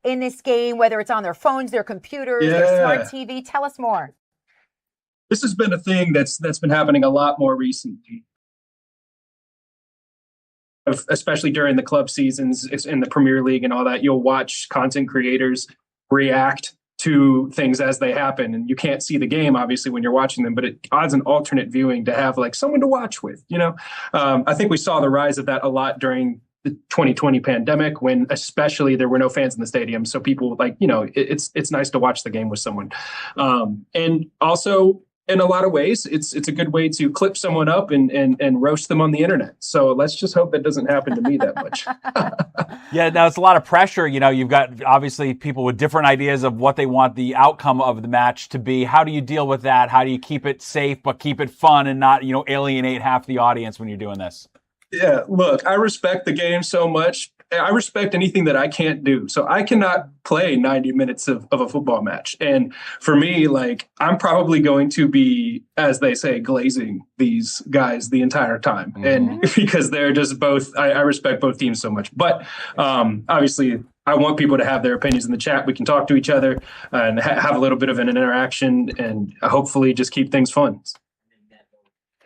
in this game, whether it's on their phones, their computers, their smart TV? Tell us more. This has been a thing that's been happening a lot more recently, especially during the club seasons in the Premier League and all that. You'll watch content creators react to things as they happen, and you can't see the game obviously when you're watching them, but it adds an alternate viewing to have like someone to watch with. I think we saw the rise of that a lot during the 2020 pandemic, when especially there were no fans in the stadium, so people it's nice to watch the game with someone. And also, in a lot of ways, it's a good way to clip someone up and roast them on the internet. So let's just hope that doesn't happen to me that much. Yeah, now it's a lot of pressure. You've got obviously people with different ideas of what they want the outcome of the match to be. How do you deal with that? How do you keep it safe but keep it fun and not, alienate half the audience when you're doing this? Yeah, look, I respect the game so much. I respect anything that I can't do. So I cannot play 90 minutes of a football match. And for me, I'm probably going to be, as they say, glazing these guys the entire time. Mm-hmm. And because they're just both, I respect both teams so much. But obviously, I want people to have their opinions in the chat. We can talk to each other and have a little bit of an interaction and hopefully just keep things fun.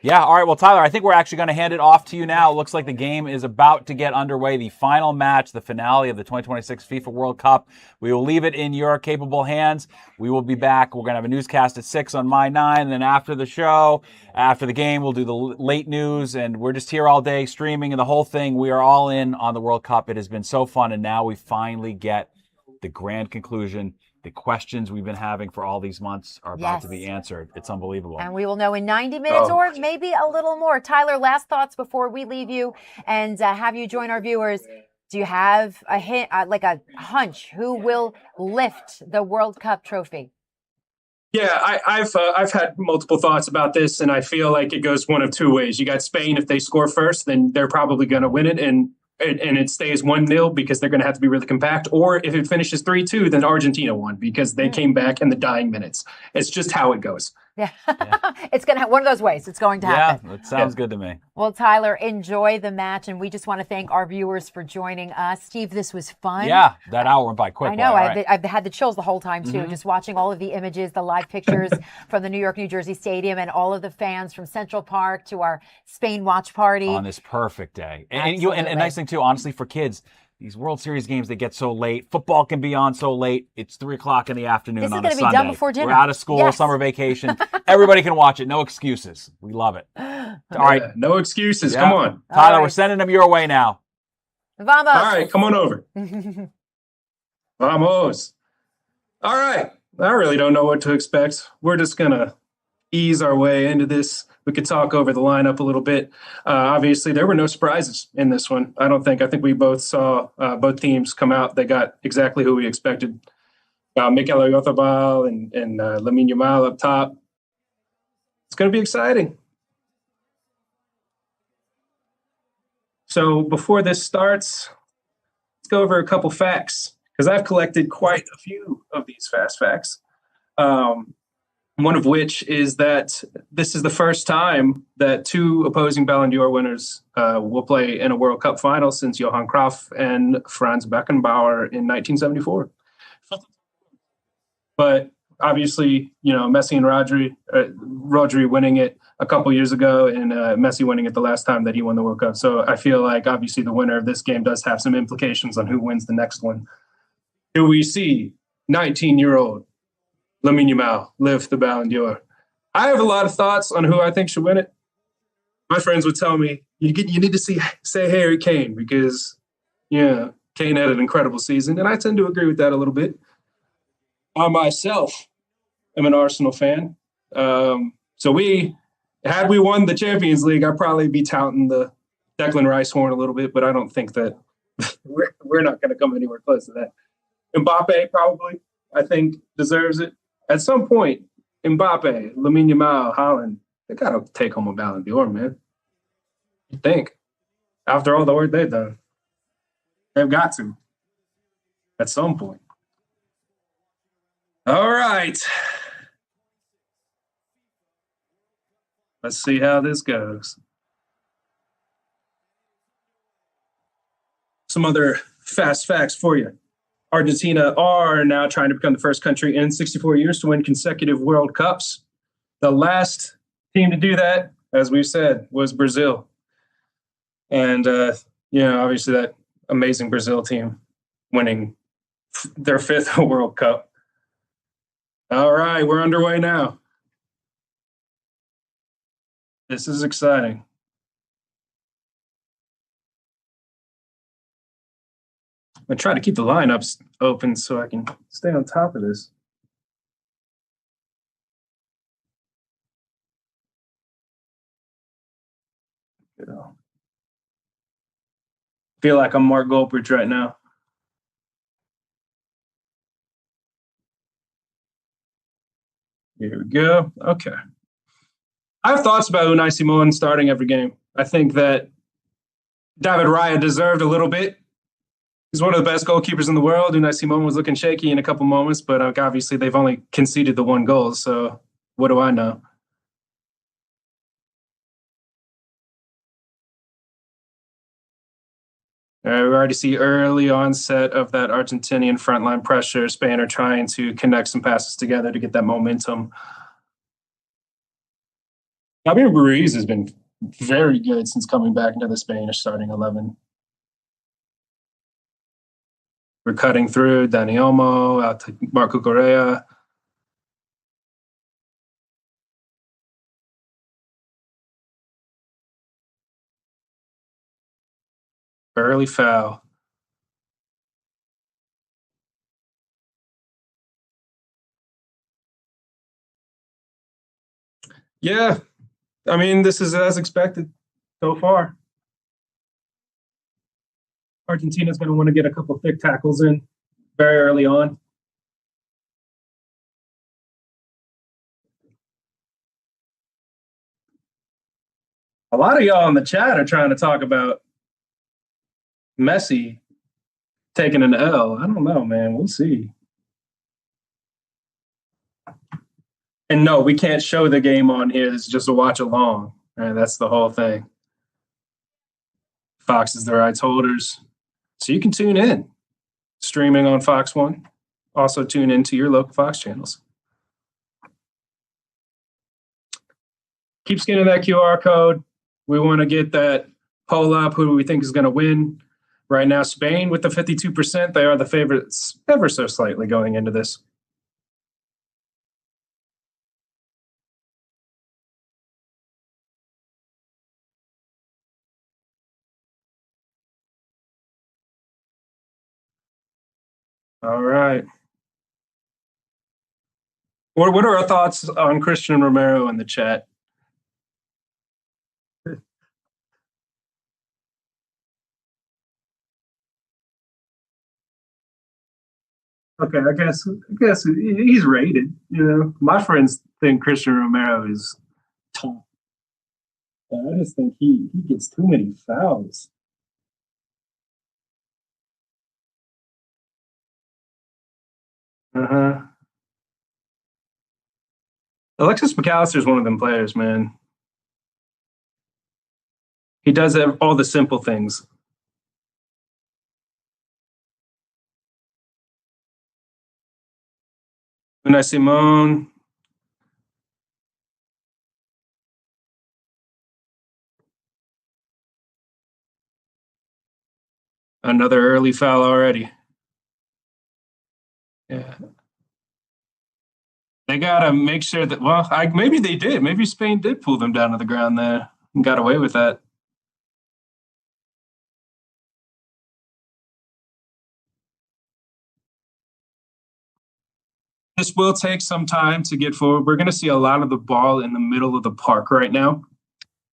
Yeah, all right. Well, Tyler, I think we're actually going to hand it off to you now. It looks like the game is about to get underway. The final match, the finale of the 2026 FIFA World Cup. We will leave it in your capable hands. We will be back. We're going to have a newscast at 6 on My 9. And then after the show, after the game, we'll do the late news. And we're just here all day streaming and the whole thing. We are all in on the World Cup. It has been so fun. And now we finally get the grand conclusion. The questions we've been having for all these months are about to be answered. It's unbelievable. And we will know in 90 minutes or maybe a little more. Tyler, last thoughts before we leave you and have you join our viewers. Do you have a hint, like a hunch, who will lift the World Cup trophy? Yeah, I've had multiple thoughts about this, and I feel like it goes one of two ways. You got Spain. If they score first, then they're probably going to win it, and it stays 1-0 because they're going to have to be really compact. Or if it finishes 3-2, then Argentina won because they came back in the dying minutes. It's just how it goes. Yeah. It's going to one of those ways. It's going to happen. Yeah, it sounds good to me. Well, Tyler, enjoy the match. And we just want to thank our viewers for joining us. Steve, this was fun. Yeah, that hour went by quick. I know. I've had the chills the whole time, too, just watching all of the images, the live pictures from the New York, New Jersey Stadium and all of the fans from Central Park to our Spain watch party. On this perfect day. And a nice thing, too, honestly, for kids, these World Series games, they get so late. Football can be on so late. It's 3 o'clock in the afternoon on a Sunday. This is going to be done before dinner. We're out of school, summer vacation. Everybody can watch it. No excuses. We love it. All right. No excuses. Come on. Tyler, we're sending them your way now. Vamos. All right. Come on over. Vamos. All right. I really don't know what to expect. We're just going to ease our way into this. We could talk over the lineup a little bit. Obviously, there were no surprises in this one. I think we both saw both teams come out. They got exactly who we expected. Mikel Oyarzabal and Lamine Yamal up top. It's going to be exciting. So before this starts, let's go over a couple facts, because I've collected quite a few of these fast facts. One of which is that this is the first time that two opposing Ballon d'Or winners will play in a World Cup final since Johan Cruyff and Franz Beckenbauer in 1974. But obviously, Messi and Rodri winning it a couple years ago and Messi winning it the last time that he won the World Cup. So I feel like obviously the winner of this game does have some implications on who wins the next one. Do we see 19-year-old Lamine Yamal lift the Ballon d'Or? I have a lot of thoughts on who I think should win it. My friends would tell me, you need to say Harry Kane because, Kane had an incredible season. And I tend to agree with that a little bit. I myself am an Arsenal fan. So had we won the Champions League, I'd probably be touting the Declan Rice horn a little bit, but I don't think that we're not going to come anywhere close to that. Mbappe probably, I think, deserves it. At some point, Mbappe, Lamine Yamal, Haaland, they got to take home a Ballon d'Or, man. You think? After all the work they've done. They've got to. At some point. All right. Let's see how this goes. Some other fast facts for you. Argentina are now trying to become the first country in 64 years to win consecutive World Cups. The last team to do that, as we've said, was Brazil. And, obviously that amazing Brazil team winning their 5th World Cup. All right, we're underway now. This is exciting. I try to keep the lineups open so I can stay on top of this. Feel like I'm Mark Goldbridge right now. Here we go. Okay. I have thoughts about Unai Simon starting every game. I think that David Raya deserved a little bit. He's one of the best goalkeepers in the world. Unai Simon was looking shaky in a couple moments, but obviously they've only conceded the 1 goal, so what do I know? We already see early onset of that Argentinian frontline pressure. Spain are trying to connect some passes together to get that momentum. Javier Ruiz has been very good since coming back into the Spanish starting 11. We're cutting through Dani Olmo out to Marco Correa. Early foul. Yeah, I mean, this is as expected so far. Argentina's going to want to get a couple thick tackles in very early on. A lot of y'all in the chat are trying to talk about Messi taking an L. I don't know, man. We'll see. And no, we can't show the game on here. It's just a watch along. Right, that's the whole thing. Fox is the rights holders. So you can tune in. Streaming on Fox One. Also tune into your local Fox channels. Keep scanning that QR code. We want to get that poll up. Who do we think is going to win? Right now, Spain with the 52%. They are the favorites ever so slightly going into this. All right. What are our thoughts on Christian Romero in the chat? Okay, I guess he's rated. My friends think Christian Romero is top. I just think he gets too many fouls. Alexis McAllister is one of them players, man. He does all the simple things. Unai Simon. Another early foul already. Yeah. They got to make sure that, maybe they did. Maybe Spain did pull them down to the ground there and got away with that. This will take some time to get forward. We're going to see a lot of the ball in the middle of the park right now.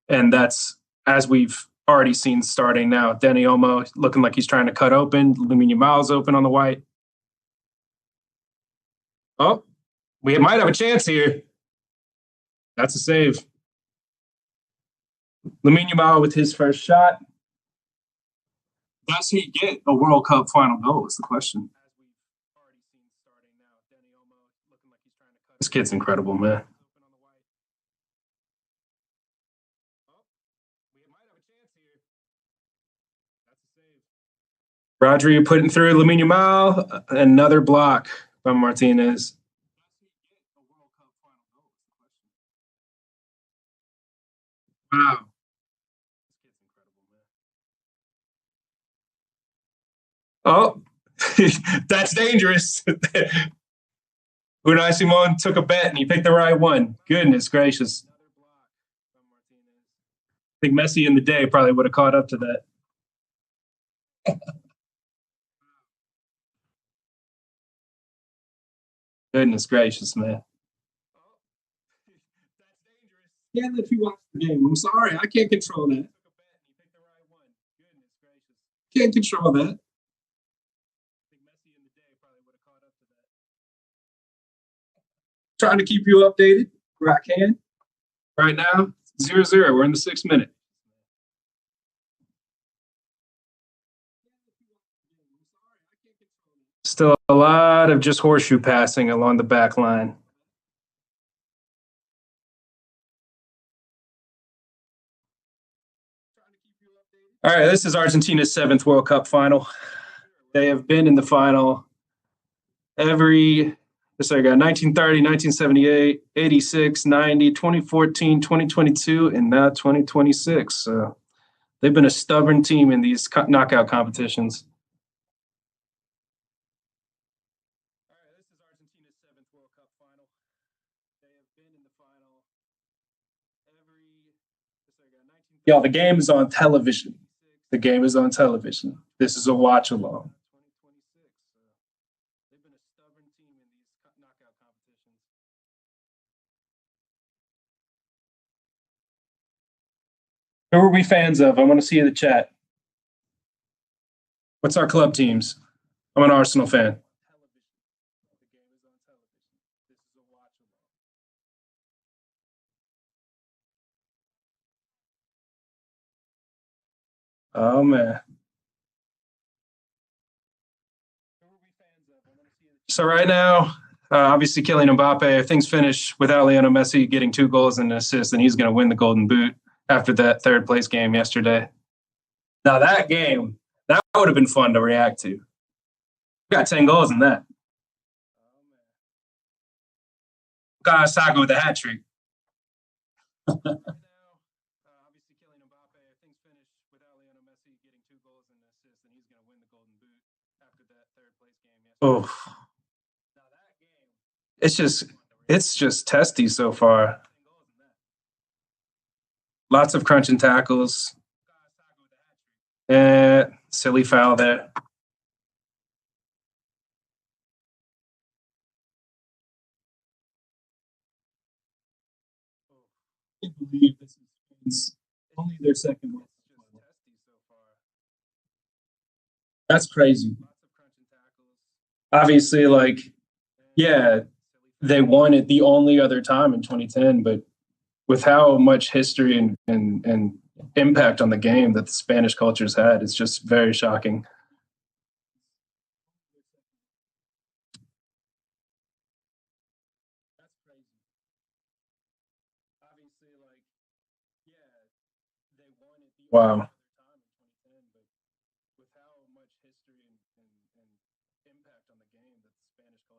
And that's, as we've already seen starting now. Dani Olmo looking like he's trying to cut open. Lamine Yamal's open on the white. Oh, we might have a chance here. That's a save. Lamine Yamal with his first shot. Does he get a World Cup final goal is the question. This kid's incredible, man. Rodri putting through Lamine Yamal, another block by Martinez. Wow. Oh, that's dangerous. Unai Simon took a bet and he picked the right one. Goodness gracious. I think Messi in the day probably would have caught up to that. Goodness gracious, man. Can't let you watch the game. I'm sorry, I can't control that. Can't control that. Trying to keep you updated where I can. Right now, 0-0. We're in the 6th minute. Still a lot of just horseshoe passing along the back line. All right, this is Argentina's 7th World Cup final. They have been in the final every, so I got 1930, 1978, 86, 90, 2014, 2022, and now 2026. So they've been a stubborn team in these knockout competitions. All right, this is Argentina's 7th World Cup final. They have been in the final every, so I got 19. Y'all, the game is on television. The game is on television. This is a watch along. Who are we fans of? I want to see the chat. What's our club teams? I'm an Arsenal fan. Oh, man. So right now, obviously Kylian Mbappe, if things finish without Lionel Messi getting 2 goals and an assist, then he's going to win the Golden Boot after that 3rd place game yesterday. Now that game, that would have been fun to react to. Got 10 goals in that. Got Sago with a hat trick. Oh, it's just testy so far. Lots of crunching tackles. And silly foul there. I can't believe this is only their 2nd one. That's crazy. Obviously, like, yeah, they won it the only other time in 2010, but with how much history and impact on the game that the Spanish culture's had, it's just very shocking. Wow.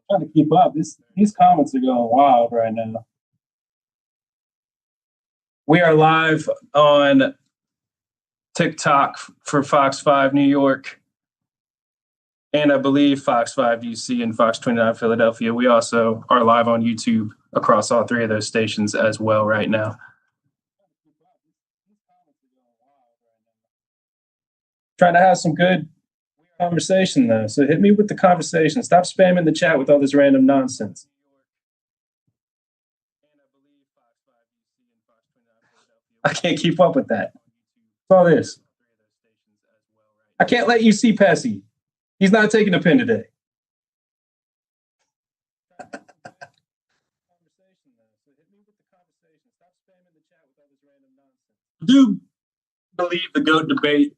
Trying to keep up. These comments are going wild right now. We are live on TikTok for Fox 5 New York, and I believe Fox 5 UC and Fox 29 Philadelphia. We also are live on YouTube across all 3 of those stations as well right now. Trying to have some good conversation, though. So hit me with the conversation. Stop spamming the chat with all this random nonsense. I can't keep up with that. What's all this? I can't let you see Pesci. He's not taking a pin today. I do believe the GOAT debate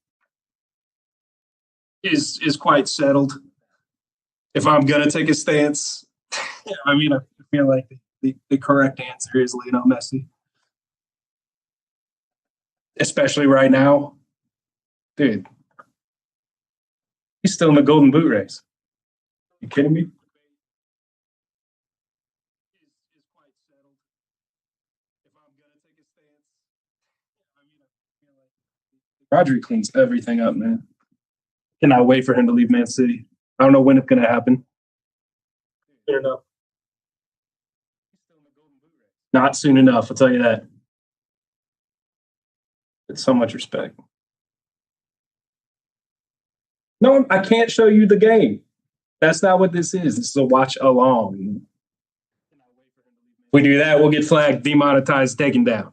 is quite settled. If I'm gonna take a stance, I mean, I feel like the correct answer is Lionel Messi, especially right now, dude. He's still in the Golden Boot race. You kidding me? Rodri cleans everything up, man. Cannot wait for him to leave Man City. I don't know when it's going to happen. Soon enough. Not soon enough, I'll tell you that. With so much respect. No, I can't show you the game. That's not what this is. This is a watch along. If we do that, we'll get flagged, demonetized, taken down.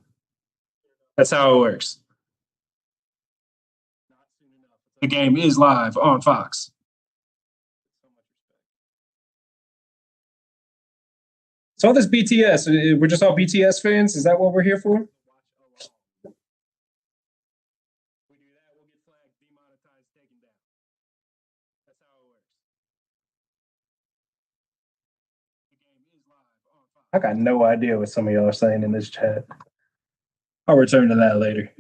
That's how it works. The game is live on Fox. So all this BTS, we're just all BTS fans? Is that what we're here for? I got no idea what some of y'all are saying in this chat. I'll return to that later.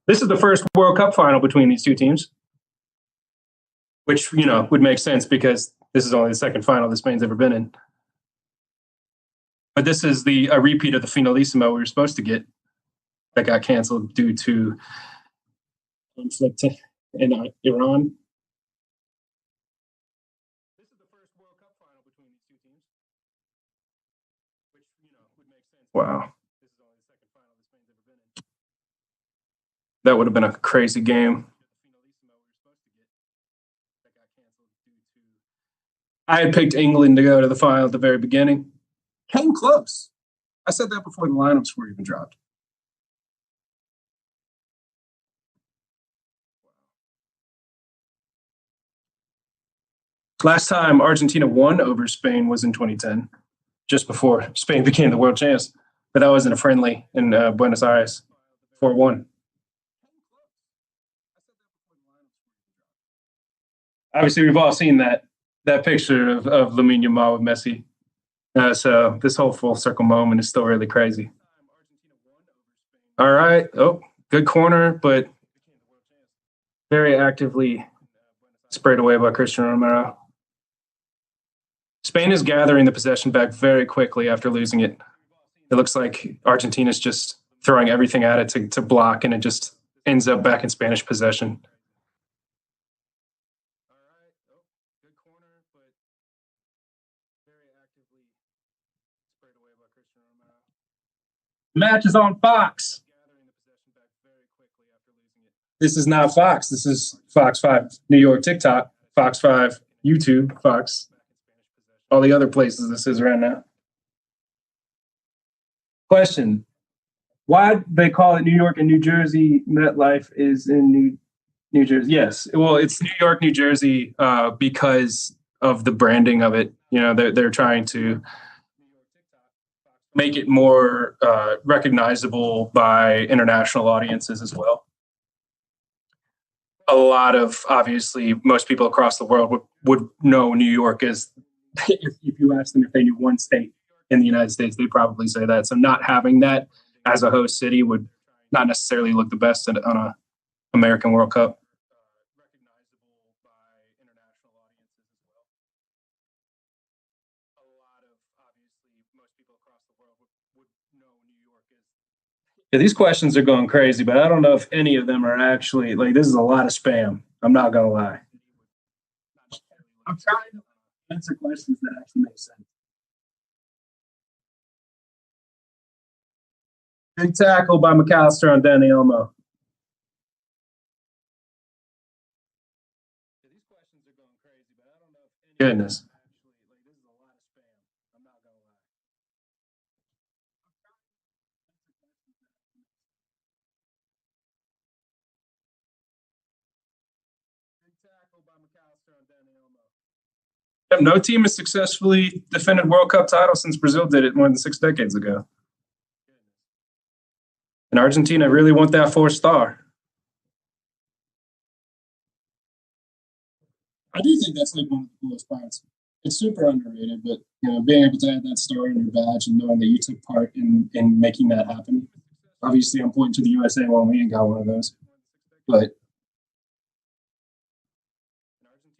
This is the first World Cup final between these two teams, which, you know, would make sense because this is only the second final that Spain's ever been in. But this is a repeat of the Finalissimo we were supposed to get that got canceled due to conflict in Iran. This is the first World Cup final between these two teams, which, you know, would make sense. Wow. This is only the second final that Spain's ever been in. That would have been a crazy game. I had picked England to go to the final at the very beginning. Came close. I said that before the lineups were even dropped. Last time Argentina won over Spain was in 2010, just before Spain became the world champs. But that wasn't a friendly in Buenos Aires, 4-1. Obviously, we've all seen that picture of Lamine Yamal with Messi. So this whole full circle moment is still really crazy. All right. Oh, good corner, but very actively sprayed away by Cristiano Romero. Spain is gathering the possession back very quickly after losing it. It looks like Argentina's just throwing everything at it to block, and it just ends up back in Spanish possession. Match is on Fox. This is not Fox. This is Fox 5 New York TikTok, Fox 5 YouTube, Fox, all the other places this is right now. Question. Why they call it New York and New Jersey? MetLife is in New Jersey. Yes. Well, it's New York, New Jersey because of the branding of it. You know, they're trying to make it more recognizable by international audiences as well. A lot of, obviously, most people across the world would know New York as, if you ask them if they knew one state in the United States, they'd probably say that. So not having that as a host city would not necessarily look the best on an American World Cup. Yeah, these questions are going crazy, but I don't know if any of them are actually, like, this is a lot of spam. I'm not going to lie. I'm trying to answer questions that actually make sense. Big tackle by McAllister on Danny Olmo. These questions are going crazy, but I don't know if any goodness. This is a lot of spam. I'm not going to lie. No team has successfully defended World Cup title since Brazil did it more than 6 decades ago. And Argentina really want that 4th star. I do think that's like one of the coolest parts. It's super underrated, but you know, being able to have that star on your badge and knowing that you took part in making that happen Obviously, I'm pointing to the USA while we ain't got one of those. But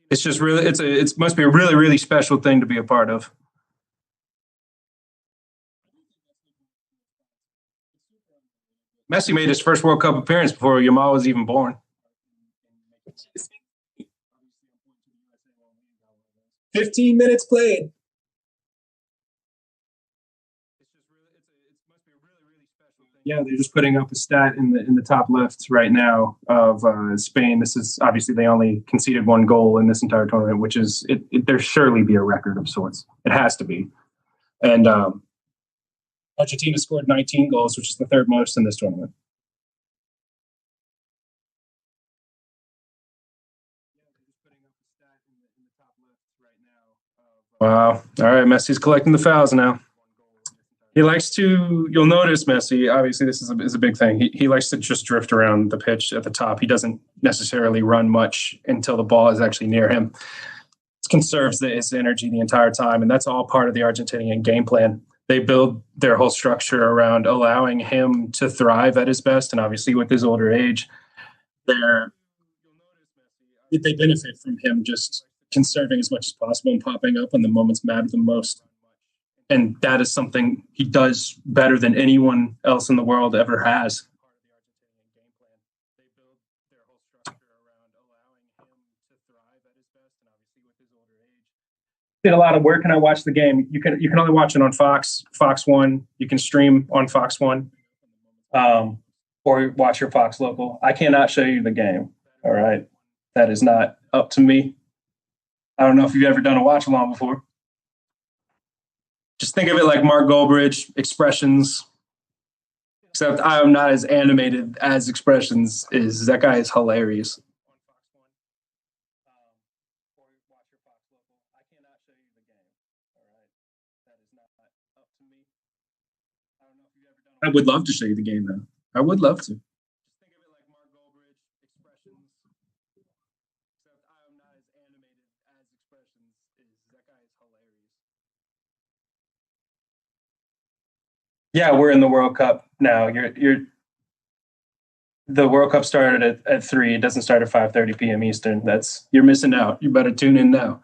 it's just really, it must be a really, really special thing to be a part of. Messi made his first World Cup appearance before Yamal was even born. 15 minutes played. Yeah, they're just putting up a stat in the top left right now of Spain. This is obviously they only conceded one goal in this entire tournament, which is there surely be a record of sorts. It has to be. And Argentina scored 19 goals, which is the third most in this tournament. Wow. All right, Messi's collecting the fouls now. He likes to, you'll notice Messi, obviously this is a big thing. He likes to just drift around the pitch at the top. He doesn't necessarily run much until the ball is actually near him. It conserves his energy the entire time, and that's all part of the Argentinian game plan. They build their whole structure around allowing him to thrive at his best, and obviously with his older age, they benefit from him just conserving as much as possible and popping up when the moments matter the most. And that is something he does better than anyone else in the world ever has. Did a lot of work, and I watched the game. You can only watch it on Fox 1. You can stream on Fox 1, or watch your Fox local. I cannot show you the game. All right, that is not up to me. I don't know if you've ever done a watch along before. Just think of it like Mark Goldbridge, Expressions, except I am not as animated as Expressions is. That guy is hilarious. I would love to show you the game, though. I would love to. Yeah, we're in the World Cup now. The World Cup started at 3. It doesn't start at 5:30 p.m. Eastern. You're missing out. You better tune in now.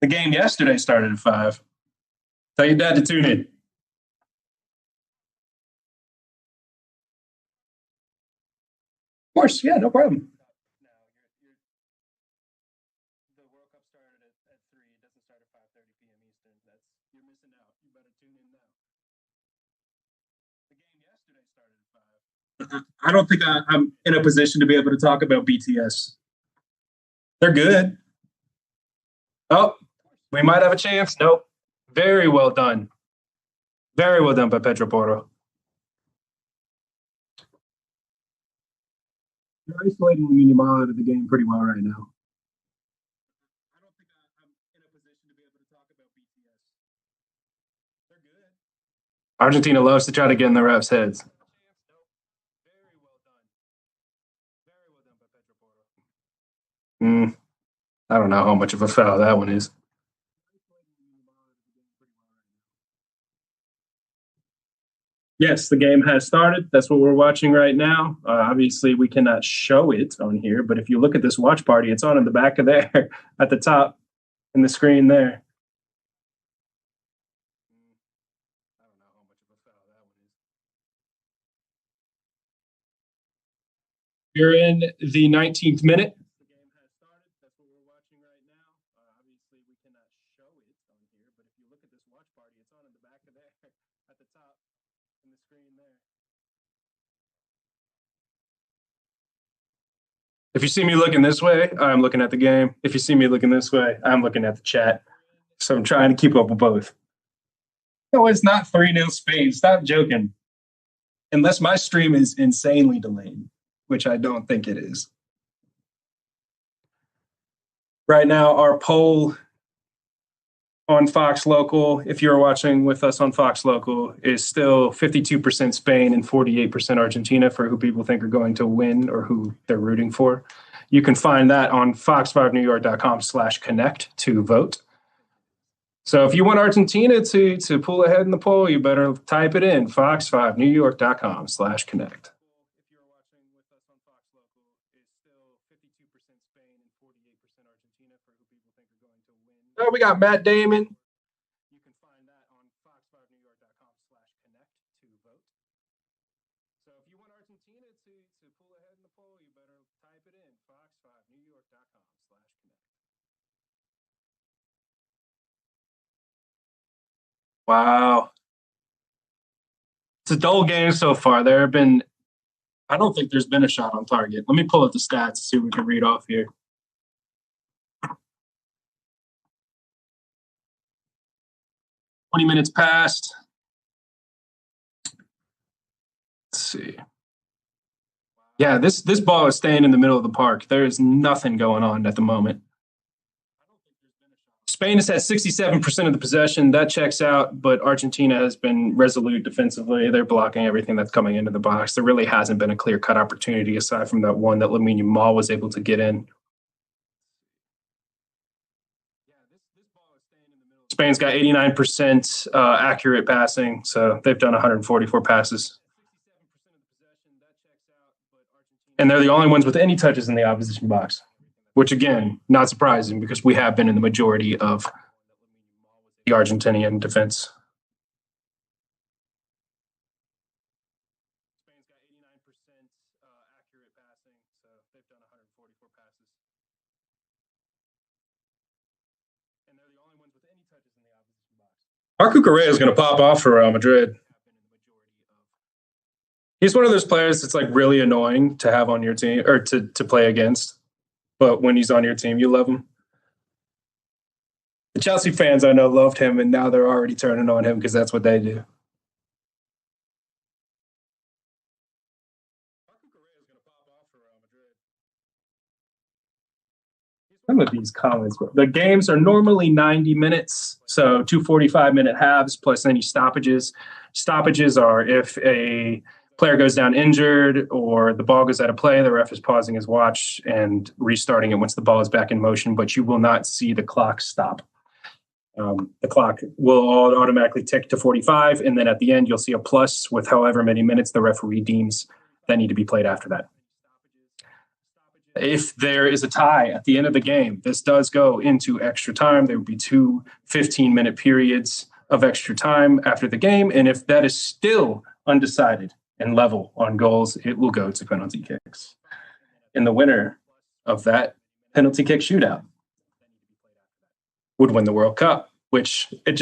The game yesterday started at 5. Tell your dad to tune in. Of course, yeah, no problem. The World Cup started at 3. It doesn't start at 5:30 p.m. Eastern. You're missing out. You better tune in now. The game yesterday started at 5. I don't think I'm in a position to be able to talk about BTS. They're good. Oh, we might have a chance. Nope. Very well done. Very well done by Pedro Porro. You're isolating Yamal out of the game pretty well right now. I don't think I'm in a position to be able to talk about BTS. They're good. Argentina loves to try to get in the refs' heads. Very well done. Very well done by Pedro Porro. I don't know how much of a foul that one is. Yes, the game has started. That's what we're watching right now. Obviously, we cannot show it on here, but if you look at this watch party, it's on in the back of there at the top in the screen there. I don't know how much of a foul that one is. You're in the 19th minute. The game has started. That's what we're watching right now. Obviously, we cannot show it on here, but if you look at this watch party, it's on in the back of there at the top in the screen there. If you see me looking this way, I'm looking at the game. If you see me looking this way, I'm looking at the chat. So I'm trying to keep up with both. No, it's not 3-0 Spain. Stop joking. Unless my stream is insanely delayed, which I don't think it is. Right now, our poll on Fox Local, if you're watching with us on Fox Local, is still 52% Spain and 48% Argentina for who people think are going to win or who they're rooting for. You can find that on fox5newyork.com/connect to vote. So if you want Argentina to pull ahead in the poll, you better type it in, fox5newyork.com/connect. Oh, we got Matt Damon. You can find that on fox5newyork.com/connect to vote. So if you want Argentina to pull ahead in the poll, you better type it in, fox5newyork.com/connect. Wow. It's a dull game so far. I don't think there's been a shot on target. Let me pull up the stats and see what we can read off here. Minutes passed. Let's see. Yeah, this ball is staying in the middle of the park. There is nothing going on at the moment. Spain has had 67% of the possession. That checks out, but Argentina has been resolute defensively. They're blocking everything that's coming into the box. There really hasn't been a clear-cut opportunity aside from that one that Lamine Yamal was able to get in. Spain's got 89% accurate passing, so they've done 144 passes. And they're the only ones with any touches in the opposition box, which, again, not surprising because we have been in the majority of the Argentinian defense. Spain's got 89% accurate passing, so they've done 144 passes. And they're the only ones with any touches in the opposition box. Marco Correa is going to pop off for Real Madrid. He's one of those players that's like really annoying to have on your team or to play against. But when he's on your team, you love him. The Chelsea fans I know loved him, and now they're already turning on him because that's what they do. Some of these comments, the games are normally 90 minutes, so 2 45-minute halves plus any stoppages. Stoppages are if a player goes down injured or the ball goes out of play, the ref is pausing his watch and restarting it once the ball is back in motion, but you will not see the clock stop. The clock will automatically tick to 45, and then at the end, you'll see a plus with however many minutes the referee deems that need to be played after that. If there is a tie at the end of the game, this does go into extra time. There will be 2 15-minute periods of extra time after the game, and if that is still undecided and level on goals, it will go to penalty kicks. And the winner of that penalty kick shootout would win the World Cup, which I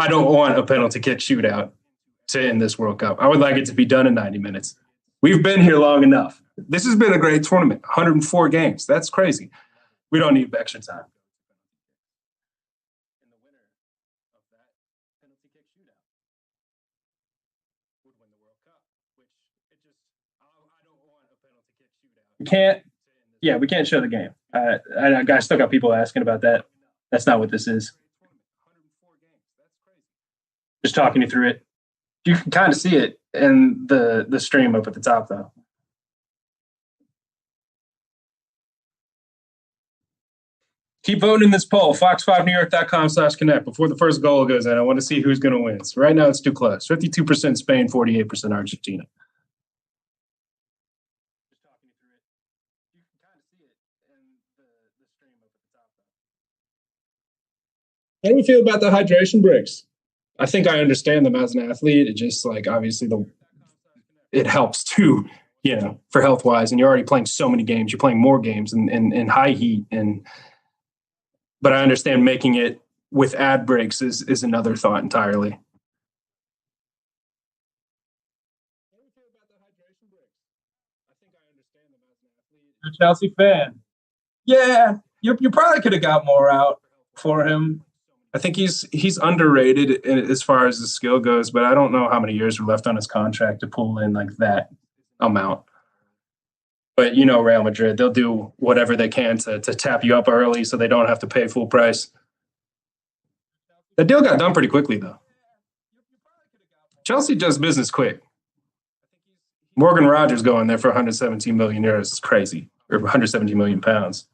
don't want a penalty kick shootout to end this World Cup. I would like it to be done in 90 minutes. We've been here long enough. This has been a great tournament, 104 games. That's crazy. We don't need extra time. We can't show the game. I still got people asking about that. That's not what this is. Just talking you through it. You can kind of see it in the stream up at the top, though. Keep voting in this poll, fox5newyork.com/connect. Before the first goal goes in, I want to see who's going to win. So right now it's too close. 52% Spain, 48% Argentina. How do you feel about the hydration breaks? I think I understand them as an athlete. It just like obviously it helps too, for health wise. And you're already playing so many games. You're playing more games in high heat. But I understand making it with ad breaks is another thought entirely. You're a Chelsea fan. Yeah, you probably could have got more out for him. I think he's underrated as far as the skill goes, but I don't know how many years are left on his contract to pull in like that amount. But Real Madrid, they'll do whatever they can to tap you up early so they don't have to pay full price. The deal got done pretty quickly, though. Chelsea does business quick. Morgan Rogers going there for 117 million euros is crazy, or 117 million pounds.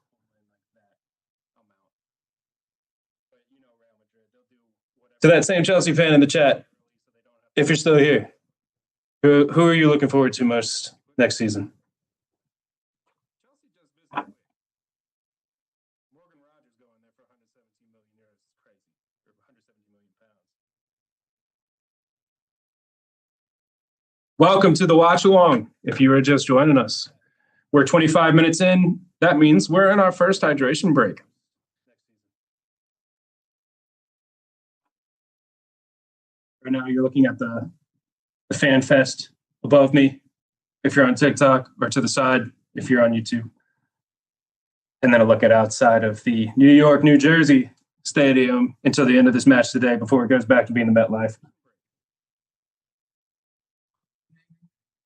To that same Chelsea fan in the chat, if you're still here, who are you looking forward to most next season? Welcome to the watch along. If you are just joining us, we're 25 minutes in. That means we're in our first hydration break. Right now, you're looking at the fan fest above me if you're on TikTok, or to the side if you're on YouTube. And then a look at outside of the New York, New Jersey stadium until the end of this match today before it goes back to being the MetLife.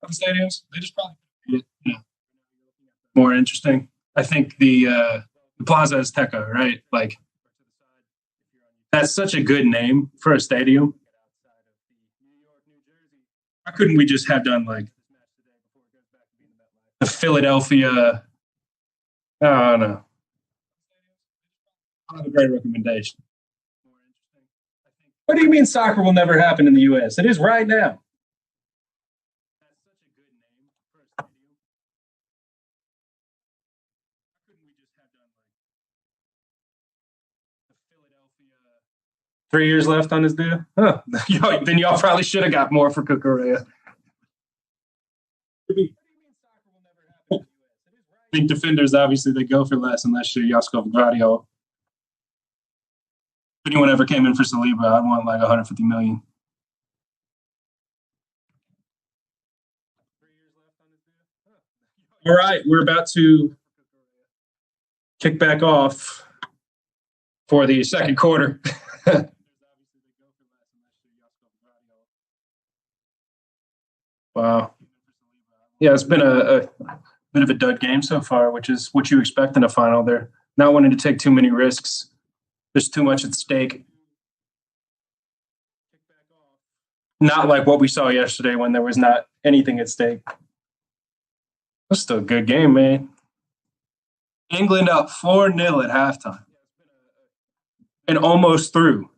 Other stadiums, they just probably more interesting. I think the Plaza Azteca, right? Like, that's such a good name for a stadium. Why couldn't we just have done like the Philadelphia? I don't know. Not a great recommendation. What do you mean soccer will never happen in the U.S.? It is right now. That's such a good name for a stadium. 3 years left on his deal? Huh. Then y'all probably should have got more for Cucurella. I think defenders, obviously, they go for less unless you're Josko Gvardiol. If anyone ever came in for Saliba, I'd want like 150 million. All right, we're about to kick back off for the second quarter. Wow. Yeah, it's been a bit of a dud game so far, which is what you expect in a final. They're not wanting to take too many risks. There's too much at stake. Not like what we saw yesterday when there was not anything at stake. That's still a good game, man. England up 4-0 at halftime. And almost through.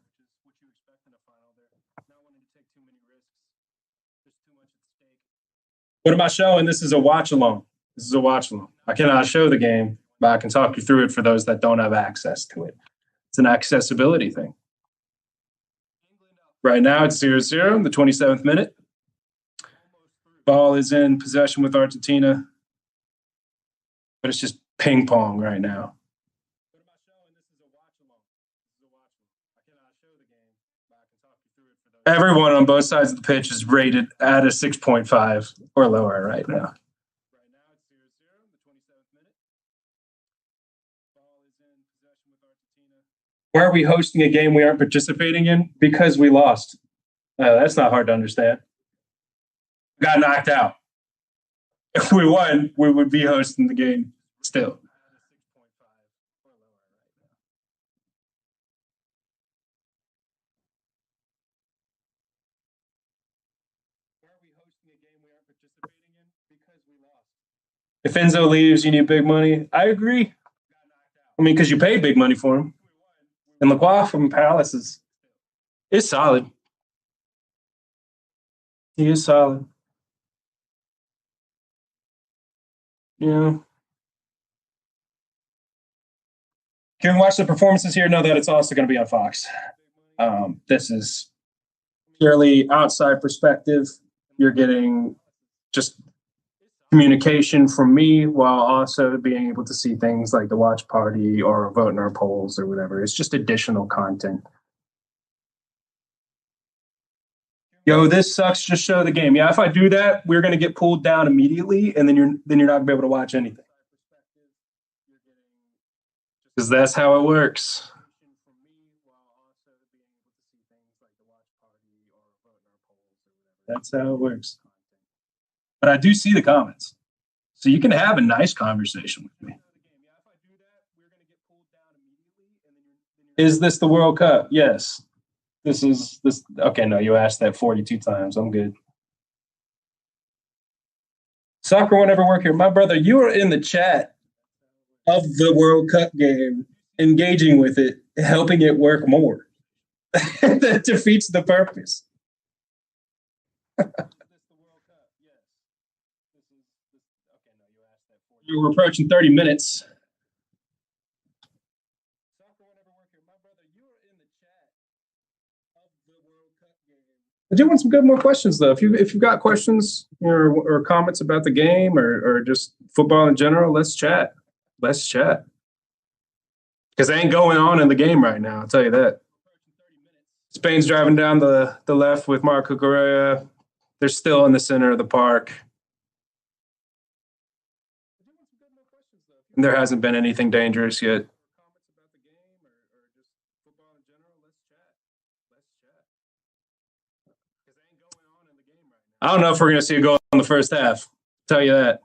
What am I showing? This is a watch along. This is a watch along. I cannot show the game, but I can talk you through it for those that don't have access to it. It's an accessibility thing. Right now it's 0-0 in the 27th minute. Ball is in possession with Argentina, but it's just ping pong right now. Everyone on both sides of the pitch is rated at a 6.5 or lower right now. Why are we hosting a game we aren't participating in? Because we lost. That's not hard to understand. Got knocked out. If we won, we would be hosting the game still. If Enzo leaves, you need big money. I agree. I mean, because you paid big money for him. And Lacroix from Palace is solid. He is solid. Yeah. Can we watch the performances here? Know that it's also going to be on Fox. This is purely outside perspective. You're getting just communication from me while also being able to see things like the watch party or vote in our polls or whatever. It's just additional content. Yo, this sucks. Just show the game. Yeah, if I do that, we're going to get pulled down immediately, and then you're not going to be able to watch anything. Because that's how it works. That's how it works. But I do see the comments. So you can have a nice conversation with me. Is this the World Cup? Yes. This. Okay, no, you asked that 42 times. I'm good. Soccer won't ever work here. My brother, you were in the chat of the World Cup game, engaging with it, helping it work more. that defeats the purpose. We're approaching 30 minutes. I do want some good more questions though. If you've got questions or comments about the game or just football in general, let's chat. Let's chat. Because they ain't going on in the game right now, I'll tell you that. Spain's driving down the left with Marco Correa. They're still in the center of the park. There hasn't been anything dangerous yet. I don't know if we're going to see a goal in the first half. I'll tell you that.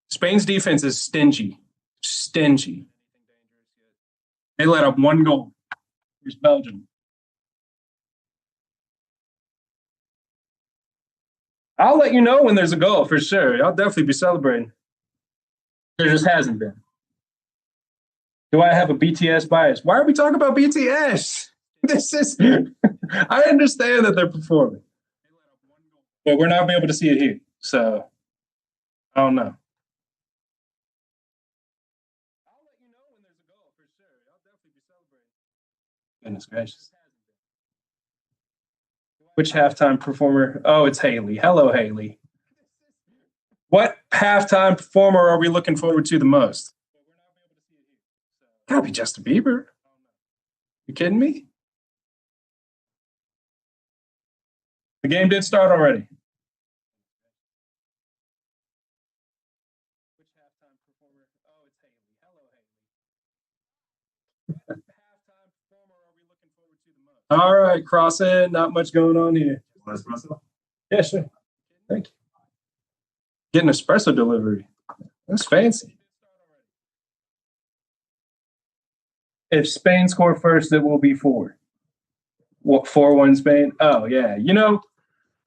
Spain's defense is stingy. Stingy. They let up one goal. Here's Belgium. I'll let you know when there's a goal for sure. I'll definitely be celebrating. There just hasn't been. Do I have a BTS bias? Why are we talking about BTS? This is. I understand that they're performing, but we're not be able to see it here. So I don't know. I'll let you know when there's a goal for sure. I'll definitely be celebrating. Goodness gracious. Which halftime performer? Oh, it's Haley. Hello, Haley. What halftime performer are we looking forward to the most? Gotta be Justin Bieber. You kidding me? The game did start already. Which halftime performer? Oh, it's Haley. Hello, Haley. What halftime performer are we looking forward to the most? All right, cross in. Not much going on here. Yeah, sure. Thank you. Getting espresso delivery. That's fancy. If Spain score first, it will be 4. What, 4-1 Spain? Oh, yeah. You know,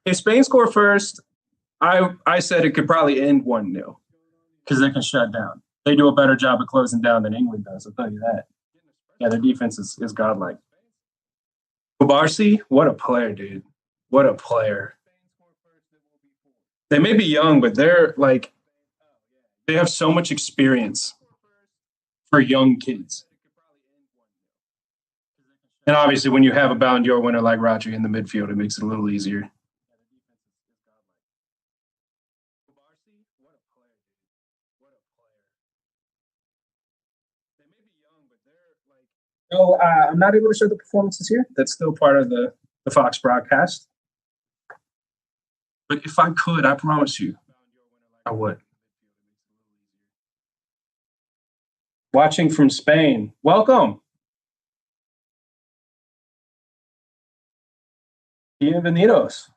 if Spain score first, I said it could probably end 1-0 because they can shut down. They do a better job of closing down than England does, I'll tell you that. Yeah, their defense is godlike. Kubarsi, what a player, dude. What a player. They may be young, but they're like, they have so much experience for young kids. And obviously, when you have a Ballon d'Or winner like Rodri in the midfield, it makes it a little easier. Oh, I'm not able to show the performances here. That's still part of the Fox broadcast. But if I could, I promise you, I would. Watching from Spain. Welcome. Bienvenidos.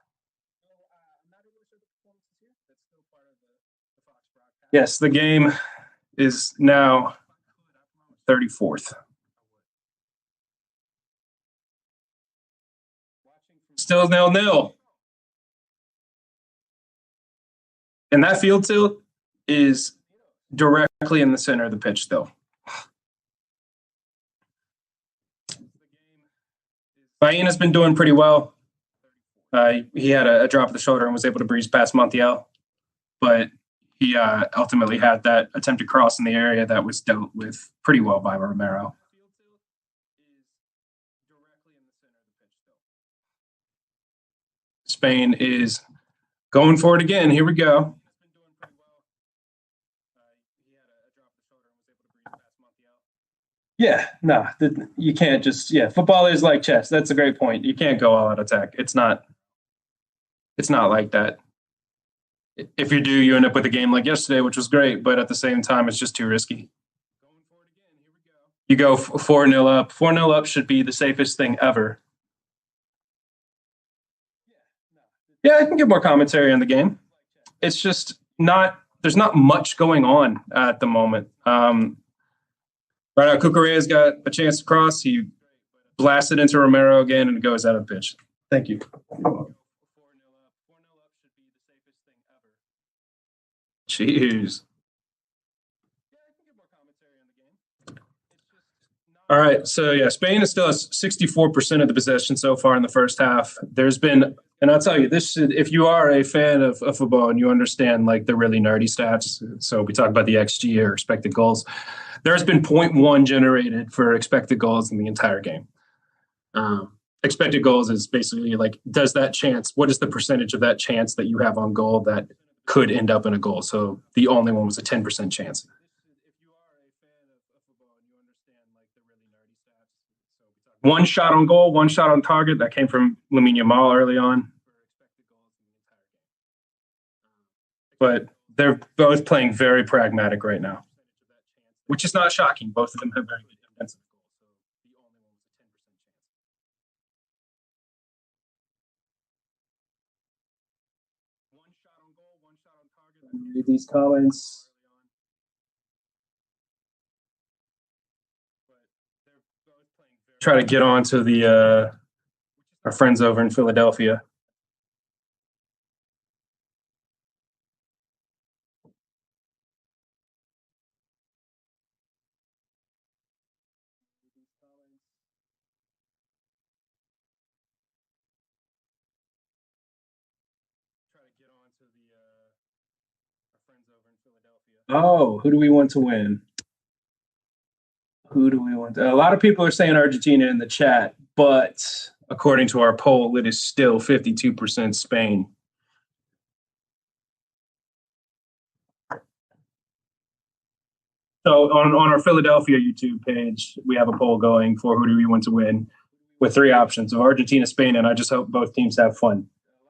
Yes, the game is now 34th. Still 0-0. And that field tilt is directly in the center of the pitch still. Bain been doing pretty well. He had a drop of the shoulder and was able to breeze past Montiel. But he ultimately had that attempted cross in the area that was dealt with pretty well by Romero. Spain is going for it again. Here we go. Yeah, no, you can't just, football is like chess. That's a great point. You can't go all out attack. It's not like that. If you do, you end up with a game like yesterday, which was great, but at the same time, it's just too risky. You go 4-0 up. 4-0 up should be the safest thing ever. Yeah, I can give more commentary on the game. It's just there's not much going on at the moment. Right now, Cucurella's got a chance to cross. He blasted into Romero again, and it goes out of the pitch. Thank you. Cheers. All right. So, yeah, Spain is still at 64% of the possession so far in the first half. There's been, and I'll tell you, if you are a fan of football and you understand like the really nerdy stats, so we talk about the XG or expected goals, there's been 0.1 generated for expected goals in the entire game. Expected goals is basically like, what is the percentage of that chance that you have on goal that could end up in a goal? So the only one was a 10% chance. One shot on goal, one shot on target. That came from Lamine Yamal early on. But they're both playing very pragmatic right now, which is not shocking. Both of them have very good defensive goals. One shot on goal, one shot on target. Read these comments. Try to get on to the our friends over in Philadelphia. Oh, who do we want to win? Who do we want to? A lot of people are saying Argentina in the chat, but according to our poll, it is still 52% Spain. So on our Philadelphia YouTube page, we have a poll going for who do we want to win with 3 options of Argentina, Spain, and I just hope both teams have fun.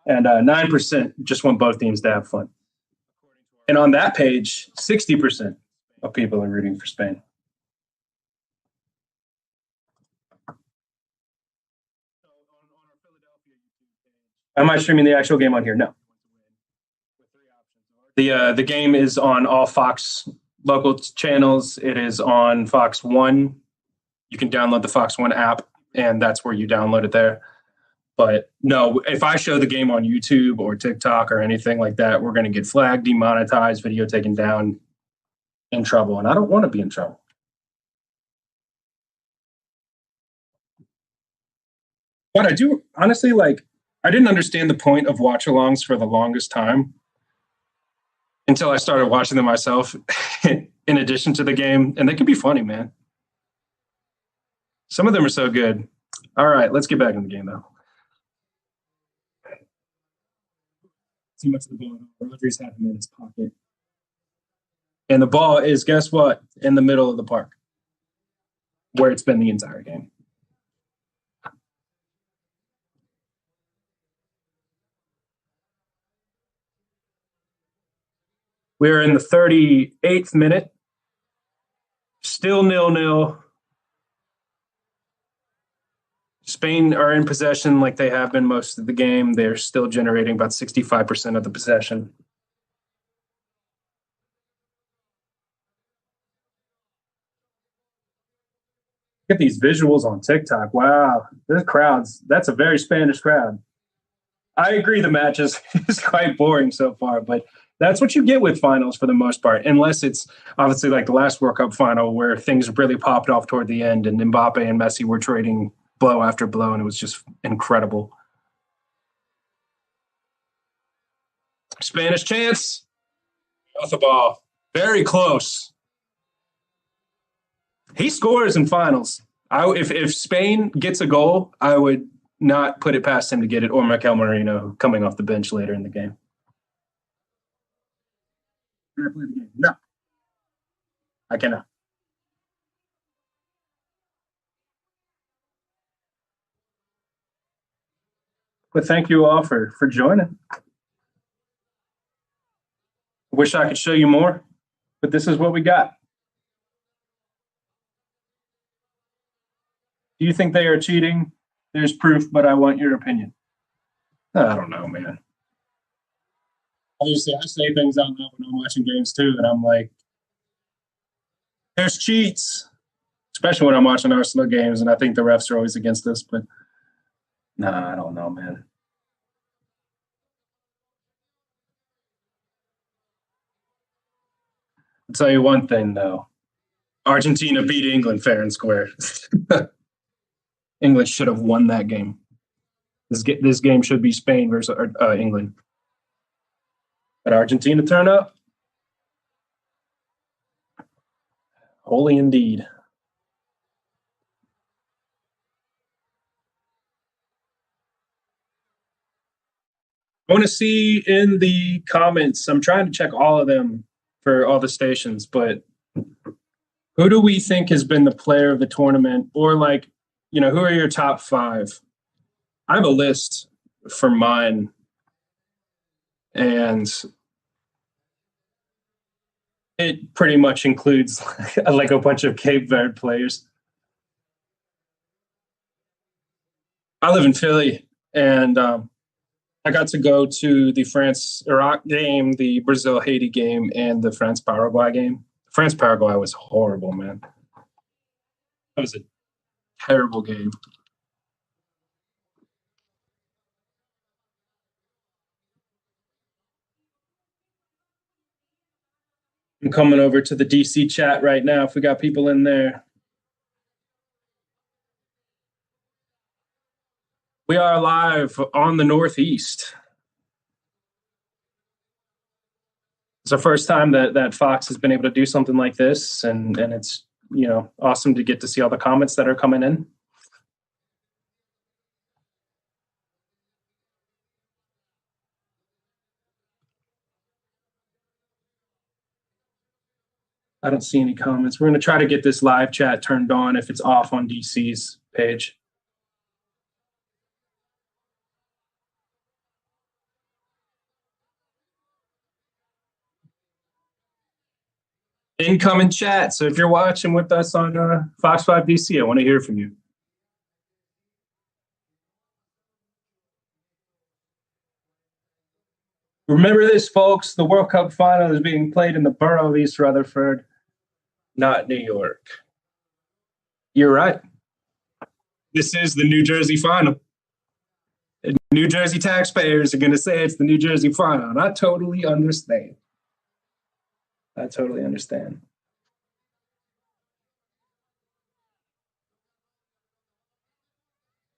And 9% just want both teams to have fun. And on that page, 60% of people are rooting for Spain. Am I streaming the actual game on here? No. The game is on all Fox local channels. It is on Fox One. You can download the Fox One app, and that's where you download it there. But no, if I show the game on YouTube or TikTok or anything like that, we're going to get flagged, demonetized, video taken down, in trouble. And I don't want to be in trouble. But I do, honestly, I didn't understand the point of watch-alongs for the longest time until I started watching them myself in addition to the game. And they can be funny, man. Some of them are so good. All right, let's get back in the game, though. Too much of the ball. Rodri's had him in his pocket. And the ball is, guess what? In the middle of the park, where it's been the entire game. We're in the 38th minute. Still 0-0. Spain are in possession like they have been most of the game. They're still generating about 65% of the possession. Look at these visuals on TikTok. Wow, this crowds, that's a very Spanish crowd. I agree the match is quite boring so far, but that's what you get with finals for the most part, unless it's obviously like the last World Cup final where things really popped off toward the end and Mbappe and Messi were trading blow after blow, and it was just incredible. Spanish chance. Off the ball. Very close. He scores in finals. If Spain gets a goal, I would not put it past him to get it, or Mikel Merino coming off the bench later in the game. Can I play the game? No. I cannot. But thank you all for joining. Wish I could show you more, but this is what we got. Do you think they are cheating? There's proof, but I want your opinion. I don't know, man. Obviously, I say things out loud when I'm watching games too, and I'm like, there's cheats, especially when I'm watching Arsenal games, and I think the refs are always against us, but nah, I don't know, man. I'll tell you one thing, though. Argentina beat England fair and square. England should have won that game. This game should be Spain versus England. But Argentina turn up. Holy indeed. I want to see in the comments. I'm trying to check all of them for all the stations, but who do we think has been the player of the tournament? Or like, who are your top 5? I have a list for mine. And it pretty much includes like a bunch of Cape Verde players. I live in Philly, and I got to go to the France-Iraq game, the Brazil-Haiti game, and the France-Paraguay game. France-Paraguay was horrible, man. That was a terrible game. I'm coming over to the DC chat right now if we got people in there. We are live on the Northeast. It's the first time that Fox has been able to do something like this, and it's awesome to get to see all the comments that are coming in. I don't see any comments. We're going to try to get this live chat turned on if it's off on DC's page. Incoming chat. So if you're watching with us on Fox 5 DC, I want to hear from you. Remember this, folks. The World Cup final is being played in the borough of East Rutherford, not New York. You're right. This is the New Jersey final. And New Jersey taxpayers are going to say it's the New Jersey final. And I totally understand.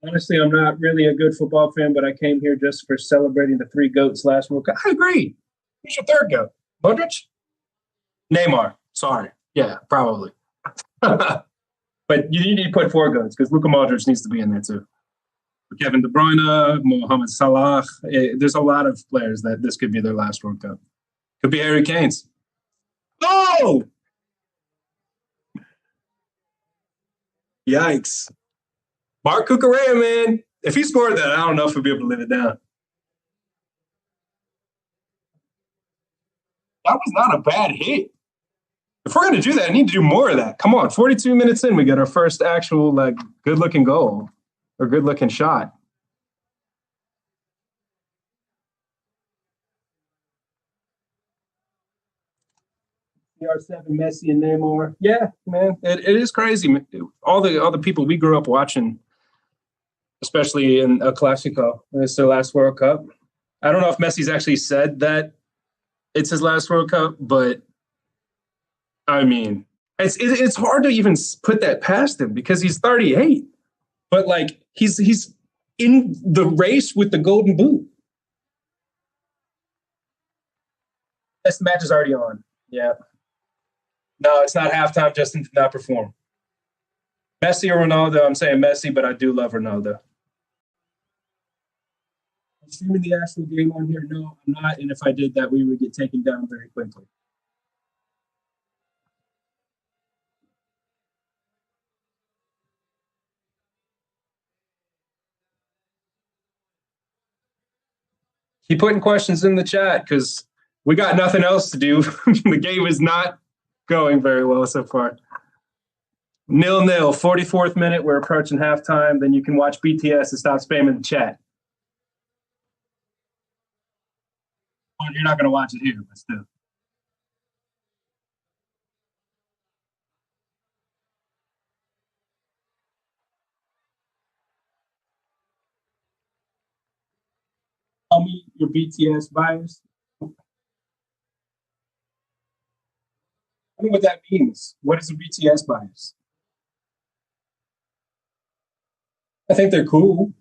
Honestly, I'm not really a good football fan, but I came here just for celebrating the 3 GOATs last World Cup. I agree. Who's your 3rd GOAT? Modric? Neymar. Sorry. Yeah, probably. But you need to put 4 GOATs because Luka Modric needs to be in there too. Kevin De Bruyne, Mohamed Salah. There's a lot of players that this could be their last World Cup. Could be Harry Kane's. Oh! Yikes. Mark Cucurella, man. If he scored that, I don't know if we'll be able to live it down. That was not a bad hit. If we're going to do that, I need to do more of that. Come on, 42 minutes in, we got our first actual good-looking goal or good-looking shot. CR7, Messi, and Neymar. Yeah, man, it is crazy. All the people we grew up watching, especially in El Clasico, it's their last World Cup. I don't know if Messi's actually said that it's his last World Cup, but I mean, it's hard to even put that past him because he's 38, but he's in the race with the Golden Boot. Yes, the match is already on. Yeah. No, it's not halftime. Justin did not perform. Messi or Ronaldo? I'm saying Messi, but I do love Ronaldo. I'm streaming the actual game on here. No, I'm not. And if I did that, we would get taken down very quickly. Keep putting questions in the chat because we got nothing else to do. The game is not going very well so far. 0-0, 44th minute. We're approaching halftime. Then you can watch BTS and stop spamming the chat. Oh, you're not going to watch it here, but still. Tell me your BTS bias. I don't know what that means. What is a BTS bias? I think they're cool.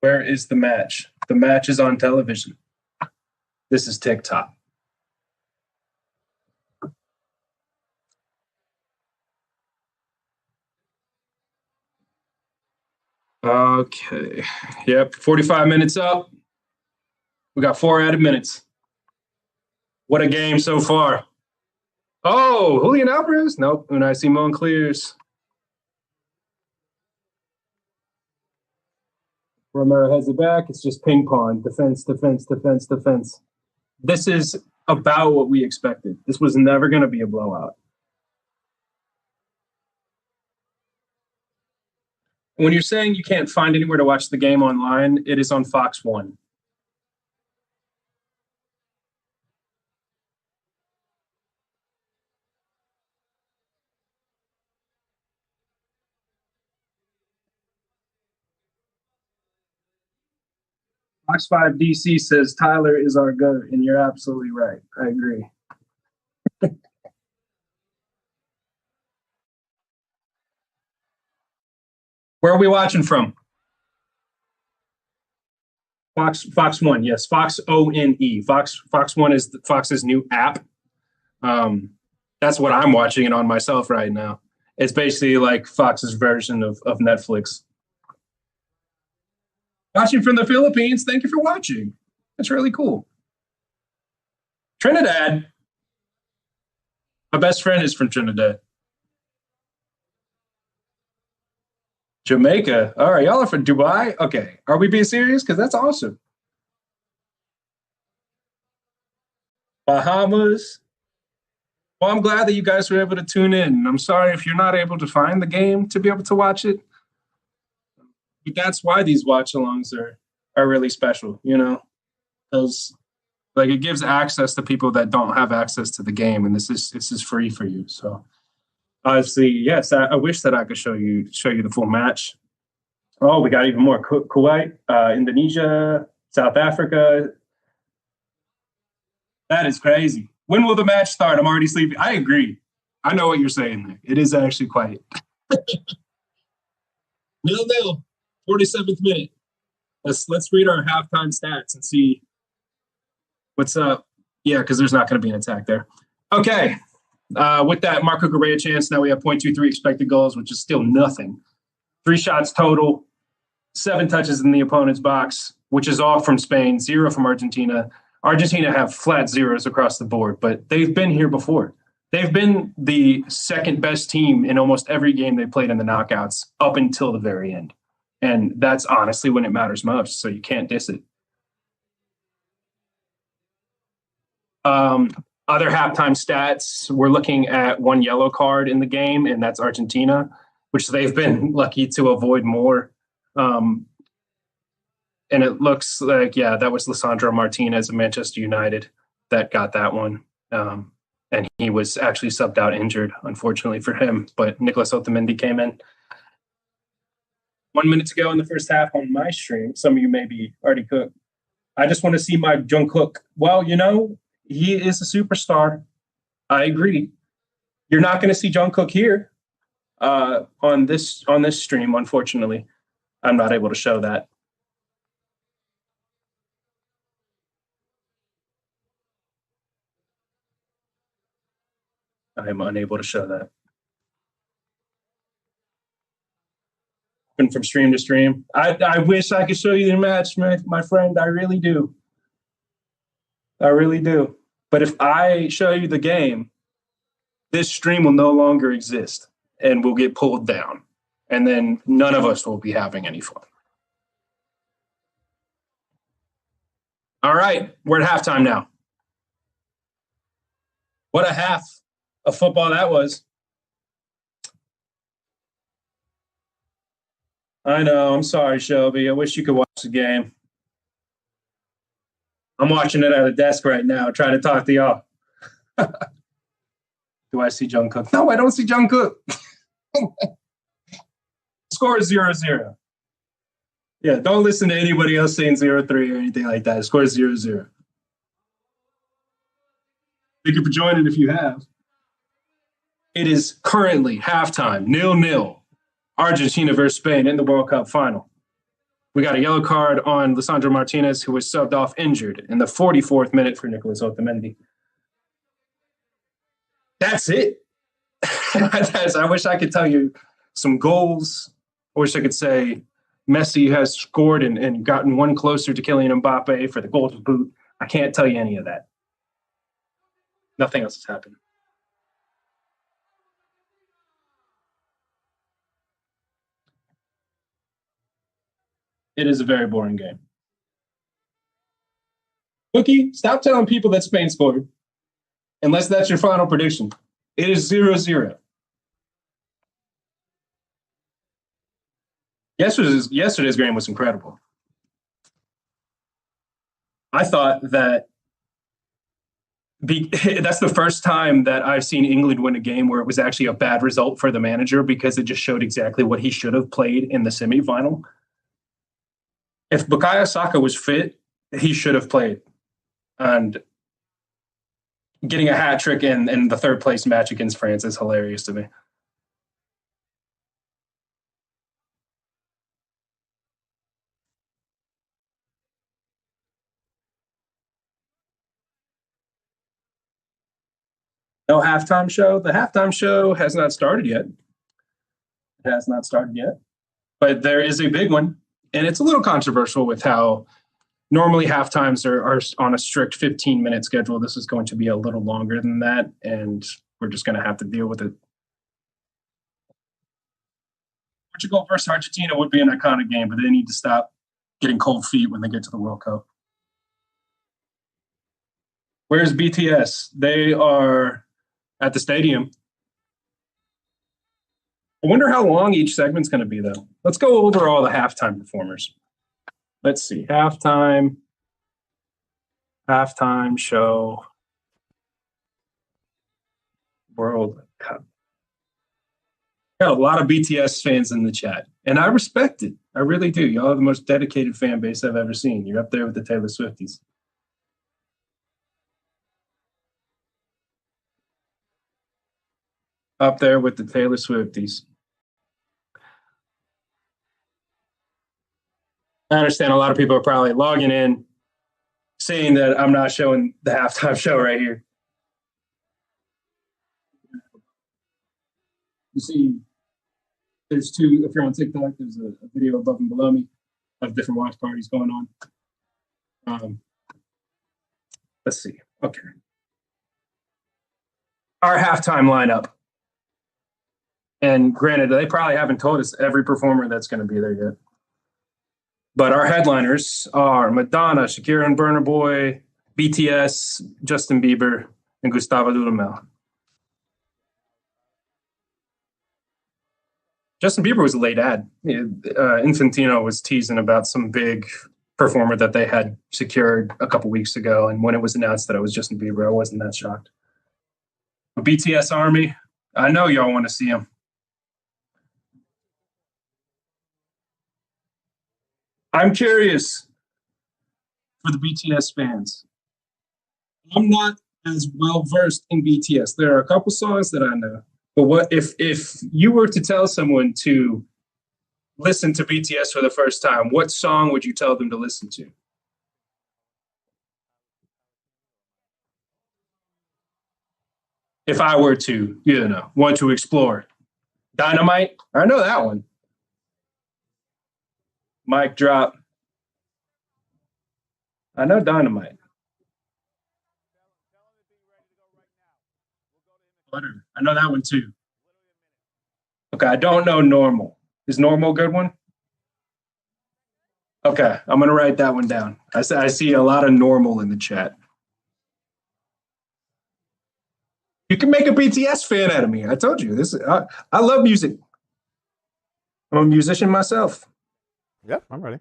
Where is the match? The match is on television. This is TikTok. Okay. Yep. 45 minutes up. We got 4 added minutes. What a game so far. Oh, Julian Alvarez? Nope. Unai Simon clears. Romero has it back. It's just ping pong. Defense, defense, defense, defense. This is about what we expected. This was never going to be a blowout. When you're saying you can't find anywhere to watch the game online, it is on Fox 1. Fox 5 DC says Tyler is our GOAT, and you're absolutely right. I agree. Where are we watching from? Fox 1, yes. Fox ONE. Fox 1 is Fox's new app. That's what I'm watching it on myself right now. It's basically like Fox's version of Netflix. Watching from the Philippines. Thank you for watching. That's really cool. Trinidad. My best friend is from Trinidad. Jamaica. All right, y'all are from Dubai? Okay. Are we being serious? Because that's awesome. Bahamas. Well, I'm glad that you guys were able to tune in. I'm sorry if you're not able to find the game to be able to watch it. But that's why these watch-alongs are really special, you know? Because like it gives access to people that don't have access to the game, and this is free for you. So obviously, yes, I wish that I could show you the full match. Oh, we got even more. Kuwait, Indonesia, South Africa. That is crazy. When will the match start? I'm already sleeping. I agree. I know what you're saying there. It is actually quite 0-0. 47th minute. Let's read our halftime stats and see what's up. Yeah, because there's not going to be an attack there. Okay. With that, Marco Correa chance. Now we have 0.23 expected goals, which is still nothing. 3 shots total, 7 touches in the opponent's box, which is all from Spain, 0 from Argentina. Argentina have flat zeros across the board, but they've been here before. They've been the second best team in almost every game they played in the knockouts up until the very end. And that's honestly when it matters most, so you can't diss it. Other halftime stats, we're looking at 1 yellow card in the game, and that's Argentina, which they've been lucky to avoid more. And it looks like, yeah, that was Lisandro Martinez of Manchester United that got that one. And he was actually subbed out injured, unfortunately for him. But Nicolas Otamendi came in. 1 minute to go in the first half on my stream. Some of you may be already cooked. I just want to see my Jungkook. Well, you know, he is a superstar. I agree. You're not going to see Jungkook here on this stream, unfortunately. I'm not able to show that. I am unable to show that. And from stream to stream. I wish I could show you the match, my friend. I really do. I really do. But if I show you the game, this stream will no longer exist and will get pulled down. And then none of us will be having any fun. All right, we're at halftime now. What a half of football that was. I know. I'm sorry, Shelby. I wish you could watch the game. I'm watching it at a desk right now, trying to talk to y'all. Do I see Jungkook? No, I don't see Jungkook. Score is 0-0. Yeah, don't listen to anybody else saying 0-3 or anything like that. Score is 0-0. Thank you for joining if you have. It is currently halftime, 0-0. Argentina versus Spain in the World Cup final. We got a yellow card on Lisandro Martinez, who was subbed off injured in the 44th minute for Nicolas Otamendi. That's it. I wish I could tell you some goals. I wish I could say Messi has scored and gotten one closer to Kylian Mbappe for the Golden Boot. I can't tell you any of that. Nothing else has happened. It is a very boring game. Cookie, stop telling people that Spain scored, unless that's your final prediction. It is 0-0. Yesterday's game was incredible. I thought that that's the first time that I've seen England win a game where it was actually a bad result for the manager, because it just showed exactly what he should have played in the semifinal. If Bukayo Saka was fit, he should have played. And getting a hat trick in the third place match against France is hilarious to me. No halftime show. The halftime show has not started yet. It has not started yet. But there is a big one. And it's a little controversial with how normally halftimes are on a strict 15-minute schedule. This is going to be a little longer than that, and we're just going to have to deal with it. Portugal versus Argentina would be an iconic game, but they need to stop getting cold feet when they get to the World Cup. Where's BTS? They are at the stadium. I wonder how long each segment's going to be, though. Let's go over all the halftime performers. Let's see. Halftime show, World Cup. Got a lot of BTS fans in the chat, and I respect it. I really do. Y'all are the most dedicated fan base I've ever seen. You're up there with the Taylor Swifties. Up there with the Taylor Swifties. I understand a lot of people are probably logging in, seeing that I'm not showing the halftime show right here. You see, there's two, if you're on TikTok, there's a video above and below me of different watch parties going on. Let's see. Okay. Our halftime lineup. And granted, they probably haven't told us every performer that's going to be there yet. But our headliners are Madonna, Shakira and Burna Boy, BTS, Justin Bieber, and Gustavo Dudamel. Justin Bieber was a late ad. Infantino was teasing about some big performer that they had secured a couple weeks ago, and when it was announced that it was Justin Bieber, I wasn't that shocked. BTS Army, I know y'all want to see him. I'm curious for the BTS fans. I'm not as well versed in BTS. There are a couple songs that I know, but what if you were to tell someone to listen to BTS for the first time, what song would you tell them to listen to? If I were to, want to explore. Dynamite, I know that one. Mic drop. I know Dynamite. Butter. I know that one too. Okay, I don't know Normal. Is Normal a good one? Okay, I'm going to write that one down. I see a lot of Normal in the chat. You can make a BTS fan out of me. I told you this. I love music. I'm a musician myself. Yep, I'm ready.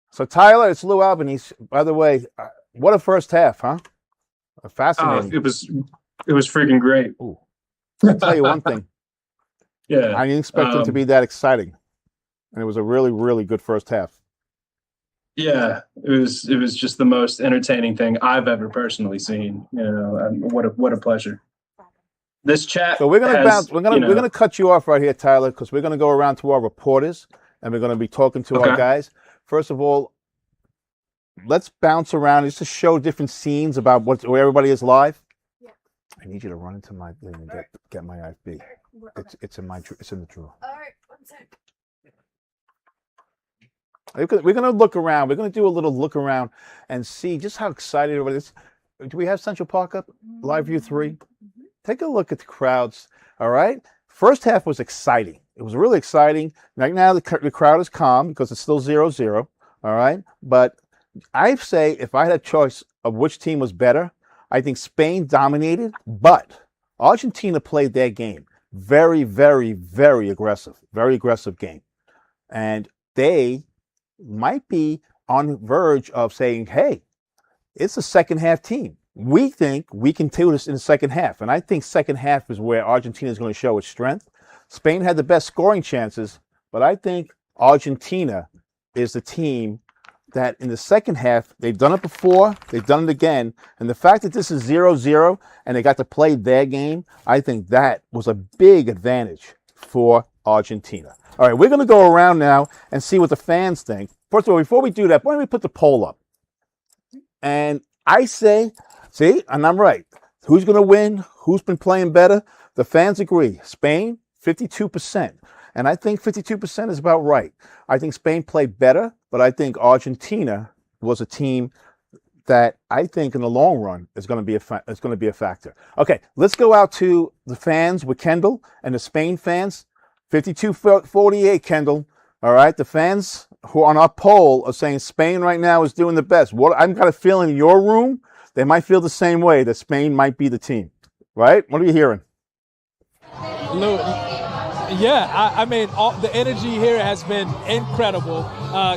So, Tyler, it's Lou Albany. By the way, what a first half, huh? Fascinating. It was freaking great. Ooh. I'll tell you one thing. Yeah. I didn't expect it to be that exciting. And it was a really, really good first half. Yeah, it was just the most entertaining thing I've ever personally seen. What a pleasure. This chat. So we're gonna has, we're gonna cut you off right here, Tyler, because we're gonna go around to our reporters and we're gonna be talking to our guys. First of all, let's bounce around just to show different scenes about where everybody is live. Yeah. I need you to run into my thing and get my IFB. It's in the drawer. All right, 1 sec. We're gonna look around. We're gonna do a little look around and see just how excited everybody is. Do we have Central Park up? Live View 3. Take a look at the crowds. All right. First half was exciting. It was really exciting. Right now the crowd is calm because it's still 0-0. All right. But I say if I had a choice of which team was better, I think Spain dominated, but Argentina played their game. Very, very, very aggressive. Very aggressive game. And they might be on the verge of saying, hey, it's a second half team. We think we can do this in the second half. And I think second half is where Argentina is going to show its strength. Spain had the best scoring chances, but I think Argentina is the team that in the second half, they've done it before, they've done it again. And the fact that this is 0-0 and they got to play their game, I think that was a big advantage for Argentina. All right, we're going to go around now and see what the fans think. First of all, before we do that, why don't we put the poll up? And I say, see, and I'm right. Who's going to win? Who's been playing better? The fans agree. Spain, 52%. And I think 52% is about right. I think Spain played better, but I think Argentina was a team that I think in the long run is going to be a factor. Okay, let's go out to the fans with Kendall and the Spain fans. 52-48, Kendall. All right, the fans who are on our poll are saying Spain right now is doing the best. I've got a feeling in your room, they might feel the same way, that Spain might be the team. Right? What are you hearing? Yeah, I mean, the energy here has been incredible.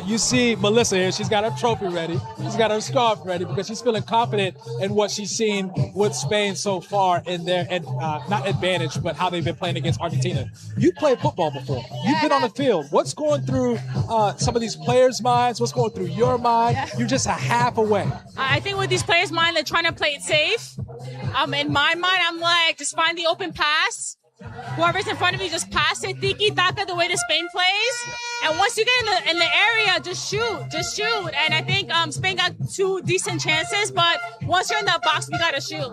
You see Melissa here, she's got her trophy ready. She's got her scarf ready because she's feeling confident in what she's seen with Spain so far in their, not advantage, but how they've been playing against Argentina. You played football before. You've been on the field. What's going through some of these players' minds? What's going through your mind? You're just a half away. I think with these players' mind, they're trying to play it safe. In my mind, I'm like, just find the open pass. Whoever's in front of you, just pass it, tiki-taka, the way the Spain plays. And once you get in the area, just shoot. And I think Spain got 2 decent chances, but once you're in that box, we gotta shoot.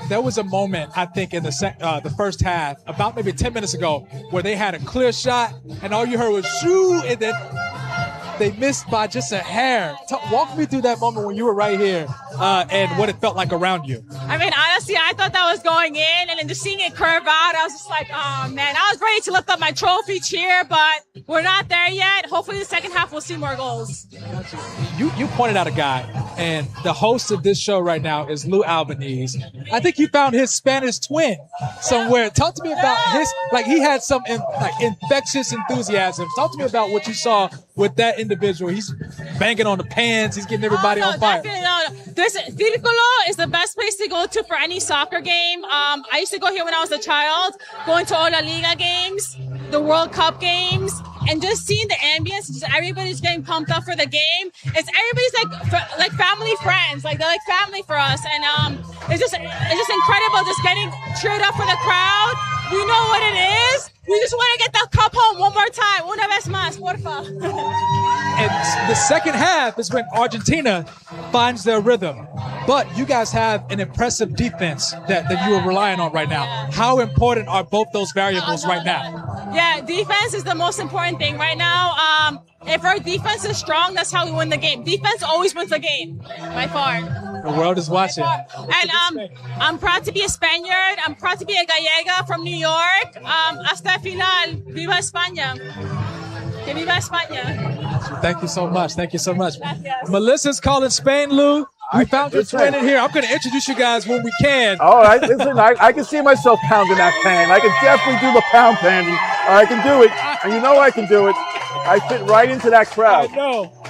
There was a moment, I think, in the first half, about maybe 10 minutes ago, where they had a clear shot, and all you heard was shoot, and then they missed by just a hair. Walk me through that moment when you were right here and what it felt like around you. I mean, honestly, I thought that was going in, and then just seeing it curve out, I was just like, oh, man. I was ready to lift up my trophy, cheer, but we're not there yet. Hopefully the second half we'll see more goals. You pointed out a guy, and the host of this show right now is Lou Albanese. I think you found his Spanish twin somewhere. Talk to me about he had some infectious enthusiasm. Talk to me about what you saw with that individual. He's banging on the pans. He's getting everybody on fire. Círculo is the best place to go to for any soccer game. I used to go here when I was a child, going to all the Liga games, the World Cup games, and just seeing the ambience. Just everybody's getting pumped up for the game. Everybody's like family friends, like they're like family for us, and it's just incredible just getting cheered up for the crowd. We know what it is. We just want to get the cup home one more time. Una vez más, porfa. And the second half is when Argentina finds their rhythm. But you guys have an impressive defense that you are relying on right now. How important are both those variables right now? Yeah, defense is the most important thing right now. If our defense is strong, that's how we win the game. Defense always wins the game, by far. The world is watching. And I'm proud to be a Spaniard. I'm proud to be a gallega from New York. Hasta final. Viva España. Que viva España. Thank you so much. Thank you so much. Gracias. Melissa's calling Spain, Lou. We found your twin in here. I'm going to introduce you guys when we can. All right, listen, I can see myself pounding that pan. I can definitely do the pound panding. I can do it, and you know I can do it. I fit right into that crowd.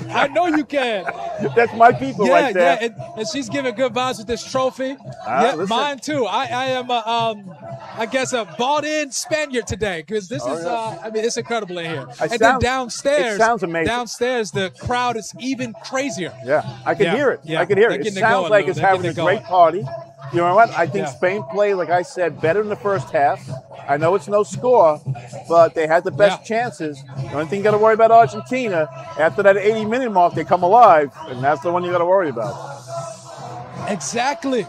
I know you can. That's my people right there. Yeah, and she's giving good vibes with this trophy. Listen. Mine too. I am I guess, a bought-in Spaniard today because this is, I mean, it's incredible in here. Then downstairs, it sounds amazing. Downstairs, the crowd is even crazier. Yeah, I can hear it. Yeah. I can hear it. It sounds like it's having a great party. You know what? I think Spain played, like I said, better in the first half. I know it's no score, but they had the best chances. The only thing you got to worry about Argentina, after that 80-minute mark, they come alive, and that's the one you got to worry about. Exactly.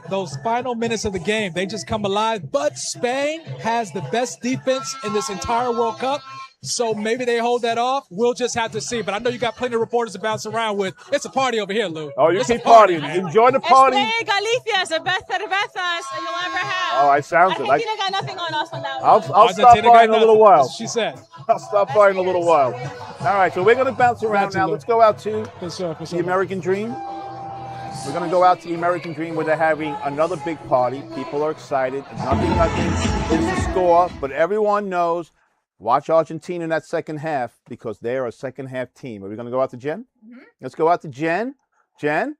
Those final minutes of the game, they just come alive. But Spain has the best defense in this entire World Cup. So maybe they hold that off. We'll just have to see. But I know you got plenty of reporters to bounce around with. It's a party over here, Lou. Oh, you keep partying. Enjoy the party. Galicia is the best cervezas you'll ever have. Oh, I sounds it. Argentina got nothing on us on that one. I'll stop by in a little while. She said. I'll stop by in a little while. All right, so we're going to bounce around now. Let's go out to the American Dream. We're going to go out to the American Dream where they're having another big party. People are excited. Nothing is the score, but everyone knows. Watch Argentina in that second half because they're a second half team. Are we going to go out to Jen? Mm-hmm. Let's go out to Jen. Jen?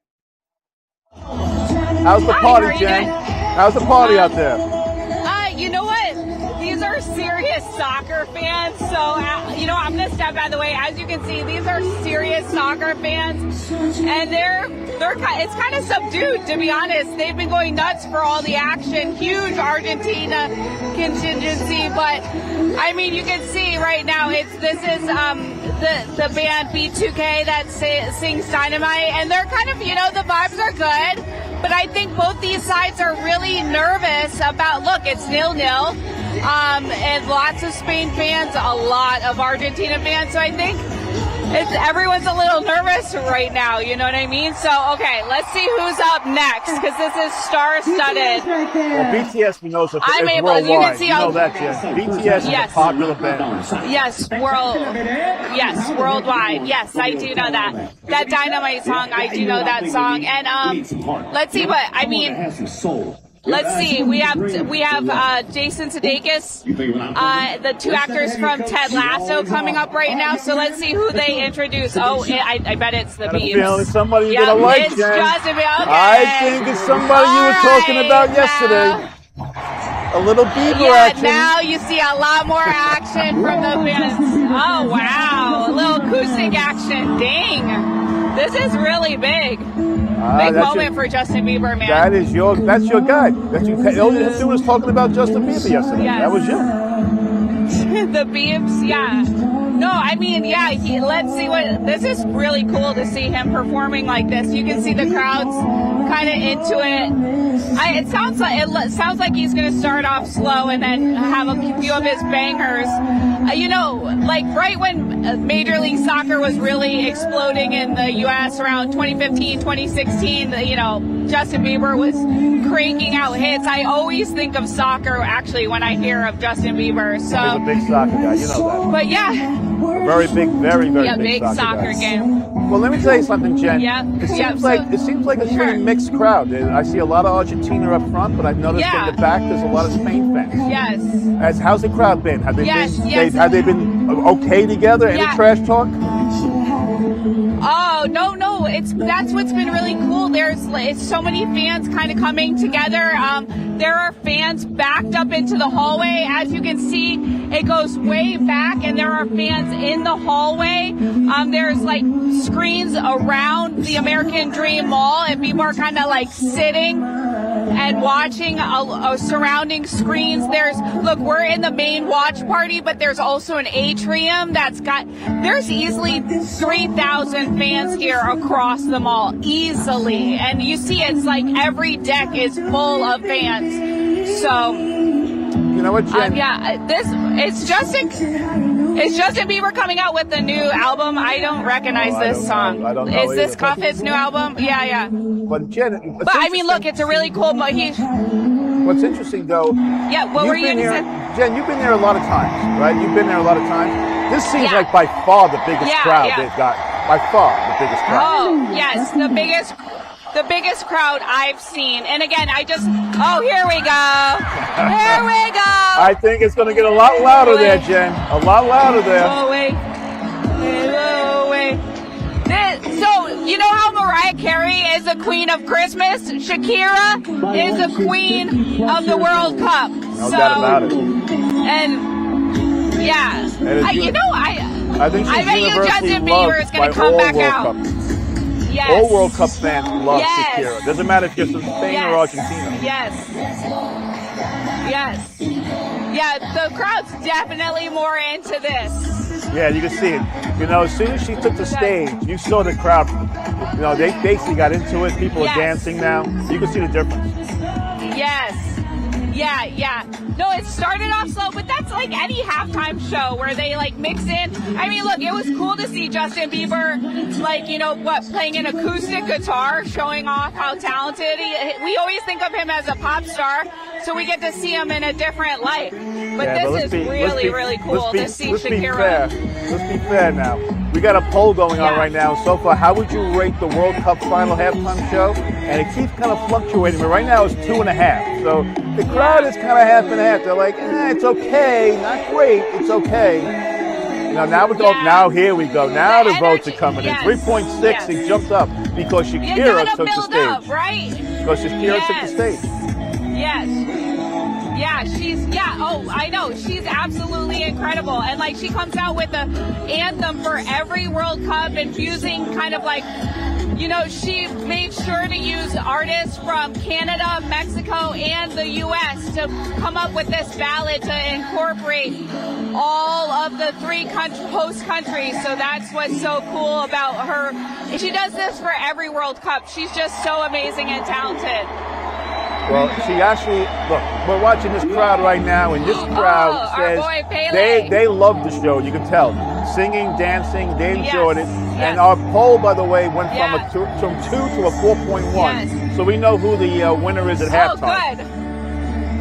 How's the party, Jen? How's the party out there? You know what? These are serious soccer fans. So, you know, I'm going to step out of the way. As you can see, these are serious soccer fans. And it's kind of subdued, to be honest. They've been going nuts for all the action. Huge Argentina contingency. But, I mean, you can see right now, this is the band B2K that sings Dynamite. And they're kind of, you know, the vibes are good. But I think both these sides are really nervous about, look, it's 0-0. And lots of Spain fans, a lot of Argentina fans. So I think everyone's a little nervous right now. You know what I mean? So, okay, let's see who's up next because this is star-studded. Well, BTS, we know, is worldwide. You can see you know that, Jen. BTS is a popular band. Yes, worldwide. Yes, I do know that. That Dynamite song, I do know that song. And let's see what, I mean... Let's see. We have Jason Sudeikis, the two actors from Ted Lasso coming up right now. So let's see who they introduce. Oh, I bet it's the Biebs. It's somebody you're gonna like, it's Jen. Justin Bieber. Okay. I think it's somebody you were talking about yesterday. A little Bieber action. Now you see a lot more action from the bands. Oh wow, a little acoustic action. Dang. This is really big. Big moment for Justin Bieber, man. That's your guy. All you had to do was talking about Justin Bieber yesterday. Yes. That was you. The Biebs, yeah. No, I mean, yeah, let's see this is really cool to see him performing like this. You can see the crowd's kind of into it. It sounds like he's going to start off slow and then have a few of his bangers. You know, like right when Major League Soccer was really exploding in the U.S. around 2015, 2016, you know, Justin Bieber was cranking out hits. I always think of soccer, actually, when I hear of Justin Bieber. So he's a big soccer guy, you know that. But yeah. A very big, very big soccer game. Well, let me tell you something, Jen. Yeah. It seems like it's a very mixed crowd. I see a lot of Argentina up front, but I've noticed in the back there's a lot of Spain fans. Yes. How's the crowd been? Have they been okay together? Any trash talk? Oh, no. That's what's been really cool. It's so many fans kind of coming together. There are fans backed up into the hallway. As you can see, it goes way back and there are fans in the hallway. There's like screens around the American Dream Mall and people are kind of like sitting and watching surrounding screens. Look, we're in the main watch party, but there's also an atrium there's easily 3,000 fans here across the mall, easily. And you see it's like every deck is full of fans. So, you know what, Jen? It's Justin Bieber coming out with the new album. I don't recognize this song. I don't know. Is this Cuffit's new album? Yeah. But Jen, I mean, look, it's a really cool. What's interesting, though. Yeah. What were you going to say? Jen, you've been there a lot of times, right? You've been there a lot of times. This seems like by far the biggest crowd they've got. By far the biggest crowd. Oh yes, the biggest crowd I've seen. And again, here we go. Here we go. I think it's going to get a lot louder there, Jen. A lot louder there. So, you know how Mariah Mariah Carey is the queen of Christmas. Shakira is the queen of the World Cup. No doubt about it. And yeah, I think she's I bet you universally Justin Bieber loved is going by to come all back World out. Cup. Yes. All World Cup fans love Yes. Shakira. Doesn't matter if you're from Spain Yes. or Argentina. Yes. Yes. Yeah, the crowd's definitely more into this. Yeah, you can see it. You know, as soon as she took the stage, you saw the crowd. You know, they basically got into it. People are dancing now. You can see the difference. Yes. Yeah, yeah. No, it started off slow, but that's like any halftime show where they like mix in. I mean, look, it was cool to see Justin Bieber, like, you know, playing an acoustic guitar, showing off how talented we always think of him as a pop star, so we get to see him in a different light. But this is really cool to see Shakira. Let's be fair now. We got a poll going on right now. So far, how would you rate the World Cup final halftime show? And it keeps kind of fluctuating. But right now it's 2.5. So the crowd is kind of half and half. They're like, it's okay, not great, it's okay. Now we go. Now here we go. Now the votes are coming in. 3.6. It jumped up because Shakira took the stage. Up, right? Because Shakira took the stage. Yes. Yeah, oh, I know. She's absolutely incredible. And like she comes out with an anthem for every World Cup, infusing kind of like, you know, she made sure to use artists from Canada, Mexico, and the U.S. to come up with this ballad to incorporate all of the 3 host countries. So that's what's so cool about her. She does this for every World Cup. She's just so amazing and talented. Well, she actually, look, we're watching this crowd right now, and this crowd says they love the show. You can tell. Singing, dancing, they enjoyed it. And our poll, by the way, went from a 2 to a 4.1. So we know who the winner is at halftime. Oh,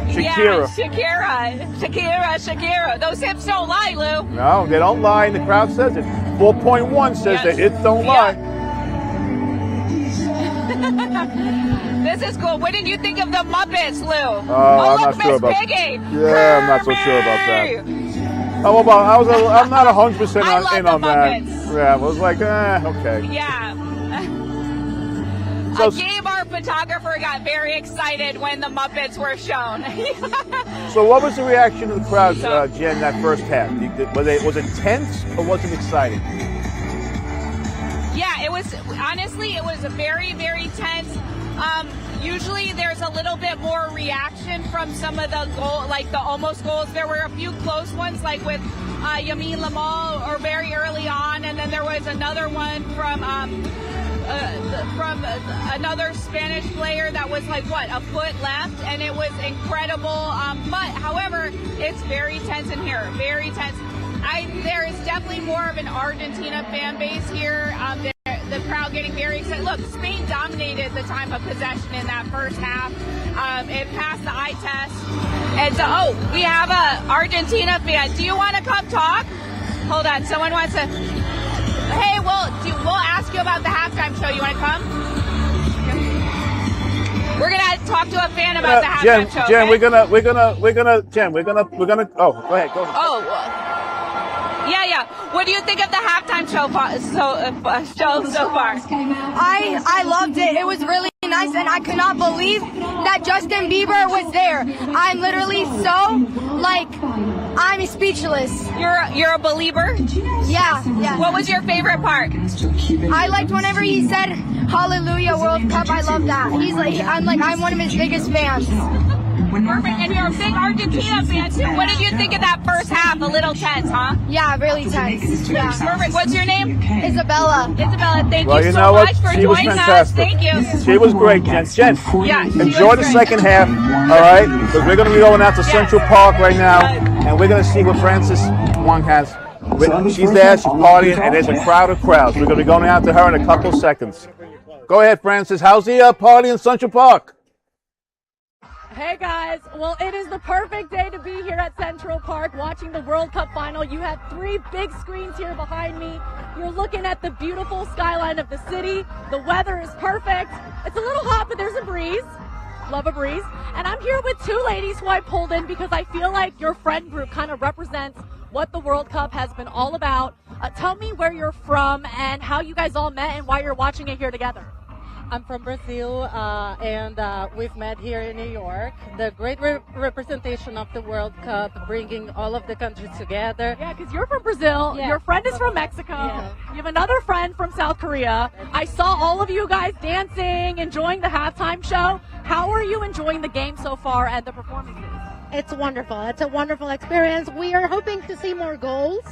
good. Shakira. Yeah, Shakira. Those hips don't lie, Lou. No, they don't lie, and the crowd says it. 4.1 says that hips don't lie. This is cool. What did you think of the Muppets, Lou? I'm not sure about Piggy. Yeah, I'm not so sure about that. Oh, well, I'm not 100% in on that. Yeah, I was like, okay. Yeah. So, Gabe, our photographer, got very excited when the Muppets were shown. So what was the reaction of the crowd, Jen, that first half? Was it tense or was it exciting? Yeah, it was, honestly, it was very, very tense. Usually there's a little bit more reaction from some of the the almost goals. There were a few close ones, like with Yamin Lamal, or very early on, and then there was another one from another Spanish player that was like a foot left, and it was incredible. But however, it's very tense in here, very tense. There is definitely more of an Argentina fan base here. The crowd getting very excited. Look, Spain dominated the time of possession in that first half. It passed the eye test. And so, we have a Argentina fan. Do you want to come talk? Hold on, someone wants to. Hey, we'll ask you about the halftime show. You want to come? We're gonna talk to a fan about the halftime show. Jen, okay? we're gonna. Oh, go ahead. Oh. Yeah. What do you think of the halftime show so far? I loved it. It was really nice, and I could not believe that Justin Bieber was there. I'm literally I'm speechless. You're a believer? Yeah. What was your favorite part? I liked whenever he said "Hallelujah World Cup." I love that. I'm one of his biggest fans. Perfect. And you're a big Argentina fan too. What did you think of that first half? A little tense, huh? Yeah, really tense. Yeah. Perfect. What's your name? Isabella, thank you so much for she was joining us. fantastic. Thank you. She was great, Jen. Yeah, Enjoy the second half, all right? Because we're going to be going out to Central Park right now, and we're going to see what Frances Wong has. She's there, she's partying, and there's a crowd of crowds. We're going to be going out to her in a couple seconds. Go ahead, Frances. How's the party in Central Park? Hey guys, well, it is the perfect day to be here at Central Park watching the World Cup final. You have 3 big screens here behind me. You're looking at the beautiful skyline of the city. The weather is perfect. It's a little hot, but there's a breeze. Love a breeze. And I'm here with 2 ladies who I pulled in because I feel like your friend group kind of represents what the World Cup has been all about. Tell me where you're from and how you guys all met and why you're watching it here together. I'm from Brazil, and we've met here in New York. The great representation of the World Cup, bringing all of the countries together. Yeah, because you're from Brazil. Yeah. Your friend is from Mexico. Yeah. You have another friend from South Korea. I saw all of you guys dancing, enjoying the halftime show. How are you enjoying the game so far and the performances? It's wonderful. It's a wonderful experience. We are hoping to see more goals,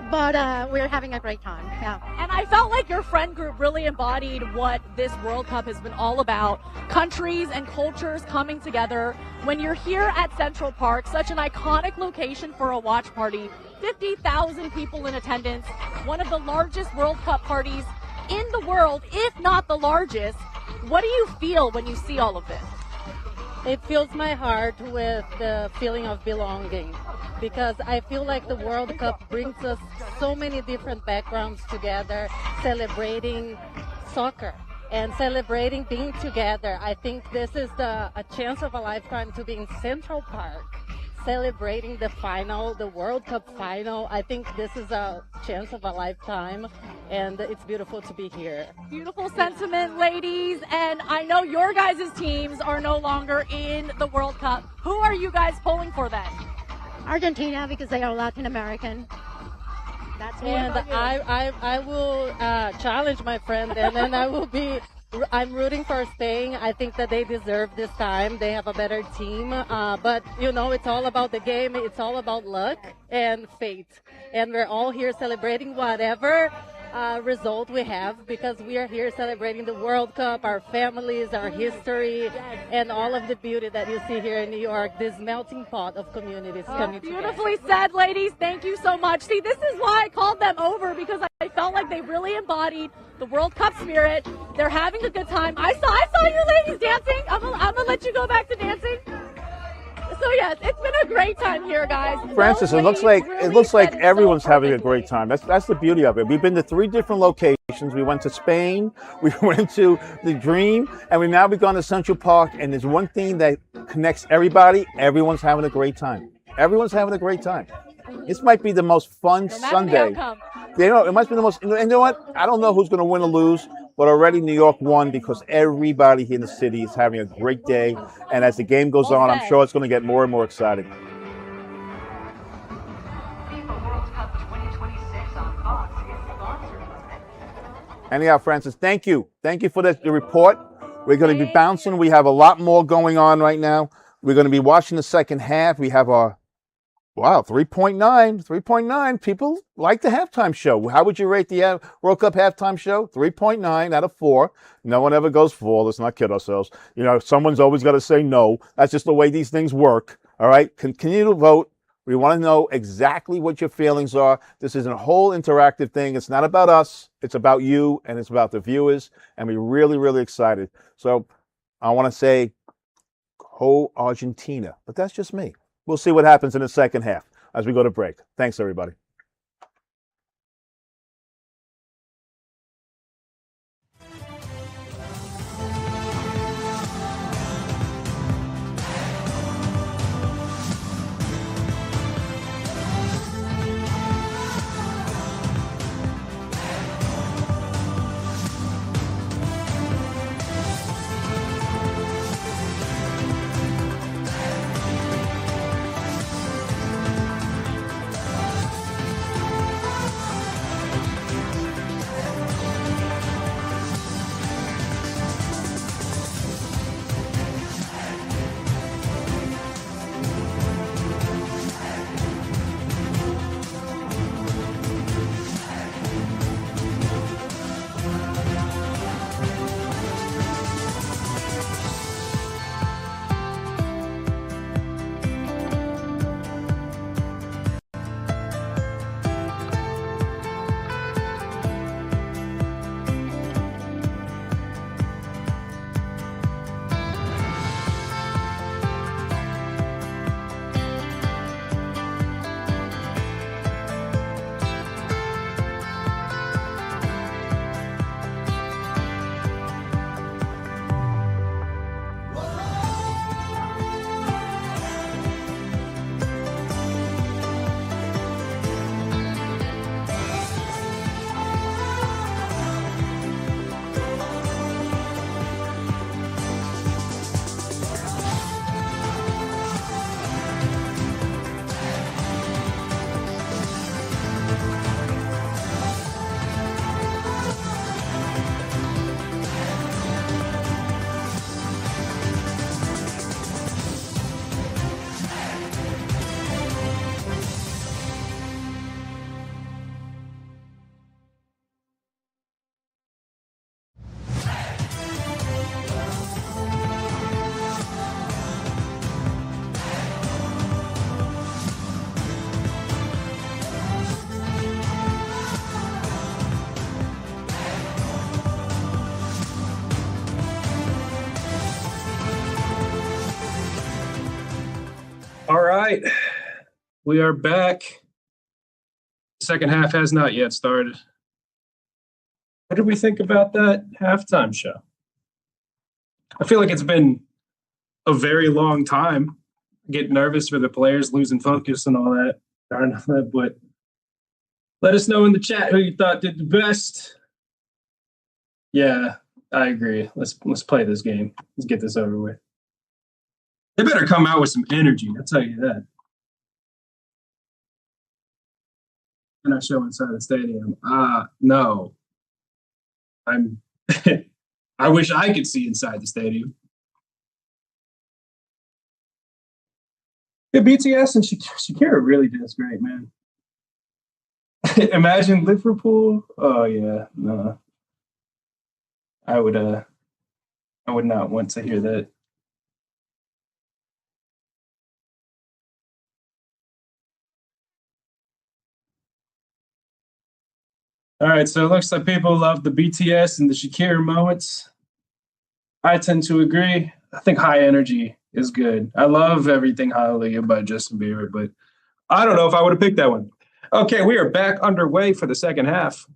but we're having a great time. Yeah. And I felt like your friend group really embodied what this World Cup has been all about. Countries and cultures coming together. When you're here at Central Park, such an iconic location for a watch party, 50,000 people in attendance, one of the largest World Cup parties in the world, if not the largest. What do you feel when you see all of this? It fills my heart with the feeling of belonging, because I feel like the World Cup brings us so many different backgrounds together, celebrating soccer and celebrating being together. I think this is a chance of a lifetime to be in Central Park, celebrating the final, the World Cup final. I think this is a chance of a lifetime, and it's beautiful to be here. Beautiful sentiment, ladies. And I know your guys' teams are no longer in the World Cup. Who are you guys pulling for then? Argentina, because they are Latin American. That's And I will challenge my friend, and then I'm rooting for Spain. I think that they deserve this time. They have a better team. But, it's all about the game. It's all about luck and fate. And we're all here celebrating whatever result we have, because we are here celebrating the World Cup, our families, our history, and all of the beauty that you see here in New York, this melting pot of communities coming together. Beautifully said, ladies. Thank you so much. See, this is why I called them over, because I felt like they really embodied the World Cup spirit. They're having a good time. I saw you ladies dancing. I'm gonna let you go back to dancing. So yes, it's been a great time here, guys. Francis, Those it looks ladies like really said it everyone's so having a perfectly. great time. That's the beauty of it. We've been to 3 different locations. We went to Spain, we went to the Dream, and we've gone to Central Park. And there's one thing that connects everybody. Everyone's having a great time. Everyone's having a great time. This might be the most fun No matter the Sunday. outcome. It must be the most. And you know what? I don't know who's going to win or lose, but already New York won, because everybody here in the city is having a great day. And as the game goes on, I'm sure it's going to get more and more exciting. Anyhow, Francis, thank you. Thank you for the report. We're going to be bouncing. We have a lot more going on right now. We're going to be watching the second half. We have our 3.9. People like the halftime show. How would you rate the World Cup halftime show? 3.9 out of 4. No one ever goes 4. Let's not kid ourselves. Someone's always got to say no. That's just the way these things work. All right. Continue to vote. We want to know exactly what your feelings are. This is a whole interactive thing. It's not about us. It's about you, and it's about the viewers. And we're really, really excited. So I want to say, go Argentina. But that's just me. We'll see what happens in the second half as we go to break. Thanks, everybody. right. We are back. The second half has not yet started. What did we think about that halftime show? I feel like it's been a very long time. I get nervous for the players losing focus and all that. But let us know in the chat who you thought did the best. Yeah, I agree. Let's play this game. Let's get this over with. They better come out with some energy. I'll tell you that. And I show inside the stadium. No. I'm. I wish I could see inside the stadium. Yeah, BTS and Shakira really does great, man. Imagine Liverpool. Oh yeah, no. I would not want to hear that. All right, so it looks like people love the BTS and the Shakira moments. I tend to agree. I think high energy is good. I love everything Hallelujah by Justin Bieber, but I don't know if I would have picked that one. Okay, we are back underway for the second half.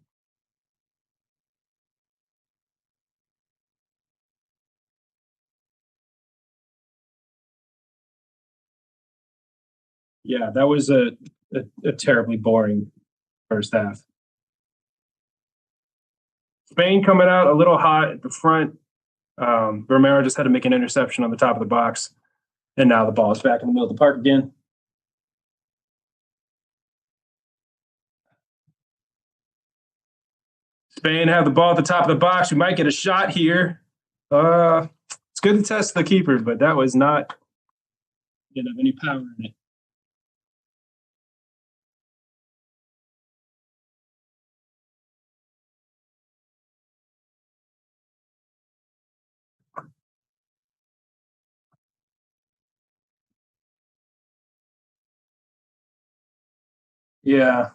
Yeah, that was a terribly boring first half. Spain coming out a little hot at the front. Romero just had to make an interception on the top of the box. And now the ball is back in the middle of the park again. Spain have the ball at the top of the box. We might get a shot here. It's good to test the keeper, but that was not didn't have any power in it. Yeah.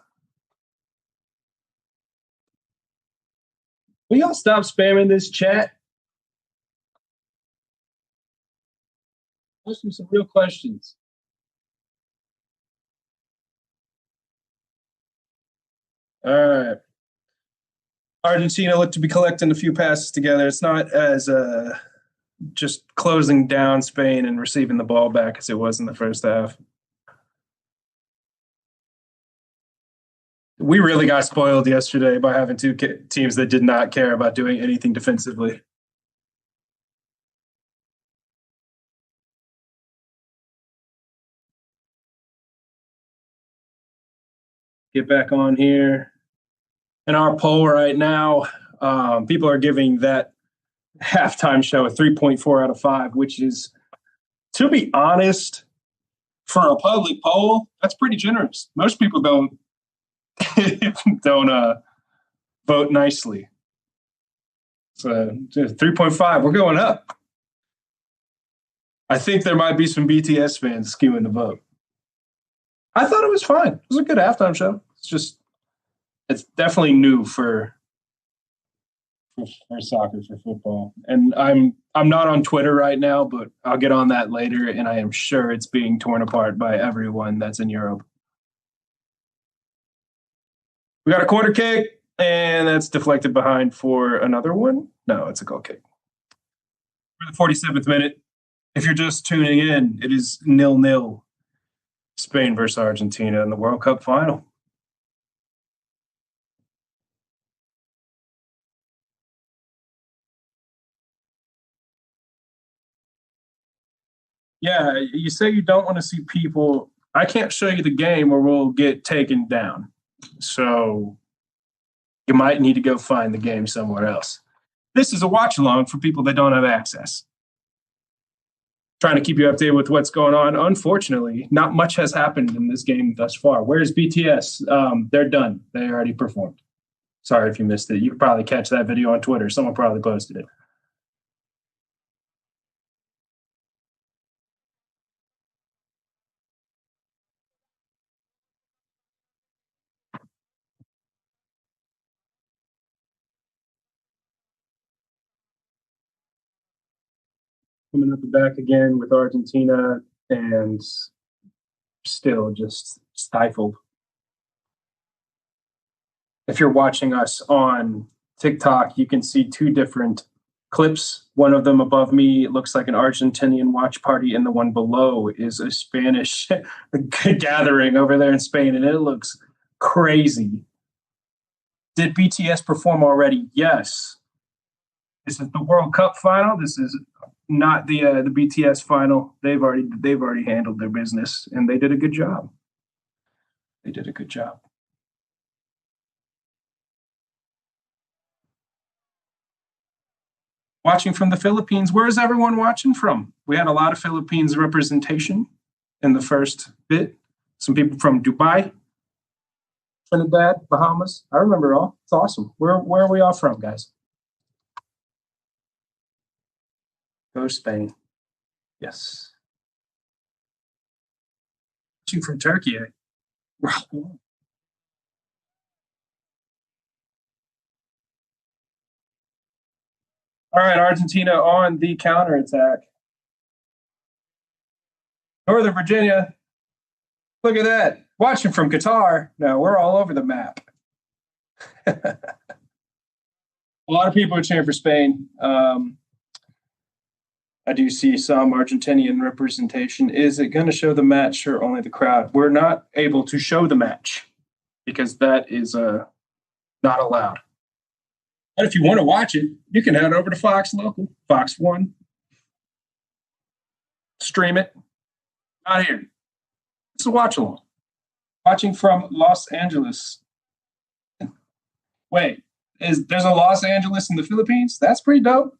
Will y'all stop spamming this chat? Ask me some real questions. All right. Argentina looked to be collecting a few passes together. It's not as just closing down Spain and receiving the ball back as it was in the first half. We really got spoiled yesterday by having two teams that did not care about doing anything defensively. Get back on here. In our poll right now, people are giving that halftime show a 3.4 out of 5, which is, to be honest, for a public poll, that's pretty generous. Most people don't vote nicely. So 3.5, we're going up. I think there might be some BTS fans skewing the vote. I thought it was fine. It was a good halftime show. It's definitely new for soccer, for football. And I'm not on Twitter right now, but I'll get on that later, and I am sure it's being torn apart by everyone that's in Europe. We got a corner kick, and that's deflected behind for another one. No, it's a goal kick. For the 47th minute, if you're just tuning in, it is 0-0. Spain versus Argentina in the World Cup final. Yeah, you say you don't want to see people. I can't show you the game or we'll get taken down. So you might need to go find the game somewhere else. This is a watch along for people that don't have access. Trying to keep you updated with what's going on. Unfortunately, not much has happened in this game thus far. Where's BTS? They're done. They already performed. Sorry if you missed it. You could probably catch that video on Twitter. Someone probably posted it. Coming up the back again with Argentina, and still just stifled. If you're watching us on TikTok, you can see two different clips. One of them above me looks like an Argentinian watch party, and the one below is a Spanish gathering over there in Spain, and it looks crazy. Did BTS perform already? Yes. This is the World Cup final. This is not the BTS final. They've already handled their business, and they did a good job. They did a good job. Watching from the Philippines. Where is everyone watching from? We had a lot of Philippines representation in the first bit. Some people from Dubai, Trinidad, Bahamas. I remember all. It's awesome. Where are we all from, guys? Go Spain. Yes. Watching from Turkey. All right, Argentina on the counterattack. Northern Virginia. Look at that. Watching from Qatar. No, we're all over the map. A lot of people are cheering for Spain. I do see some Argentinian representation. Is it going to show the match or only the crowd? We're not able to show the match because that is not allowed. But if you want to watch it, you can head over to Fox Local, Fox 1. Stream it. Not here. It's a watch along. Watching from Los Angeles. Wait, there's a Los Angeles in the Philippines? That's pretty dope.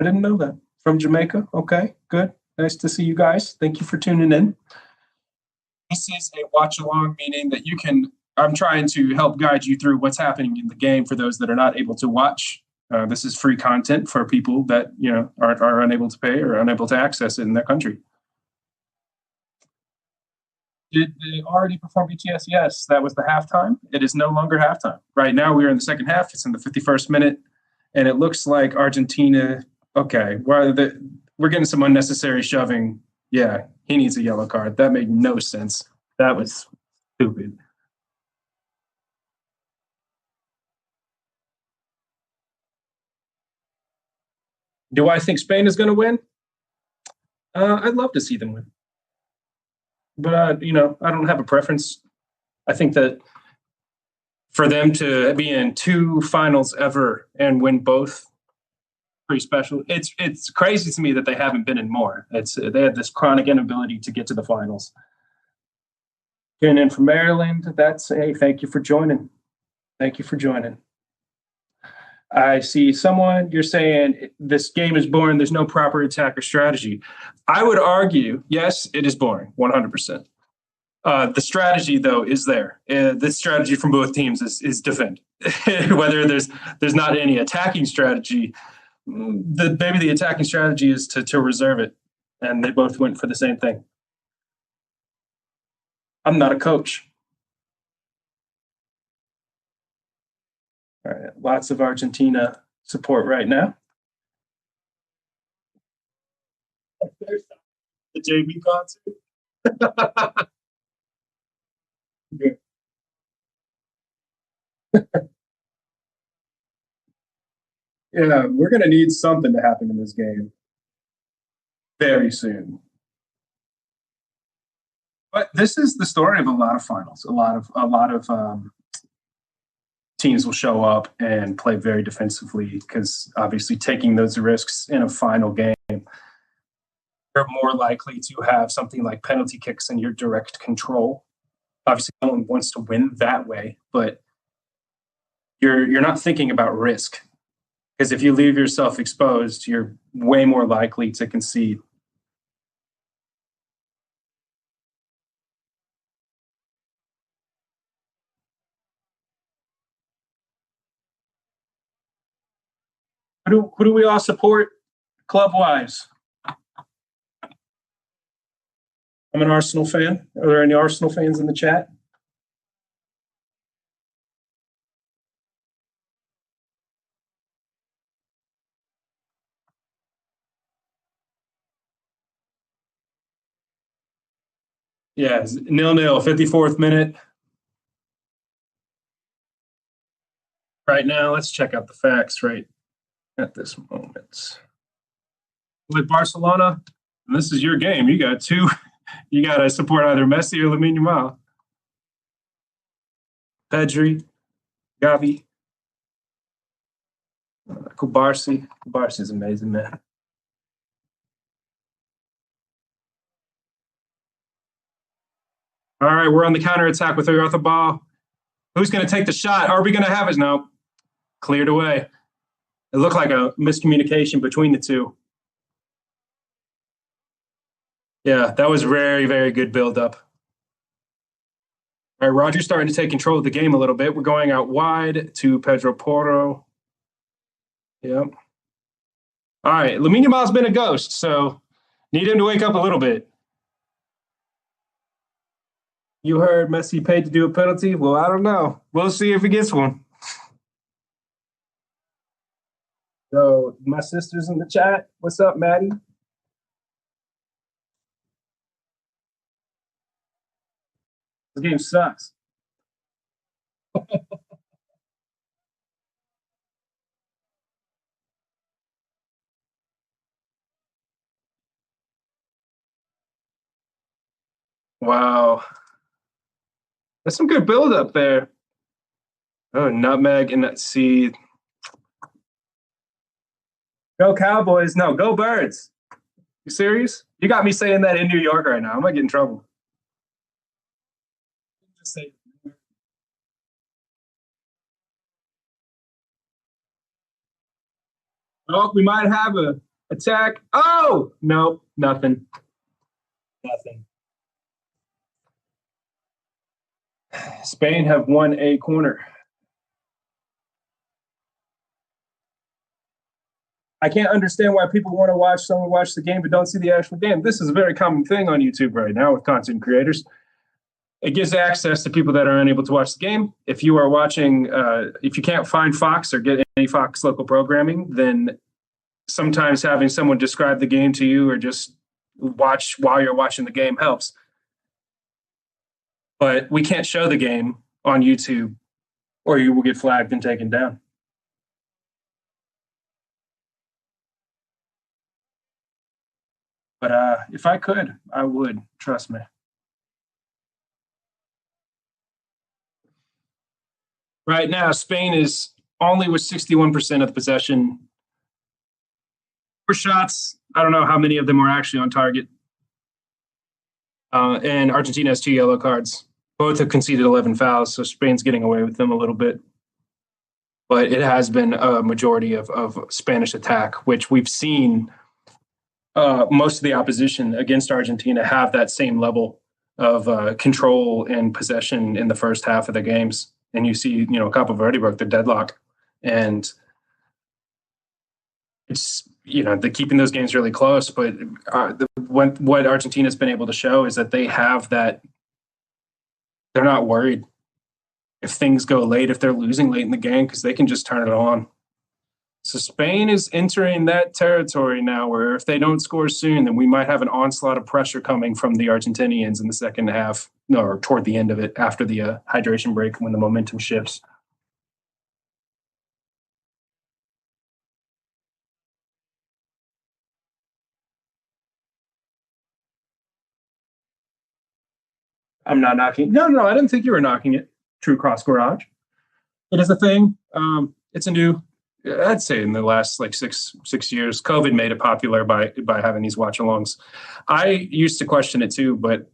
I didn't know that. From Jamaica. Okay, good. Nice to see you guys. Thank you for tuning in. This is a watch along, meaning that I'm trying to help guide you through what's happening in the game for those that are not able to watch. This is free content for people that are unable to pay or unable to access it in their country. Did they already perform BTS? Yes, that was the halftime. It is no longer halftime. Right now, we are in the second half. It's in the 51st minute, and it looks like Argentina. Okay, we're getting some unnecessary shoving. Yeah, he needs a yellow card. That made no sense. That was stupid. Do I think Spain is going to win? I'd love to see them win. But, I don't have a preference. I think that for them to be in two finals ever and win both, pretty special. It's crazy to me that they haven't been in more. They had this chronic inability to get to the finals. Tuning in from Maryland, thank you for joining. Thank you for joining. I see someone, you're saying this game is boring. There's no proper attack or strategy. I would argue, yes, it is boring, 100%. The strategy, though, is there. The strategy from both teams is defend. Whether there's not any attacking strategy, maybe the attacking strategy is to reserve it. And they both went for the same thing. I'm not a coach. All right, lots of Argentina support right now. The JB concert. Yeah, we're going to need something to happen in this game very soon. But this is the story of a lot of finals. A lot of teams will show up and play very defensively because obviously taking those risks in a final game, you're more likely to have something like penalty kicks in your direct control. Obviously, no one wants to win that way, but you're not thinking about risk. Because if you leave yourself exposed, you're way more likely to concede. Who do we all support club-wise? I'm an Arsenal fan. Are there any Arsenal fans in the chat? Yeah, 0-0, 54th minute. Right now, let's check out the facts right at this moment. With Barcelona, and this is your game. You got two. You got to support either Messi or Lamine Yamal. Pedri, Gavi, Kubarsi. Kubarsi is amazing, man. All right, we're on the counter attack with the ball. Who's going to take the shot? Are we going to have it? No. Cleared away. It looked like a miscommunication between the two. Yeah, that was very, very good build-up. All right, Roger's starting to take control of the game a little bit. We're going out wide to Pedro Porro. Yep. All right, Lamine Yamal's been a ghost, so need him to wake up a little bit. You heard Messi paid to do a penalty? Well, I don't know. We'll see if he gets one. So, my sister's in the chat. What's up, Maddie? This game sucks. Wow. That's some good build up there. Oh, nutmeg and that seed. Go Cowboys. No, go Birds. You serious? You got me saying that in New York right now. I might get in trouble. Just say oh, we might have a attack. Oh, no, nothing. Nothing. Spain have won a corner. I can't understand why people want to watch someone watch the game but don't see the actual game. This is a very common thing on YouTube right now with content creators. It gives access to people that are unable to watch the game. If you are watching, if you can't find Fox or get any Fox local programming, then sometimes having someone describe the game to you or just watch while you're watching the game helps. But we can't show the game on YouTube or you will get flagged and taken down. But if I could, I would. Trust me. Right now, Spain is only with 61% of the possession. 4 shots. I don't know how many of them were actually on target. And Argentina has 2 yellow cards. Both have conceded 11 fouls, so Spain's getting away with them a little bit. But it has been a majority of Spanish attack, which we've seen most of the opposition against Argentina have that same level of control and possession in the first half of the games. And you see, Capo Verde broke the deadlock. And it's, they're keeping those games really close. But what Argentina's been able to show is that they have that, they're not worried if things go late, if they're losing late in the game, because they can just turn it on. So Spain is entering that territory now where if they don't score soon, then we might have an onslaught of pressure coming from the Argentinians in the second half, or toward the end of it, after the hydration break when the momentum shifts. I'm not knocking. No, I didn't think you were knocking it. True Cross Garage. It is a thing. It's a new, I'd say in the last like six years, COVID made it popular by having these watch-alongs. I used to question it too, but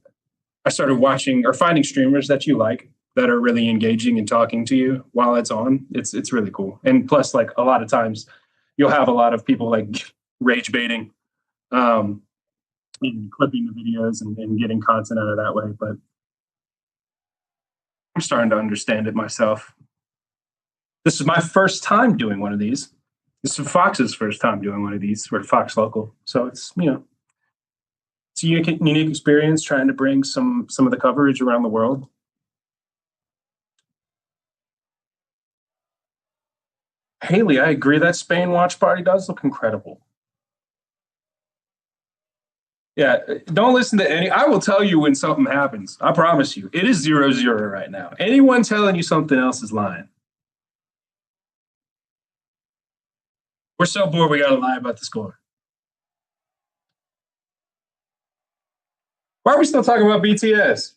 I started watching or finding streamers that you like that are really engaging and talking to you while it's on. It's really cool. And plus, like a lot of times, you'll have a lot of people like rage baiting, and clipping the videos and getting content out of that way. But I'm starting to understand it myself. This is my first time doing one of these. This is Fox's first time doing one of these. We're Fox Local. So it's, it's a unique experience trying to bring some of the coverage around the world. Haley, I agree. That Spain watch party does look incredible. Yeah, don't listen to any. I will tell you when something happens. I promise you. It is 0-0 right now. Anyone telling you something else is lying. We're so bored we got to lie about the score. Why are we still talking about BTS?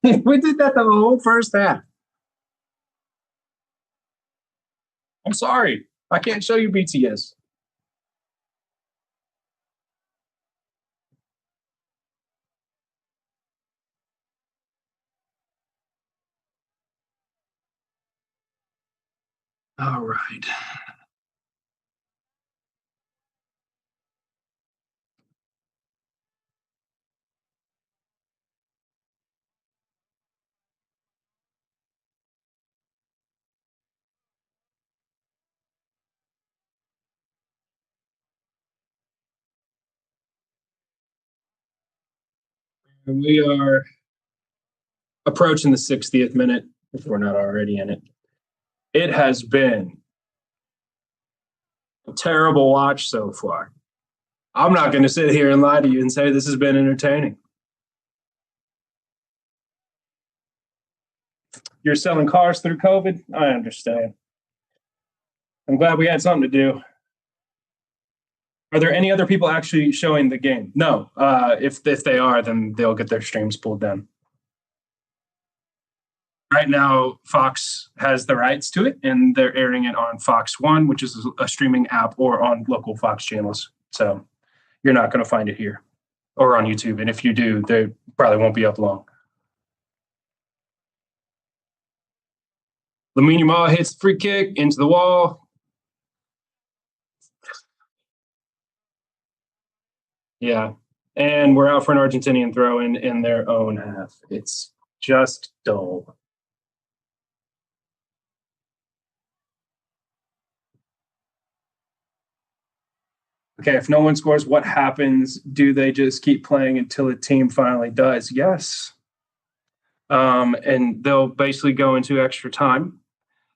We did that the whole first half. I'm sorry. I can't show you BTS. All right. We are approaching the 60th minute, if we're not already in it. It has been a terrible watch so far. I'm not going to sit here and lie to you and say this has been entertaining. You're selling cars through COVID? I understand. I'm glad we had something to do. Are there any other people actually showing the game? No. If they are, then they'll get their streams pulled down. Right now, Fox has the rights to it, and they're airing it on Fox One, which is a streaming app, or on local Fox channels. So you're not going to find it here or on YouTube. And if you do, they probably won't be up long. Lamine Yamal hits the free kick into the wall. Yeah. And we're out for an Argentinian throw in their own half. It's just dull. Okay, if no one scores, what happens? Do they just keep playing until a team finally does? Yes. And they'll basically go into extra time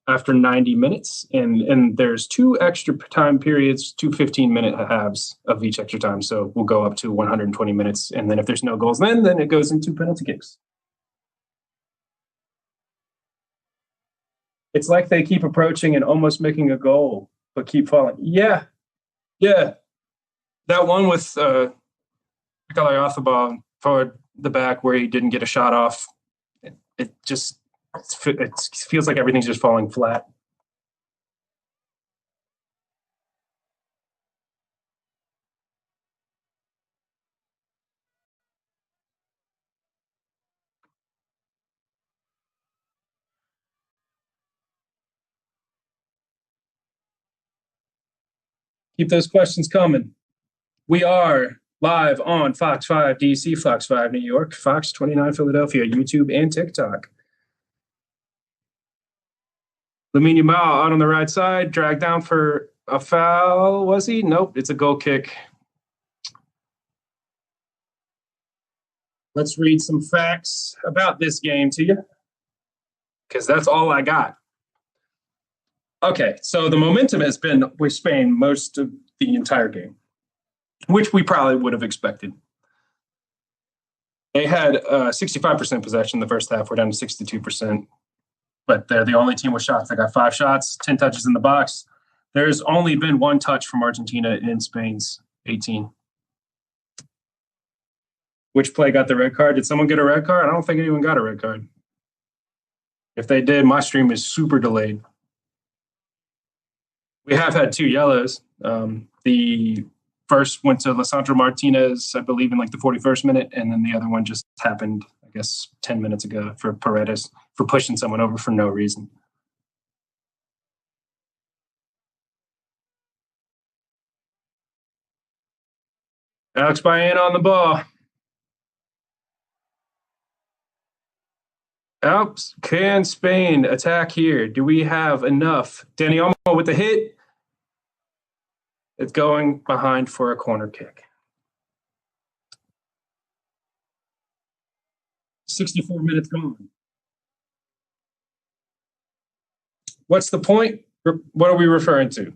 after 90 minutes. And there's 2 extra time periods, 2 15-minute halves of each extra time. So we'll go up to 120 minutes. And then if there's no goals, then it goes into penalty kicks. It's like they keep approaching and almost making a goal, but keep falling. Yeah. That one with Galayathabal toward the back where he didn't get a shot off, it feels like everything's just falling flat. Keep those questions coming. We are live on Fox 5 DC, Fox 5 New York, Fox 29 Philadelphia, YouTube, and TikTok. Lamine Yamal out on the right side, dragged down for a foul. Was he? Nope, it's a goal kick. Let's read some facts about this game to you, because that's all I got. Okay, so the momentum has been with Spain most of the entire game, which we probably would have expected. They had 65% possession the first half. We're down to 62%. But they're the only team with shots. They got 5 shots, 10 touches in the box. There's only been 1 touch from Argentina in Spain's 18. Which play got the red card? Did someone get a red card? I don't think anyone got a red card. If they did, my stream is super delayed. We have had 2 yellows. The first went to Lisandro Martinez, I believe, in like the 41st minute, and then the other one just happened, I guess, 10 minutes ago for Paredes for pushing someone over for no reason. Alex Baena on the ball. Alps, can Spain attack here? Do we have enough? Dani Olmo with the hit. It's going behind for a corner kick. 64 minutes gone. What's the point? What are we referring to?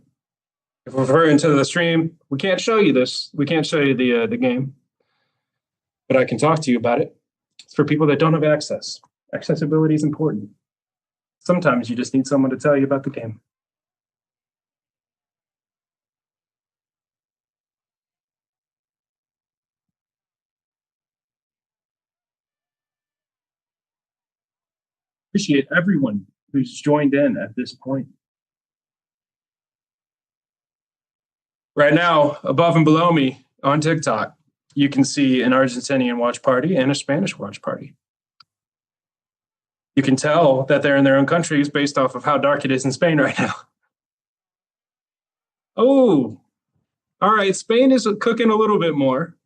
If we're referring to the stream, we can't show you this. We can't show you the game. but I can talk to you about it. It's for people that don't have access. Accessibility is important. Sometimes you just need someone to tell you about the game. Appreciate everyone who's joined in at this point. Right now, above and below me on TikTok, you can see an Argentinian watch party and a Spanish watch party. You can tell that they're in their own countries based off of how dark it is in Spain right now. Oh, all right. Spain is cooking a little bit more.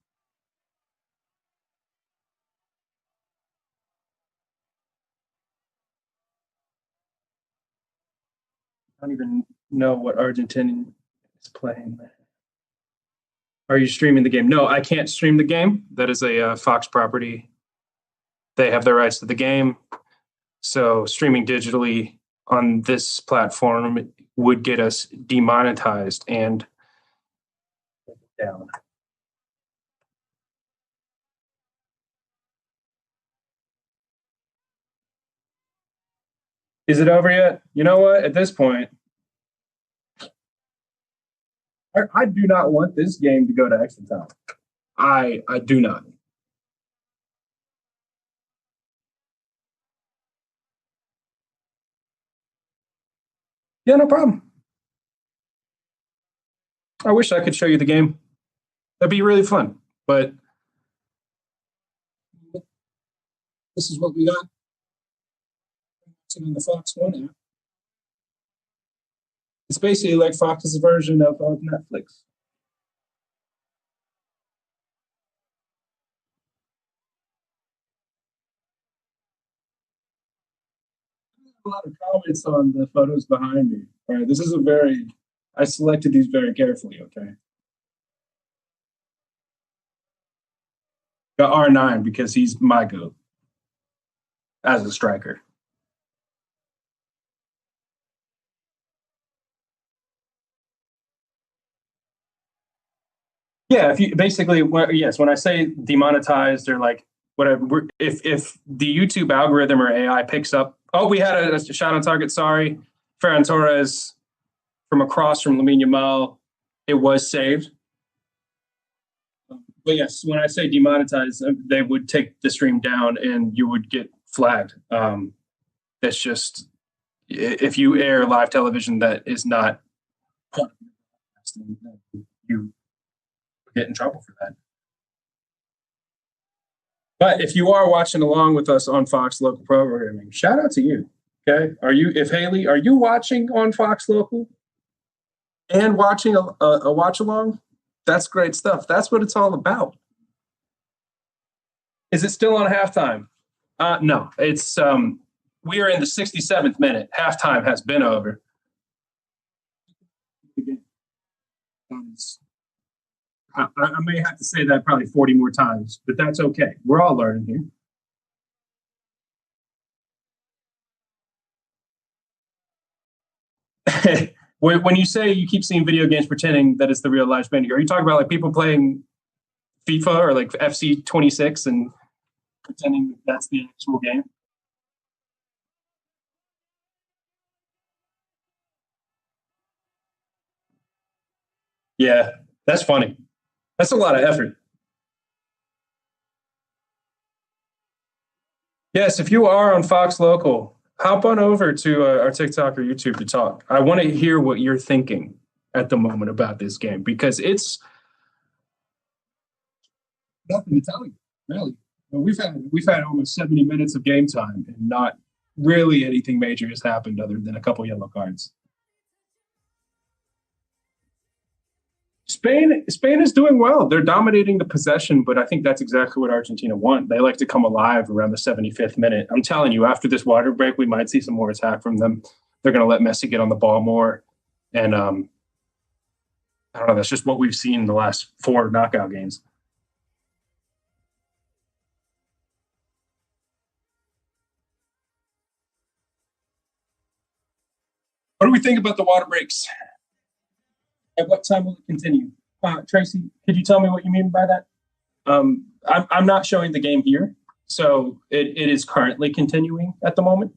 I don't even know what Argentinian is playing. Are you streaming the game? No, I can't stream the game. That is a Fox property. They have the rights to the game. So streaming digitally on this platform would get us demonetized and down. Is it over yet? You know what? At this point, I do not want this game to go to extra time. I do not. Yeah, no problem. I wish I could show you the game. That'd be really fun. But this is what we got. It's on the Fox One app. It's basically like Fox's version of Netflix. A lot of comments on the photos behind me. All right, this is I selected these very carefully, okay? Got R9 because he's my GOAT as a striker. Yeah, if you basically, yes, when I say demonetized or like whatever, if the YouTube algorithm or AI picks up, oh, we had a shot on target, sorry, Ferran Torres from across from Lamine Yamal, it was saved. But yes, when I say demonetized, they would take the stream down and you would get flagged. It's just, if you air live television that is not, you get in trouble for that. But if you are watching along with us on Fox Local Programming, shout out to you. Okay, Haley, are you watching on Fox Local and watching a watch along? That's great stuff. That's what it's all about. Is it still on halftime? No, it's we are in the 67th minute. Halftime has been over. I may have to say that probably 40 more times, but that's okay. We're all learning here. When you say you keep seeing video games pretending that it's the real life spending, are you talking about like people playing FIFA or like FC 26 and pretending that's the actual game? Yeah, that's funny. That's a lot of effort. Yes, if you are on Fox Local, hop on over to our TikTok or YouTube to talk. I want to hear what you're thinking at the moment about this game because it's nothing to tell you, really. We've had almost 70 minutes of game time and not really anything major has happened other than a couple yellow cards. Spain is doing well. They're dominating the possession, but I think that's exactly what Argentina want. They like to come alive around the 75th minute. I'm telling you, after this water break, we might see some more attack from them. They're going to let Messi get on the ball more. And I don't know, that's just what we've seen in the last 4 knockout games. What do we think about the water breaks? At what time will it continue? Tracy, could you tell me what you mean by that? I'm not showing the game here, so it is currently continuing at the moment.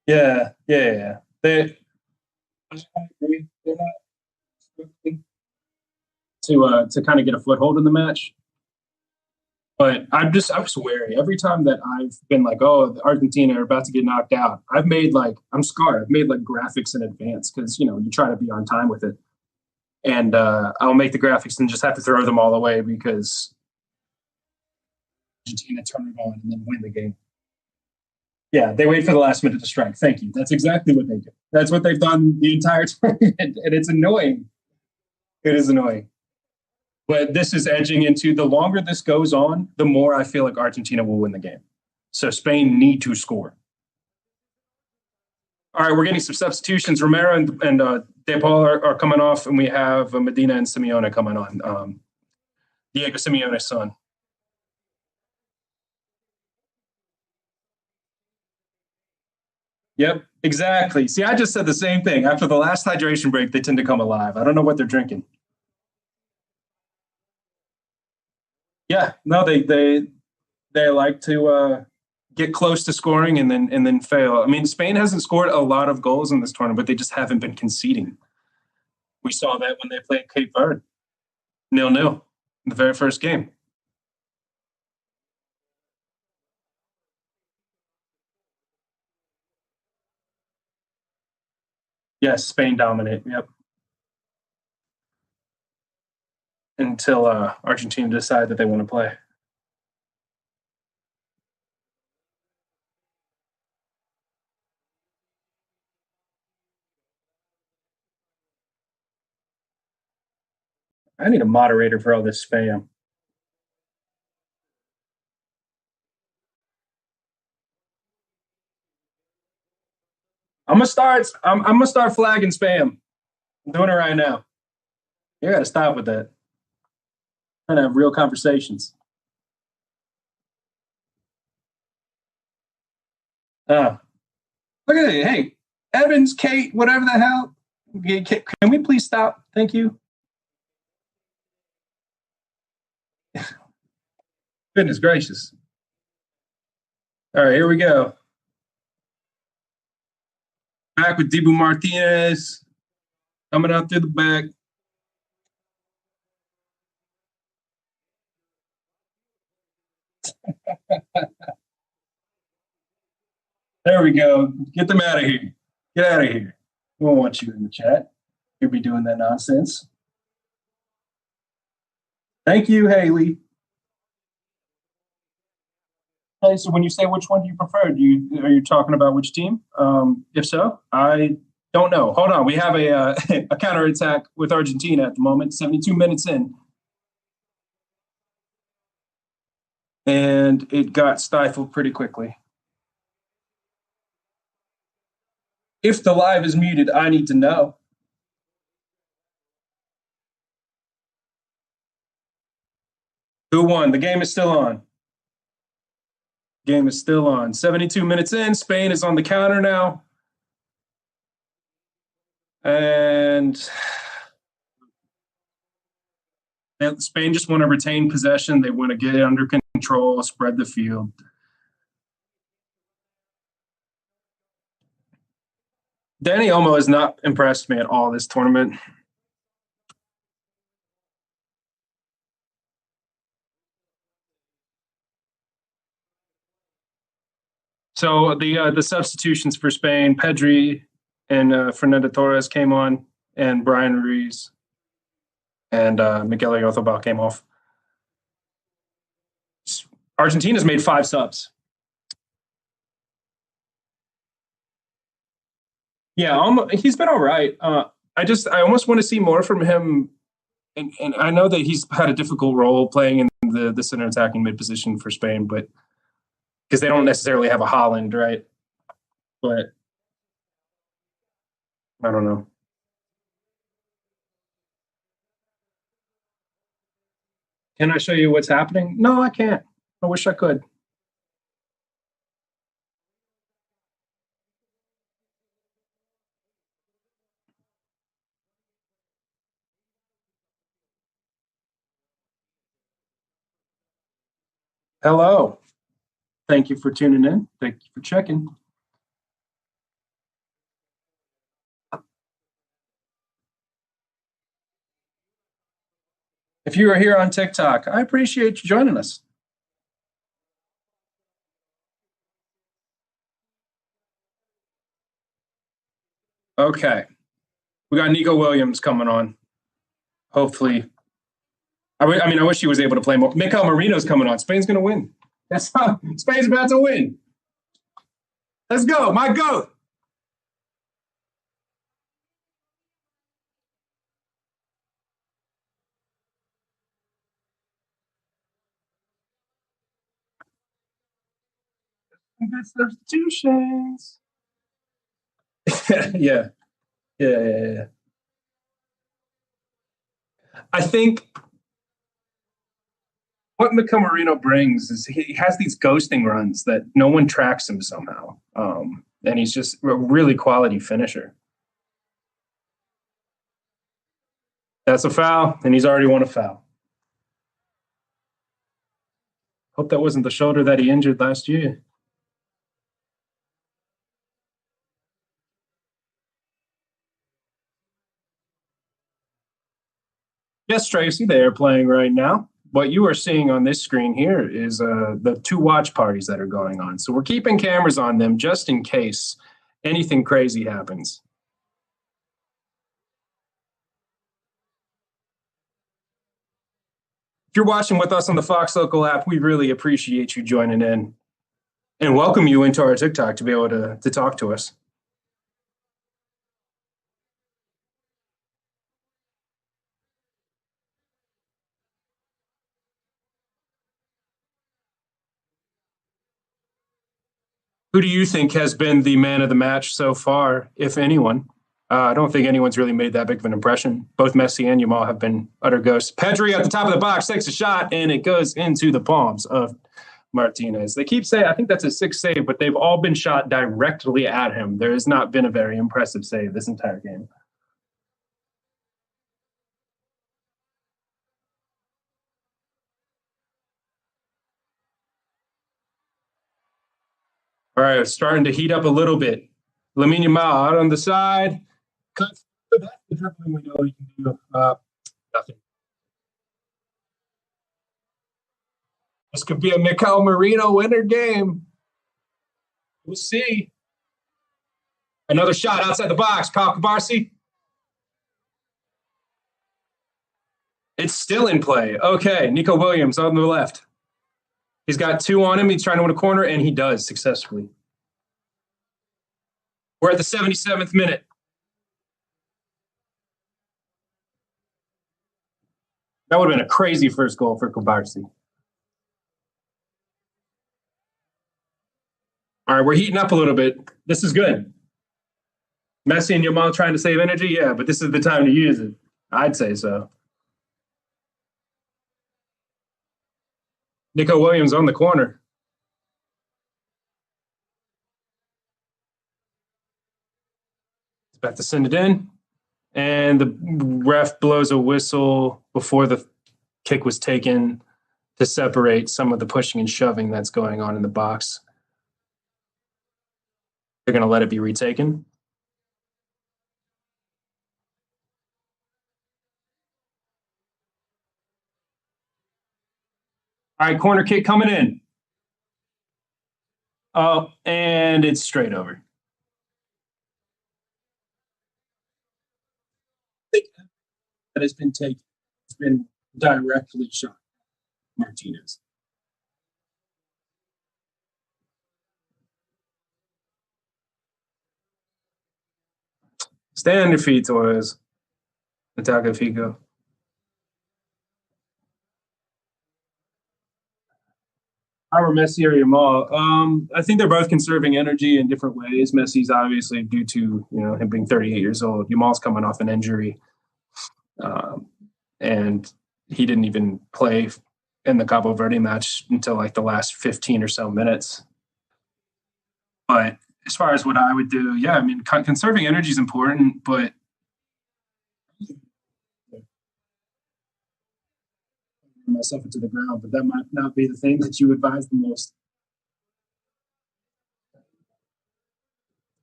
Yeah. They're not struggling to kind of get a foothold in the match. But I'm just wary. Every time that I've been like, oh, Argentina are about to get knocked out, I'm scarred. I've made like graphics in advance because you try to be on time with it. And I'll make the graphics and just have to throw them all away because Argentina turn it on and then win the game. Yeah, they wait for the last minute to strike. Thank you. That's exactly what they do. That's what they've done the entire tournament, and it's annoying. It is annoying. But this is edging into the longer this goes on, the more I feel like Argentina will win the game. So Spain need to score. All right, we're getting some substitutions. Romero and De Paul are coming off, and we have Medina and Simeone coming on. Diego Simeone's son. Yep, exactly. See, I just said the same thing. After the last hydration break, they tend to come alive. I don't know what they're drinking. Yeah, no, they like to get close to scoring and then fail. I mean, Spain hasn't scored a lot of goals in this tournament, but they just haven't been conceding. We saw that when they played Cape Verde, 0-0 in the very first game. Yes, Spain dominate. Yep. Until Argentina decide that they want to play. I need a moderator for all this spam. I'm gonna start flagging spam. I'm doing it right now. You gotta stop with that. I'm trying to have real conversations. Look at it. Hey, Evans, Kate, whatever the hell. Can we please stop? Thank you. Goodness gracious. All right, here we go. Back with Dibu Martinez coming out through the back. There we go. Get them out of here. Get out of here. We don't want you in the chat. You'll be doing that nonsense. Thank you, Haley. Hey, so when you say which one do you prefer, are you talking about which team? If so, I don't know. Hold on. We have a counterattack with Argentina at the moment, 72 minutes in. And it got stifled pretty quickly. If the live is muted, I need to know. Who won? The game is still on. Game is still on. 72 minutes in. Spain is on the counter now. And Spain just want to retain possession. They want to get it under control, spread the field. Danny Olmo has not impressed me at all this tournament. So the substitutions for Spain, Pedri and Fernando Torres came on, and Brian Ruiz and Miguel Oyarzabal came off. Argentina's made 5 subs. Yeah, he's been all right. I almost want to see more from him, and I know that he's had a difficult role playing in the center attacking mid position for Spain, but because they don't necessarily have a Haaland, right? But I don't know. Can I show you what's happening? No, I can't. I wish I could. Hello. Thank you for tuning in. Thank you for checking. If you are here on TikTok, I appreciate you joining us. Okay. We got Nico Williams coming on. Hopefully. I wish he was able to play more. Mikel Marino's coming on. Spain's going to win. That's how Spain's about to win. Let's go. My goat. Good substitutions. Yeah. I think what Mikel Marino brings is he has these ghosting runs that no one tracks him somehow. And he's just a really quality finisher. That's a foul, and he's already won a foul. Hope that wasn't the shoulder that he injured last year. Yes, Tracy, they are playing right now. What you are seeing on this screen here is the 2 watch parties that are going on. So we're keeping cameras on them just in case anything crazy happens. If you're watching with us on the Fox Local app, we really appreciate you joining in and welcome you into our TikTok to be able to talk to us. Who do you think has been the man of the match so far, if anyone? I don't think anyone's really made that big of an impression. Both Messi and Yamal have been utter ghosts. Pedri at the top of the box takes a shot, and it goes into the palms of Martinez. They keep saying, I think that's a 6th save, but they've all been shot directly at him. There has not been a very impressive save this entire game. All right, it's starting to heat up a little bit. Lamine Yamal out on the side. That's the dribbling we know he can do. Nothing. This could be a Mikel Marino winner game. We'll see. Another shot outside the box. Pau Kubarsi. It's still in play. Okay, Nico Williams on the left. He's got 2 on him. He's trying to win a corner, and he does successfully. We're at the 77th minute. That would have been a crazy first goal for Kubarsi. All right, we're heating up a little bit. This is good. Messi and Yamal trying to save energy? Yeah, but this is the time to use it. I'd say so. Nico Williams on the corner. He's about to send it in. And the ref blows a whistle before the kick was taken to separate some of the pushing and shoving that's going on in the box. They're going to let it be retaken. All right, corner kick coming in. Oh, and it's straight over. That has been taken. It's been directly shot. Martinez. Stay on your feet, Torres. Attack Figo. Or Messi or Yamal. I think they're both conserving energy in different ways. Messi's obviously due to him being 38 years old. Yamal's coming off an injury, and he didn't even play in the Cabo Verde match until like the last 15 or so minutes. But as far as what I would do, yeah, I mean, conserving energy is important, but myself into the ground, but that might not be the thing that you advise the most.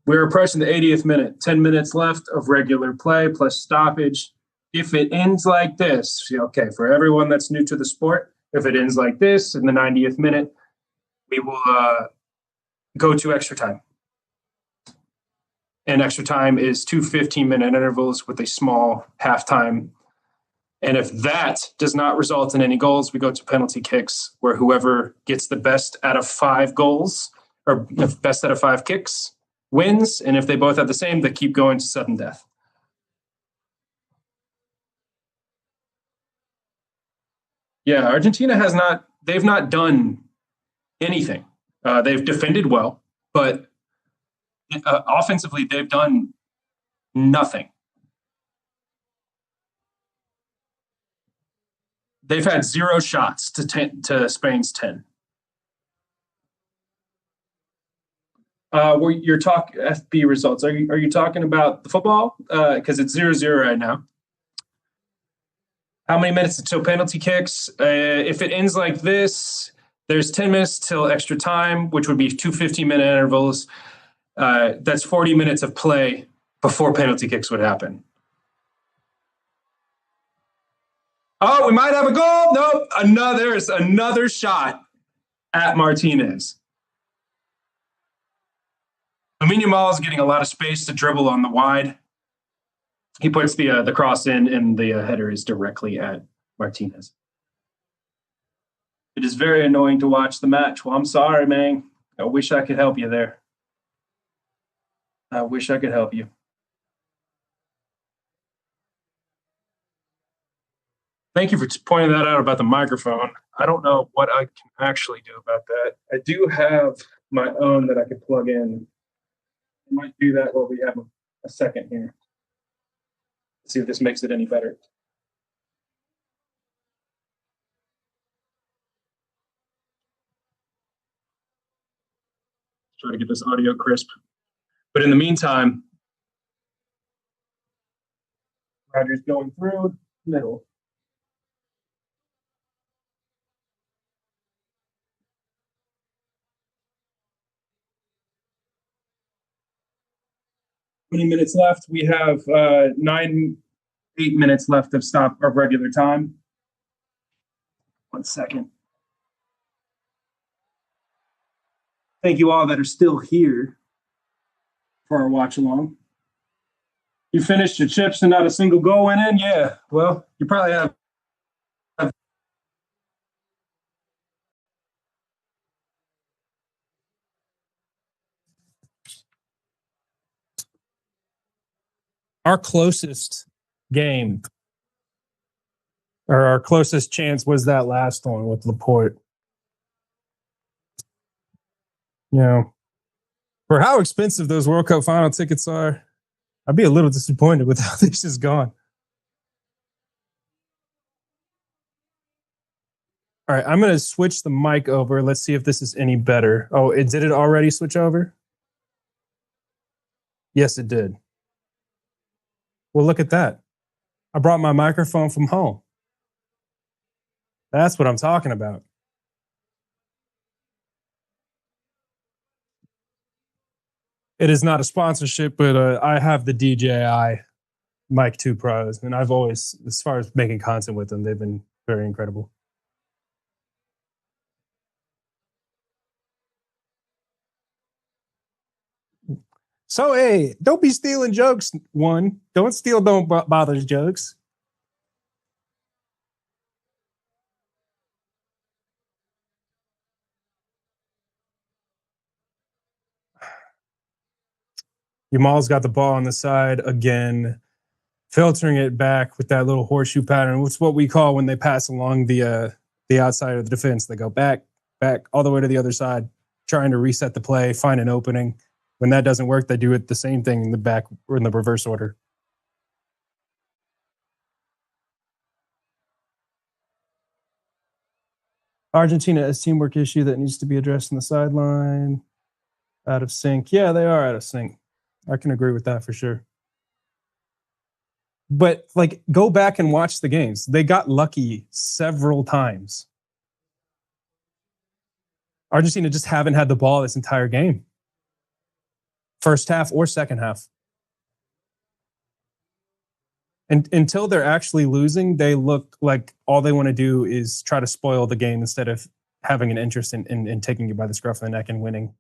We're approaching the 80th minute, 10 minutes left of regular play plus stoppage. If it ends like this, okay, for everyone that's new to the sport, if it ends like this in the 90th minute, we will go to extra time. And extra time is 2 15-minute intervals with a small halftime. And if that does not result in any goals, we go to penalty kicks, where whoever gets the best out of 5 goals or best out of 5 kicks wins. And if they both have the same, they keep going to sudden death. Yeah, Argentina they've not done anything. They've defended well, but offensively, they've done nothing. They've had 0 shots to Spain's 10. You're talking FB results. Are you talking about the football? Because it's 0-0 right now. How many minutes until penalty kicks? If it ends like this, there's 10 minutes till extra time, which would be 2 15-minute intervals. That's 40 minutes of play before penalty kicks would happen. Oh, we might have a goal. Nope. There's another shot at Martinez. Lamine Yamal is getting a lot of space to dribble on the wide. He puts the cross in, and the header is directly at Martinez. It is very annoying to watch the match. Well, I'm sorry, man. I wish I could help you there. I wish I could help you. Thank you for pointing that out about the microphone. I don't know what I can actually do about that. I do have my own that I could plug in. I might do that while we have a second here. Let's see if this makes it any better. Try to get this audio crisp. But in the meantime, Roger's going through middle. How many minutes left? We have 8 minutes left of regular time. 1 second. Thank you all that are still here for our watch along. You finished your chips and not a single goal went in? Yeah. Well, you probably have. Our closest game, or our closest chance, was that last one with Laporte. You know, for how expensive those World Cup final tickets are, I'd be a little disappointed with how this is gone. All right, I'm going to switch the mic over. Let's see if this is any better. Oh, did it already switch over? Yes, it did. Well, look at that. I brought my microphone from home. That's what I'm talking about. It is not a sponsorship, but I have the DJI Mic 2 Pros, and I've always, as far as making content with them, they've been very incredible. So, hey, don't be stealing jokes, one. Don't steal, don't bother jokes. Yamal's got the ball on the side again, filtering it back with that little horseshoe pattern. It's what we call when they pass along the outside of the defense. They go back, all the way to the other side, trying to reset the play, find an opening. When that doesn't work, they do it the same thing in the back or in the reverse order. Argentina has teamwork issue that needs to be addressed on the sideline. Out of sync. Yeah, they are out of sync. I can agree with that for sure. But like, go back and watch the games. They got lucky several times. Argentina just haven't had the ball this entire game. First half or second half. And until they're actually losing, they look like all they want to do is try to spoil the game instead of having an interest in taking you by the scruff of the neck and winning.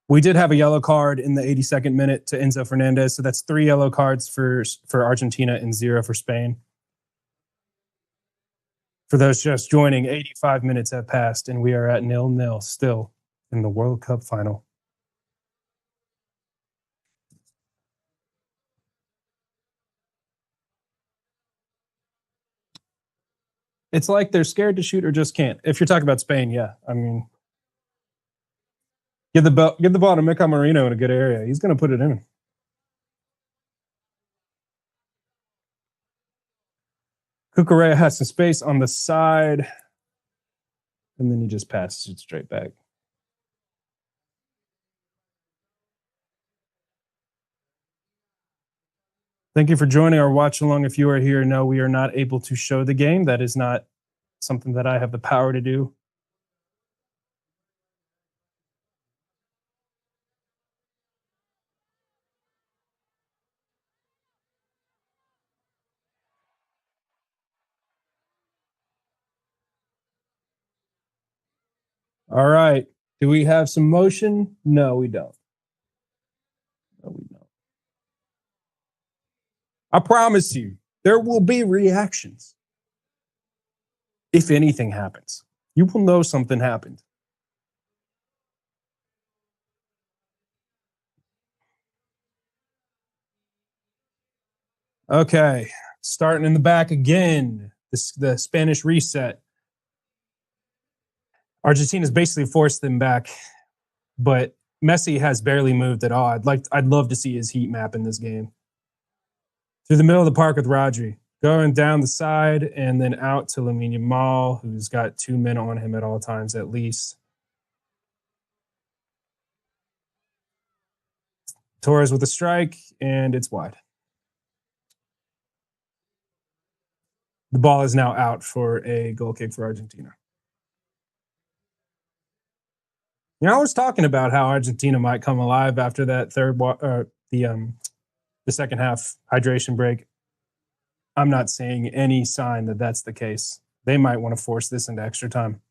We did have a yellow card in the 82nd minute to Enzo Fernandez, so that's 3 yellow cards for Argentina and 0 for Spain. For those just joining, 85 minutes have passed, and we are at 0-0 still in the World Cup final. It's like they're scared to shoot or just can't. If you're talking about Spain, yeah. I mean, give the ball to Mikel Merino in a good area. He's going to put it in. Cucurella has some space on the side, and then he just passes it straight back. Thank you for joining our watch along. If you are here, no, we are not able to show the game. That is not something that I have the power to do. All right. Do we have some motion? No, we don't. No, we don't. I promise you, there will be reactions. If anything happens, you will know something happened. Okay, starting in the back again. The Spanish reset. Argentina's basically forced them back, but Messi has barely moved at all. I'd love to see his heat map in this game. Through the middle of the park with Rodri, going down the side and then out to Lamine Yamal, who's got 2 men on him at all times at least. Torres with a strike, and it's wide. The ball is now out for a goal kick for Argentina. You know, I was talking about how Argentina might come alive after that the second half hydration break. I'm not seeing any sign that that's the case. They might want to force this into extra time.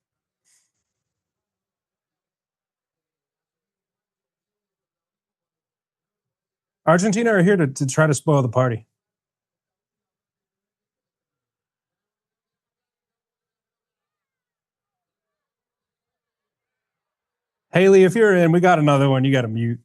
Argentina are here to try to spoil the party. Haley, if you're in, we got another one. You got to mute.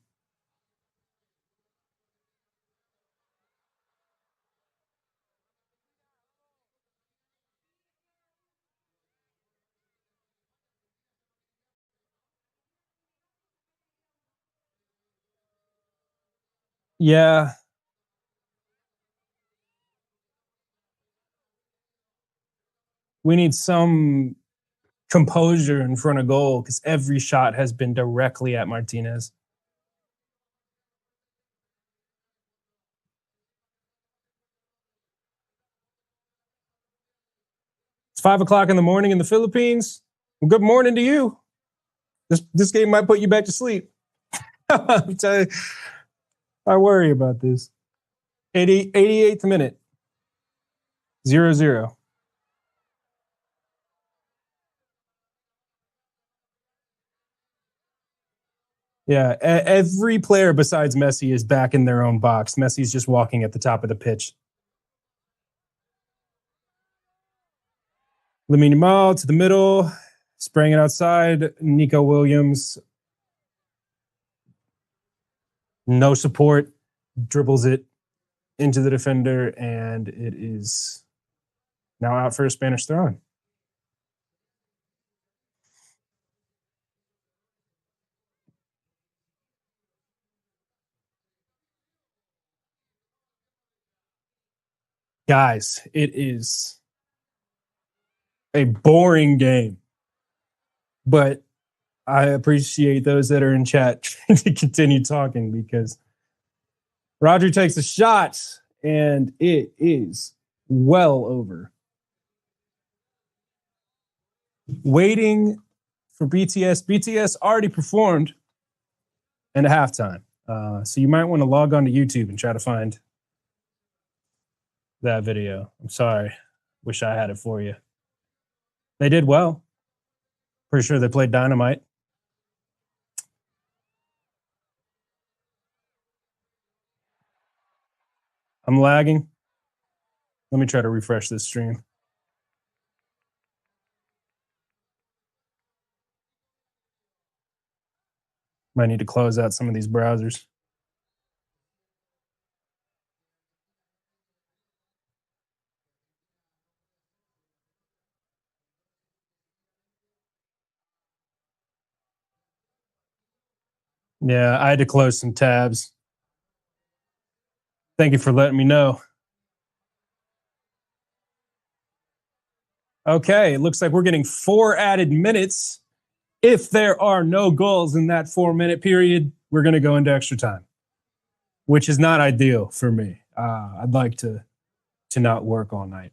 Yeah. We need some composure in front of goal because every shot has been directly at Martinez. It's 5 o'clock in the morning in the Philippines. Well, good morning to you. This game might put you back to sleep. I'm telling you, I worry about this. 88th minute. 0-0. Yeah, every player besides Messi is back in their own box. Messi's just walking at the top of the pitch. Lamine Yamal to the middle, spraying it outside. Nico Williams, no support, dribbles it into the defender, and it is now out for a Spanish throw-in. Guys, it is a boring game, but I appreciate those that are in chat trying to continue talking because Roger takes a shot and it is well over. Waiting for BTS. BTS already performed in a halftime. So you might want to log on to YouTube and try to find that video. I'm sorry. Wish I had it for you. They did well. Pretty sure they played Dynamite. I'm lagging. Let me try to refresh this stream. Might need to close out some of these browsers. Yeah, I had to close some tabs. Thank you for letting me know. Okay, it looks like we're getting 4 added minutes. If there are no goals in that 4-minute period, we're going to go into extra time, which is not ideal for me. I'd like to not work all night.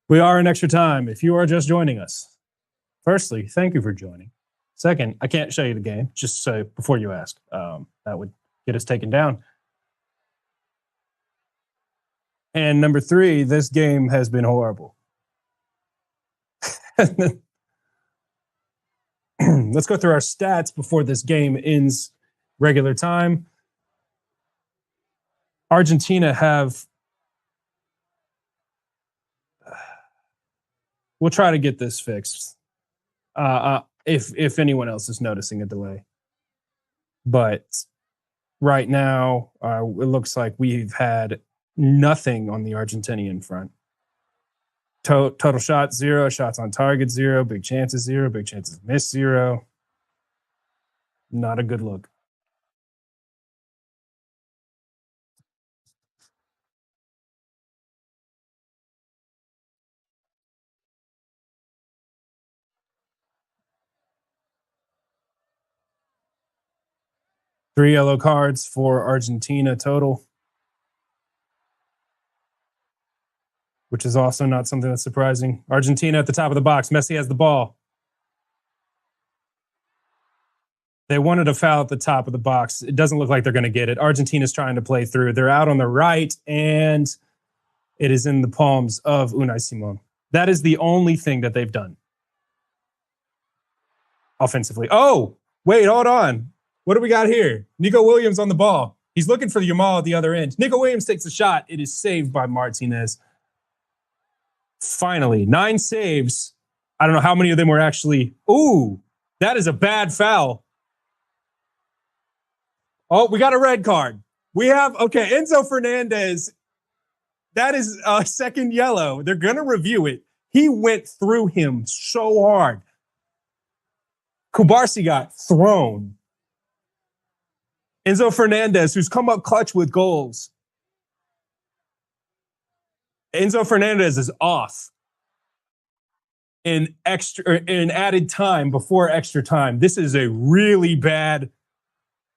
We are in extra time. If you are just joining us, firstly, thank you for joining. Second, I can't show you the game, just so before you ask. That would get us taken down. And number 3, this game has been horrible. Let's go through our stats before this game ends regular time. Argentina have... We'll try to get this fixed. If anyone else is noticing a delay. But right now, it looks like we've had nothing on the Argentinian front. Total shots, 0. Shots on target, 0. Big chances, 0. Big chances missed, 0. Not a good look. Three yellow cards for Argentina total, which is also not something that's surprising. Argentina at the top of the box. Messi has the ball. They wanted a foul at the top of the box. It doesn't look like they're going to get it. Argentina's trying to play through. They're out on the right, and it is in the palms of Unai Simon. That is the only thing that they've done offensively. Oh, wait, hold on. What do we got here? Nico Williams on the ball. He's looking for the Yamal at the other end. Nico Williams takes a shot. It is saved by Martinez. Finally, 9 saves. I don't know how many of them were actually... Ooh, that is a bad foul. Oh, we got a red card. We have... Okay, Enzo Fernandez. That is a second yellow. They're going to review it. He went through him so hard. Kubarsi got thrown. Enzo Fernandez, who's come up clutch with goals. Enzo Fernandez is off in added time before extra time. This is a really bad.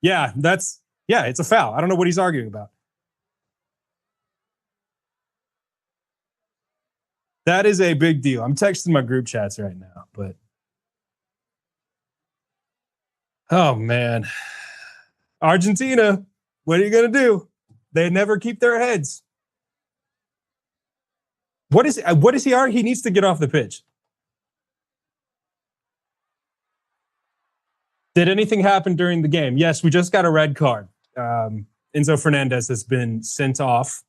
Yeah, it's a foul. I don't know what he's arguing about. That is a big deal. I'm texting my group chats right now, but oh man. Argentina, what are you going to do? They never keep their heads. What is he arguing? He needs to get off the pitch. Did anything happen during the game? Yes, we just got a red card. Enzo Fernandez has been sent off.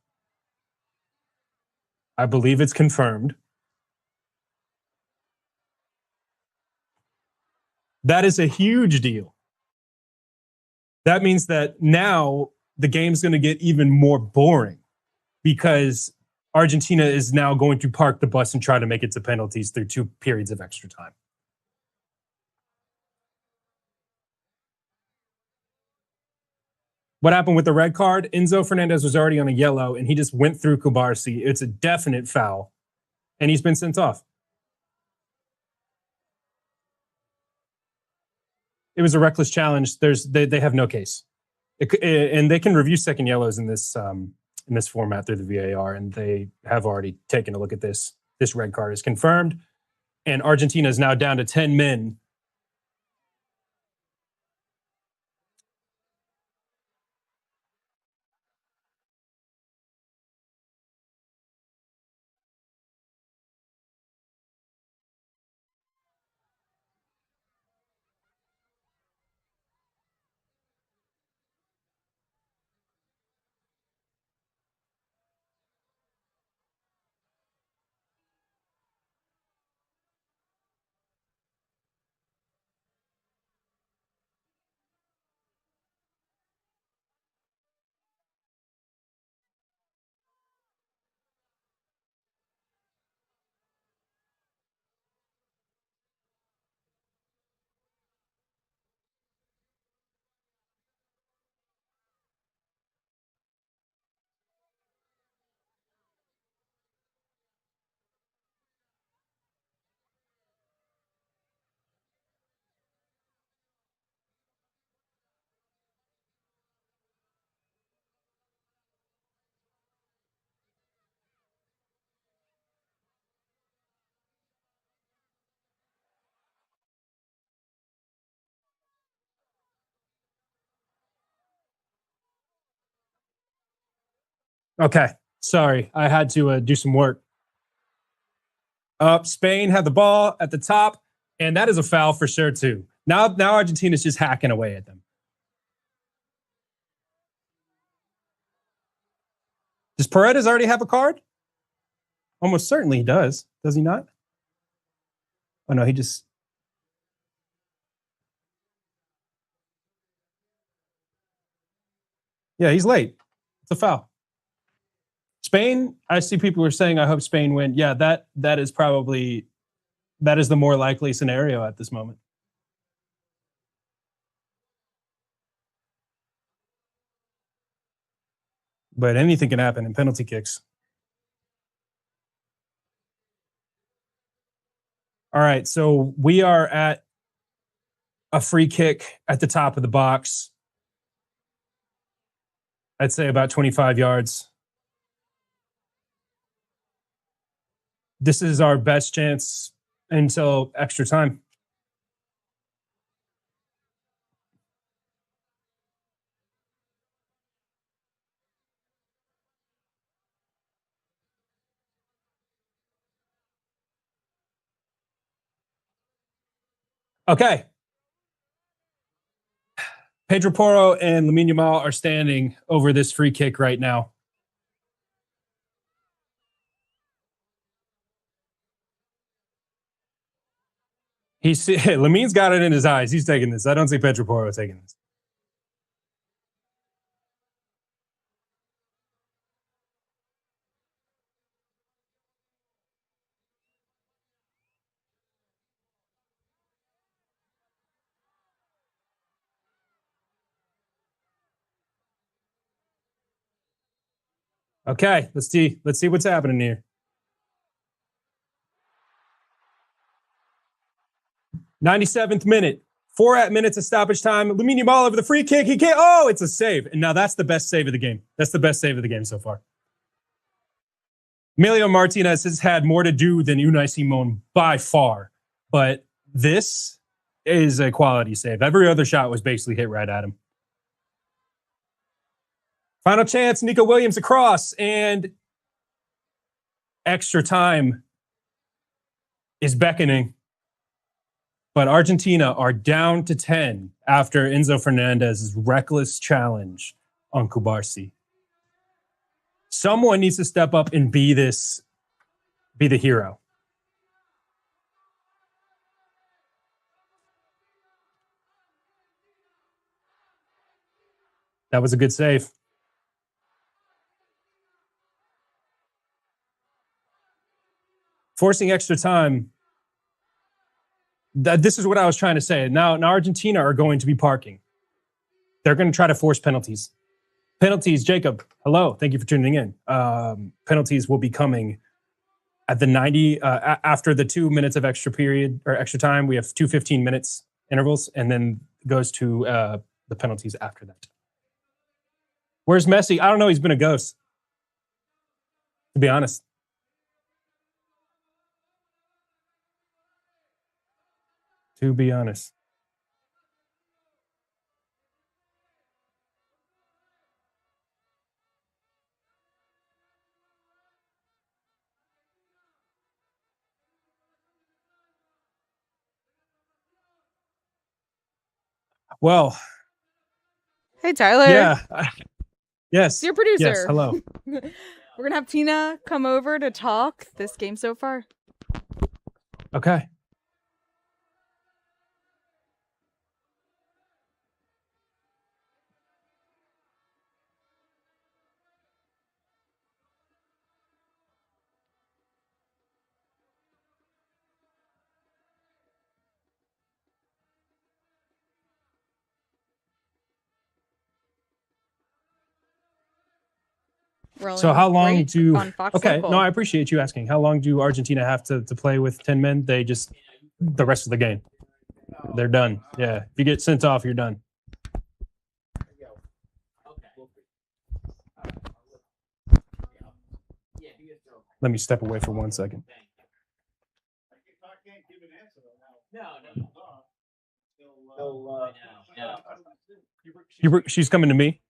I believe it's confirmed. That is a huge deal. That means that now the game's going to get even more boring because Argentina is now going to park the bus and try to make it to penalties through 2 periods of extra time. What happened with the red card? Enzo Fernandez was already on a yellow, and he just went through Kubarsi. It's a definite foul, and he's been sent off. It was a reckless challenge. They have no case, and they can review second yellows in this format through the VAR, and they have already taken a look at this. This red card is confirmed, and Argentina is now down to 10 men. Okay, sorry, I had to do some work. Spain had the ball at the top, and that is a foul for sure too. Now Argentina's just hacking away at them. Does Paredes already have a card? Almost certainly he does. Does he not? Oh no, he just. Yeah, he's late. It's a foul. Spain, I see people are saying, I hope Spain win. Yeah, that is the more likely scenario at this moment. But anything can happen in penalty kicks. All right, so we are at a free kick at the top of the box. I'd say about 25 yards. This is our best chance until extra time. Okay. Pedro Porro and Lamine Yamal are standing over this free kick right now. Lamine's got it in his eyes. He's taking this. I don't see Pedro Porro taking this. Okay, let's see what's happening here. 97th minute. 4 minutes of stoppage time. Lamine Yamal over the free kick. He can't. Oh, it's a save. And now that's the best save of the game. That's the best save of the game so far. Emilio Martinez has had more to do than Unai Simon by far. But this is a quality save. Every other shot was basically hit right at him. Final chance, Nico Williams across, and extra time is beckoning. But Argentina are down to 10 after Enzo Fernandez's reckless challenge on Kubarsi. Someone needs to step up and be the hero. That was a good save. forcing extra time. This is what I was trying to say. Now Argentina are going to be parking. They're going to try to force penalties. Penalties, Jacob, hello. Thank you for tuning in. Penalties will be coming at the 90, after the 2 minutes of extra period or extra time. We have 2 15-minute intervals, and then it goes to the penalties after that. Where's Messi? I don't know. He's been a ghost, to be honest. To be honest. Well, hey, Tyler. Yeah. Yes. It's your producer. Yes. Hello. We're going to have Tina come over to talk this game so far. Okay. So how long do no, I appreciate you asking. How long do Argentina have to play with 10 men? They just the rest of the game. They're done. Yeah. If you get sent off, you're done. Let me step away for 1 second. She's coming to me.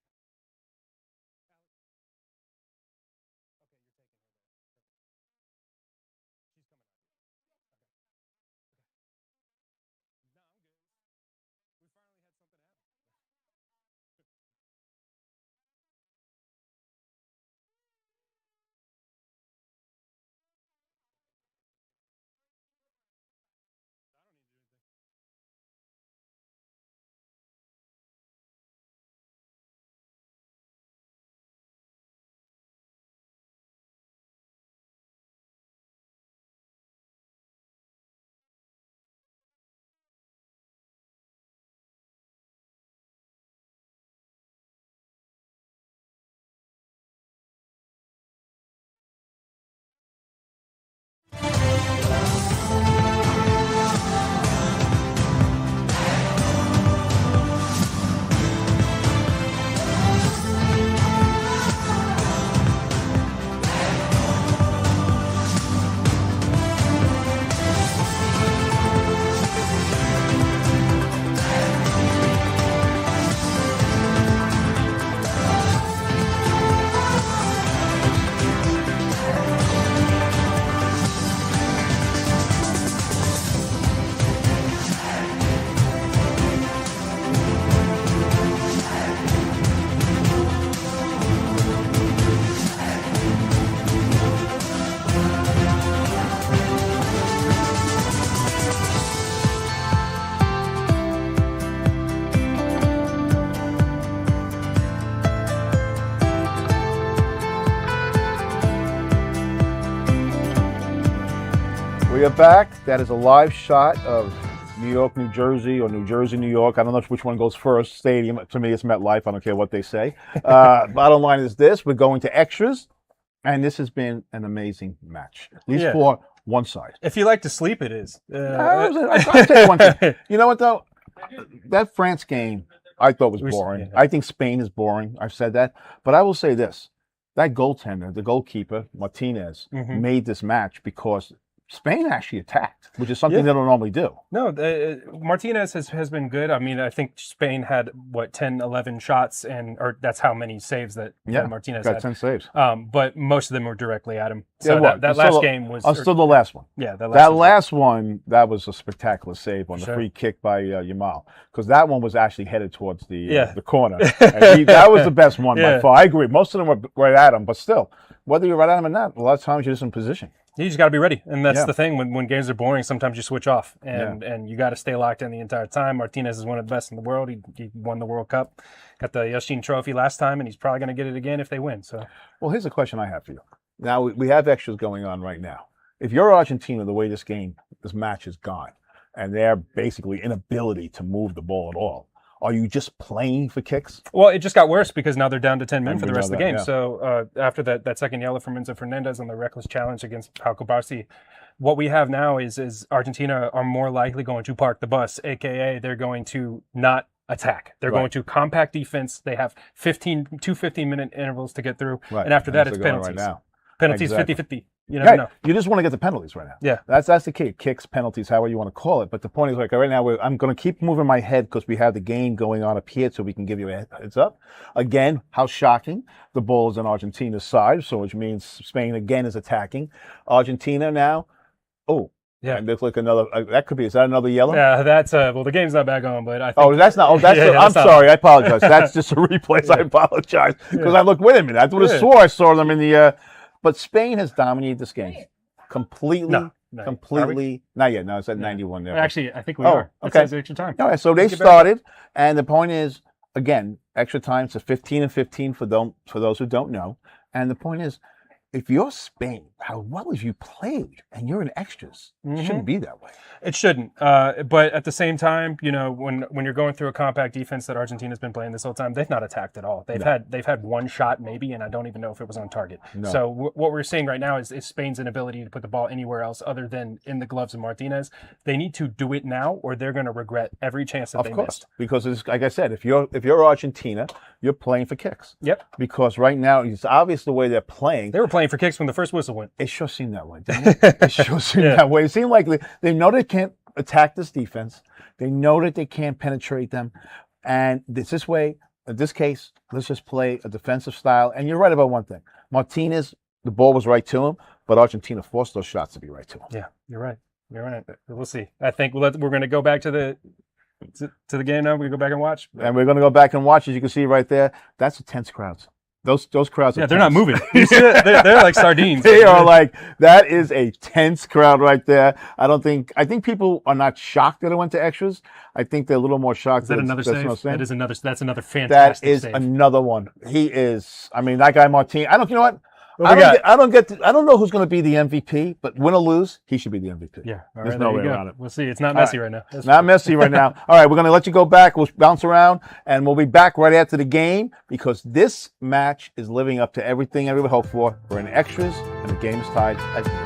We are back. That is a live shot of New York, New Jersey, or New Jersey, New York. I don't know which one goes first. Stadium. To me, it's MetLife. I don't care what they say. Bottom line is this. We're going to extras, and this has been an amazing match, at least for one side. If you like to sleep, it is. I'll tell you one thing. You know what, though? That France game, I thought was boring. I think Spain is boring. I've said that. But I will say this. That goaltender, the goalkeeper, Martinez, made this match because Spain actually attacked, which is something they don't normally do. No, Martinez has been good. I mean, I think Spain had, 10, 11 shots, or that's how many saves that Martinez got had. 10 saves. But most of them were directly at him. So that last game was... Still the last one. Yeah, that last one, that was a spectacular save on the free kick by Yamal. Because that one was actually headed towards the corner. And that was the best one by far. I agree. Most of them were right at him, but still, whether you're right at him or not, a lot of times you're just in position. You just got to be ready. And that's the thing. When games are boring, sometimes you switch off. And you got to stay locked in the entire time. Martinez is one of the best in the world. He won the World Cup. Got the Yashin Trophy last time, and he's probably going to get it again if they win. So, well, here's a question I have for you. Now, we have extras going on right now. if you're Argentina, the way this match has gone, and their basically inability to move the ball at all, are you just playing for kicks? Well, it just got worse because now they're down to 10 men for the we rest of know the game. that, yeah. So after that second yellow from Enzo Fernandez on the reckless challenge against Pau Cubarsí, what we have now is Argentina are more likely going to park the bus, aka they're going to not attack. They're going to compact defense. They have 15-minute intervals to get through, and after that, it's penalties. Right now. Penalties, Exactly. 50-50. You never know. You just want to get the penalties right now. Yeah. That's the key. Kicks, penalties, however you want to call it. But the point is, like, right now, I'm going to keep moving my head because we have the game going on up here so we can give you a heads up. Again, how shocking. The ball is on Argentina's side, so which means Spain again is attacking. Argentina now. Oh. Yeah. And there's like another, is that another yellow? Yeah, that's, well, the game's not back on, but I think. Oh, that's not, I'm sorry, I apologize. That's just a replay, Yeah. I apologize. Because I looked, wait a minute, I would have swore I saw them in the, but Spain has dominated this game. Completely, No. completely, not yet, no, it's at 91 there. Actually, I think we are. It says extra time. All right, so they started, and the point is, again, extra time, so 15 and 15 for those who don't know. And the point is, if you're Spain, how well have you played, and you're in extras? It shouldn't be that way. It shouldn't. But at the same time, you know, when you're going through a compact defense that Argentina's been playing this whole time, they've not attacked at all. They've had one shot maybe, and I don't even know if it was on target. No. So what we're seeing right now is Spain's inability to put the ball anywhere else other than in the gloves of Martinez. They need to do it now, or they're going to regret every chance that they missed. Because it's, like I said, if you're Argentina, you're playing for kicks. Yep. Because right now it's obvious the way they're playing. They were playing for kicks when the first whistle went. It sure seemed that way, didn't it? It sure seemed that way. It seemed like they know they can't attack this defense. They know that they can't penetrate them. And this way, in this case, let's just play a defensive style. And you're right about one thing. Martinez, the ball was right to him, but Argentina forced those shots to be right to him. Yeah, you're right. You're right. We'll see. I think we're going to go back to the game now. We go back and watch. And we're going to go back and watch. As you can see right there, that's intense crowds. Those crowds are they're tense. not moving. They're like sardines. They are like, that is a tense crowd right there. I think people are not shocked that it went to extras. I think they're a little more shocked. Is that another save? That's another fantastic That is save. another one. He is, that guy Martin, you know what? I don't know who's going to be the MVP, but win or lose, he should be the MVP. Yeah. All There's right, no there way you go. around it. We'll see. It's not messy right now. That's Not messy right now. All right, we're going to let you go back. We'll bounce around, and we'll be back right after the game because this match is living up to everything everyone hoped for. We're in extras, and the game is tied at 0.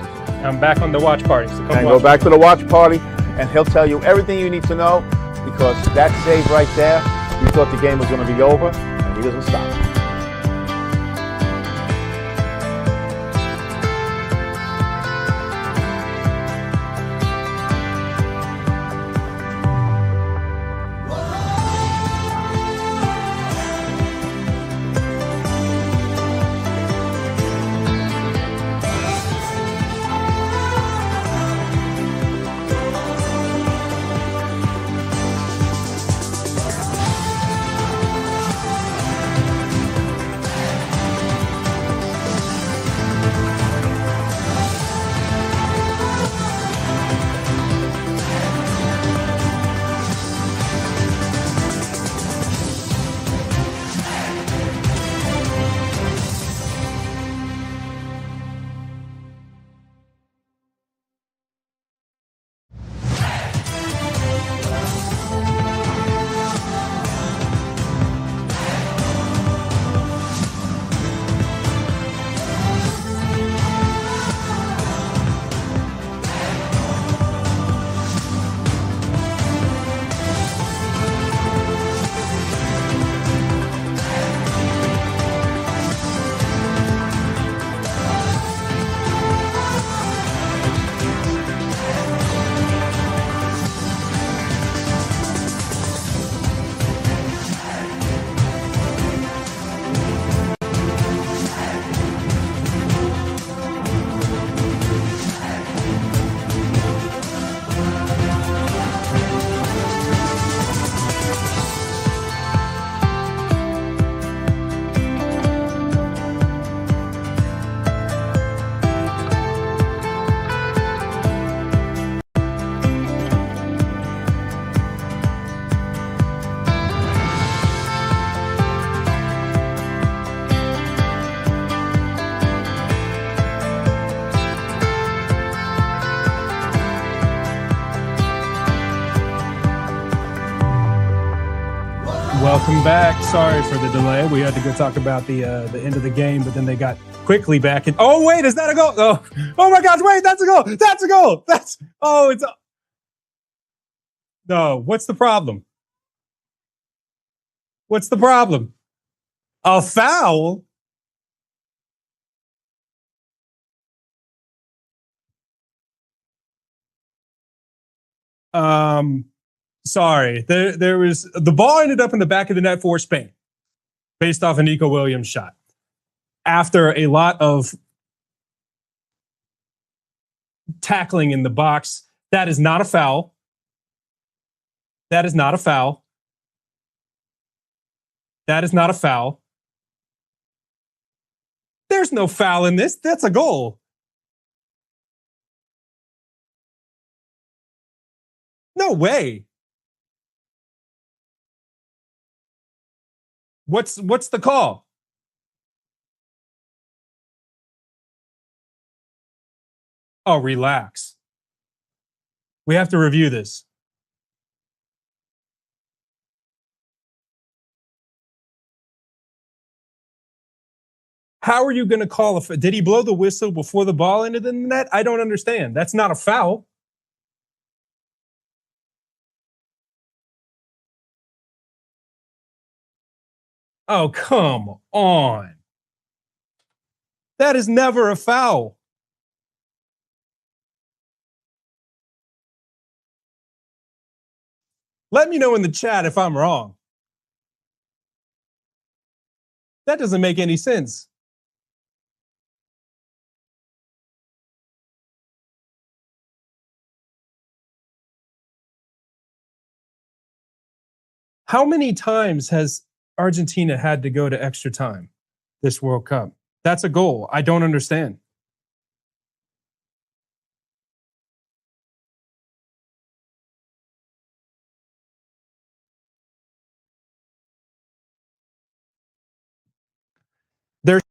I'm back on the watch party. So And go back to the watch party, and he'll tell you everything you need to know because that save right there, we thought the game was going to be over, and he doesn't stop. Welcome back. Sorry for the delay. We had to go talk about the end of the game, but then they got quickly back. Oh, wait, is that a goal? Oh my gosh, wait, that's a goal. That's a goal. No, what's the problem? What's the problem? A foul? Sorry. There was the ball ended up in the back of the net for Spain based off a Nico Williams shot. After a lot of tackling in the box, that is not a foul. That is not a foul. That is not a foul. There's no foul in this. That's a goal. No way. What's the call? Oh, relax. We have to review this. How are you going to call a? Did he blow the whistle before the ball ended in the net? I don't understand. That's not a foul. Oh, come on. That is never a foul. Let me know in the chat if I'm wrong. That doesn't make any sense. How many times has Argentina had to go to extra time this World Cup? That's a goal. I don't understand. There's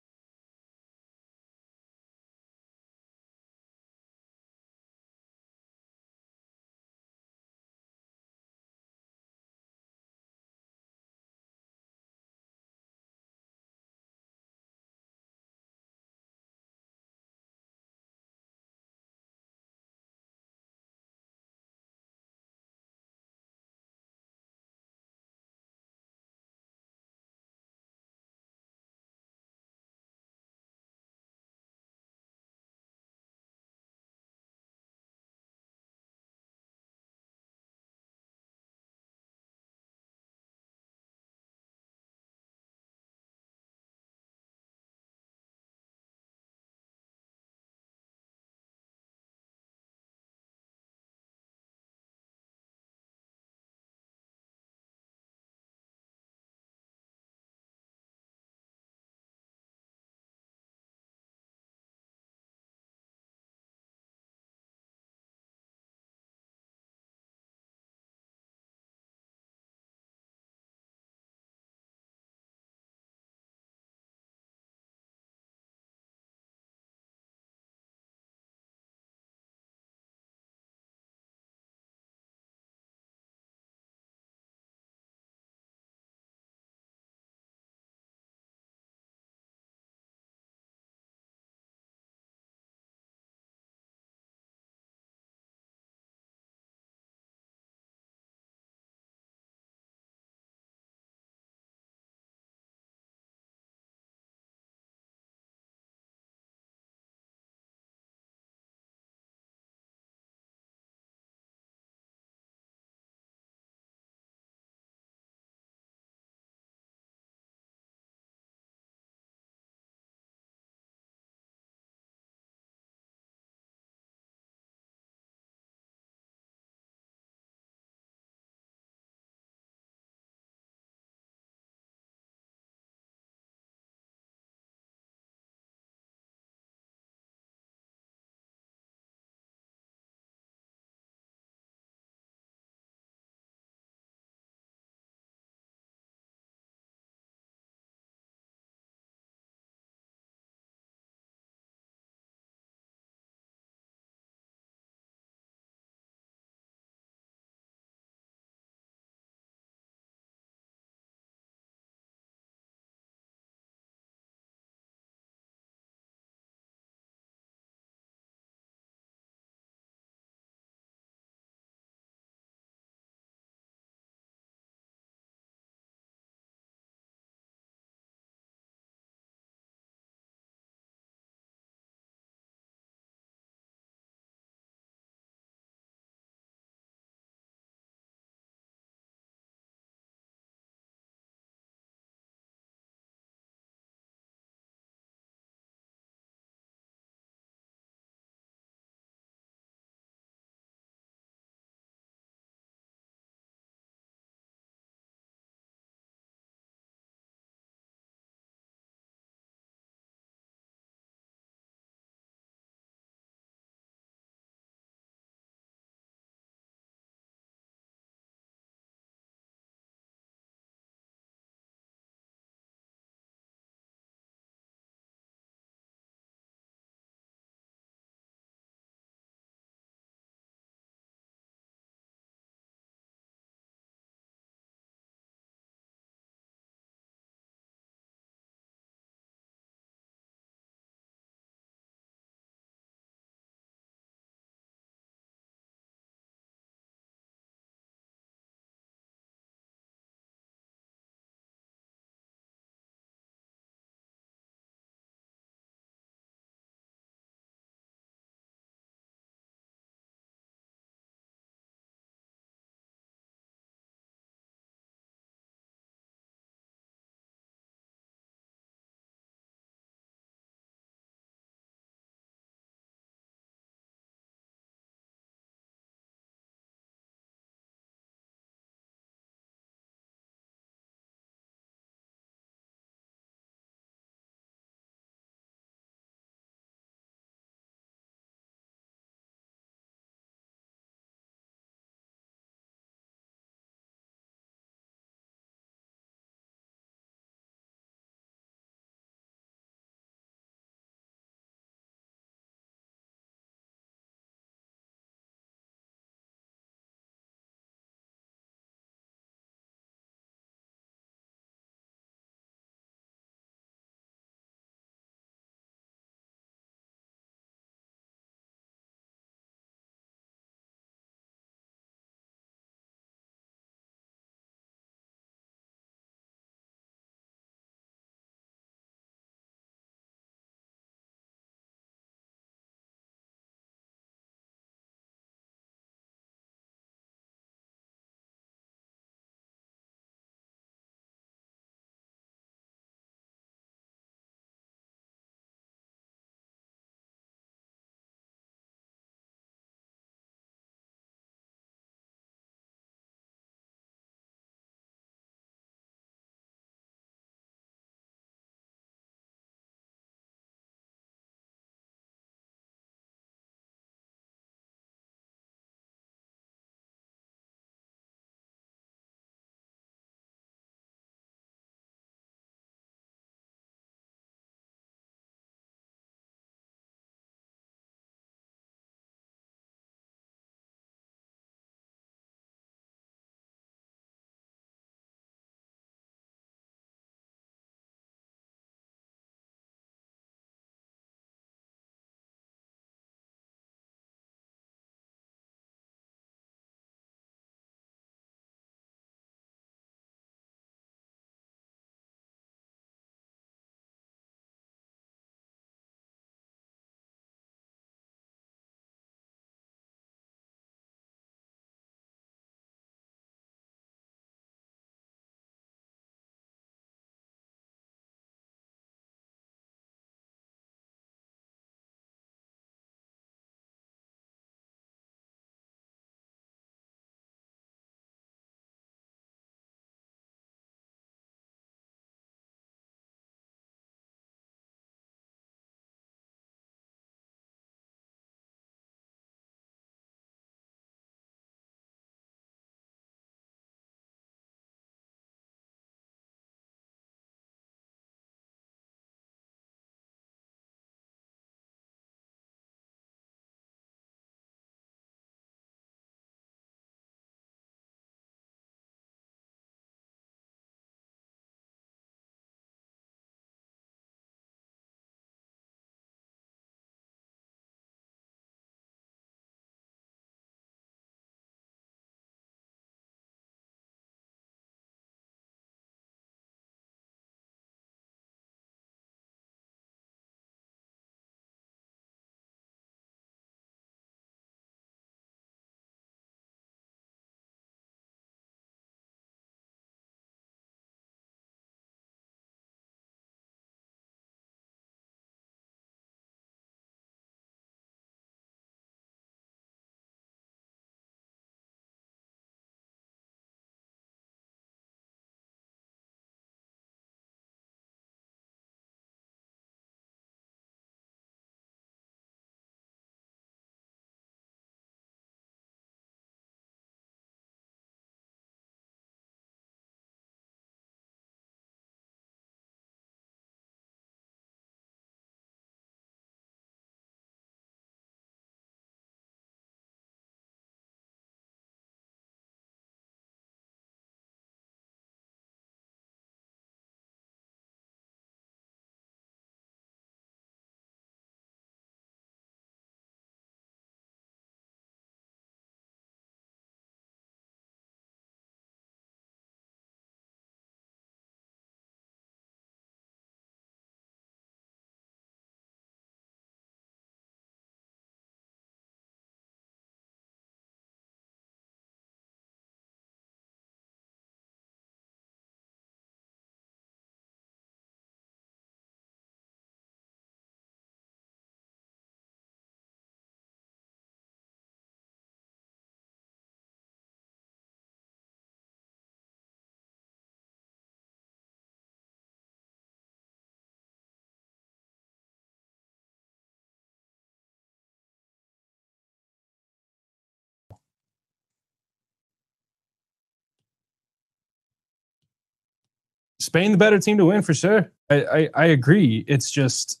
Spain, the better team to win for sure. I agree. It's just,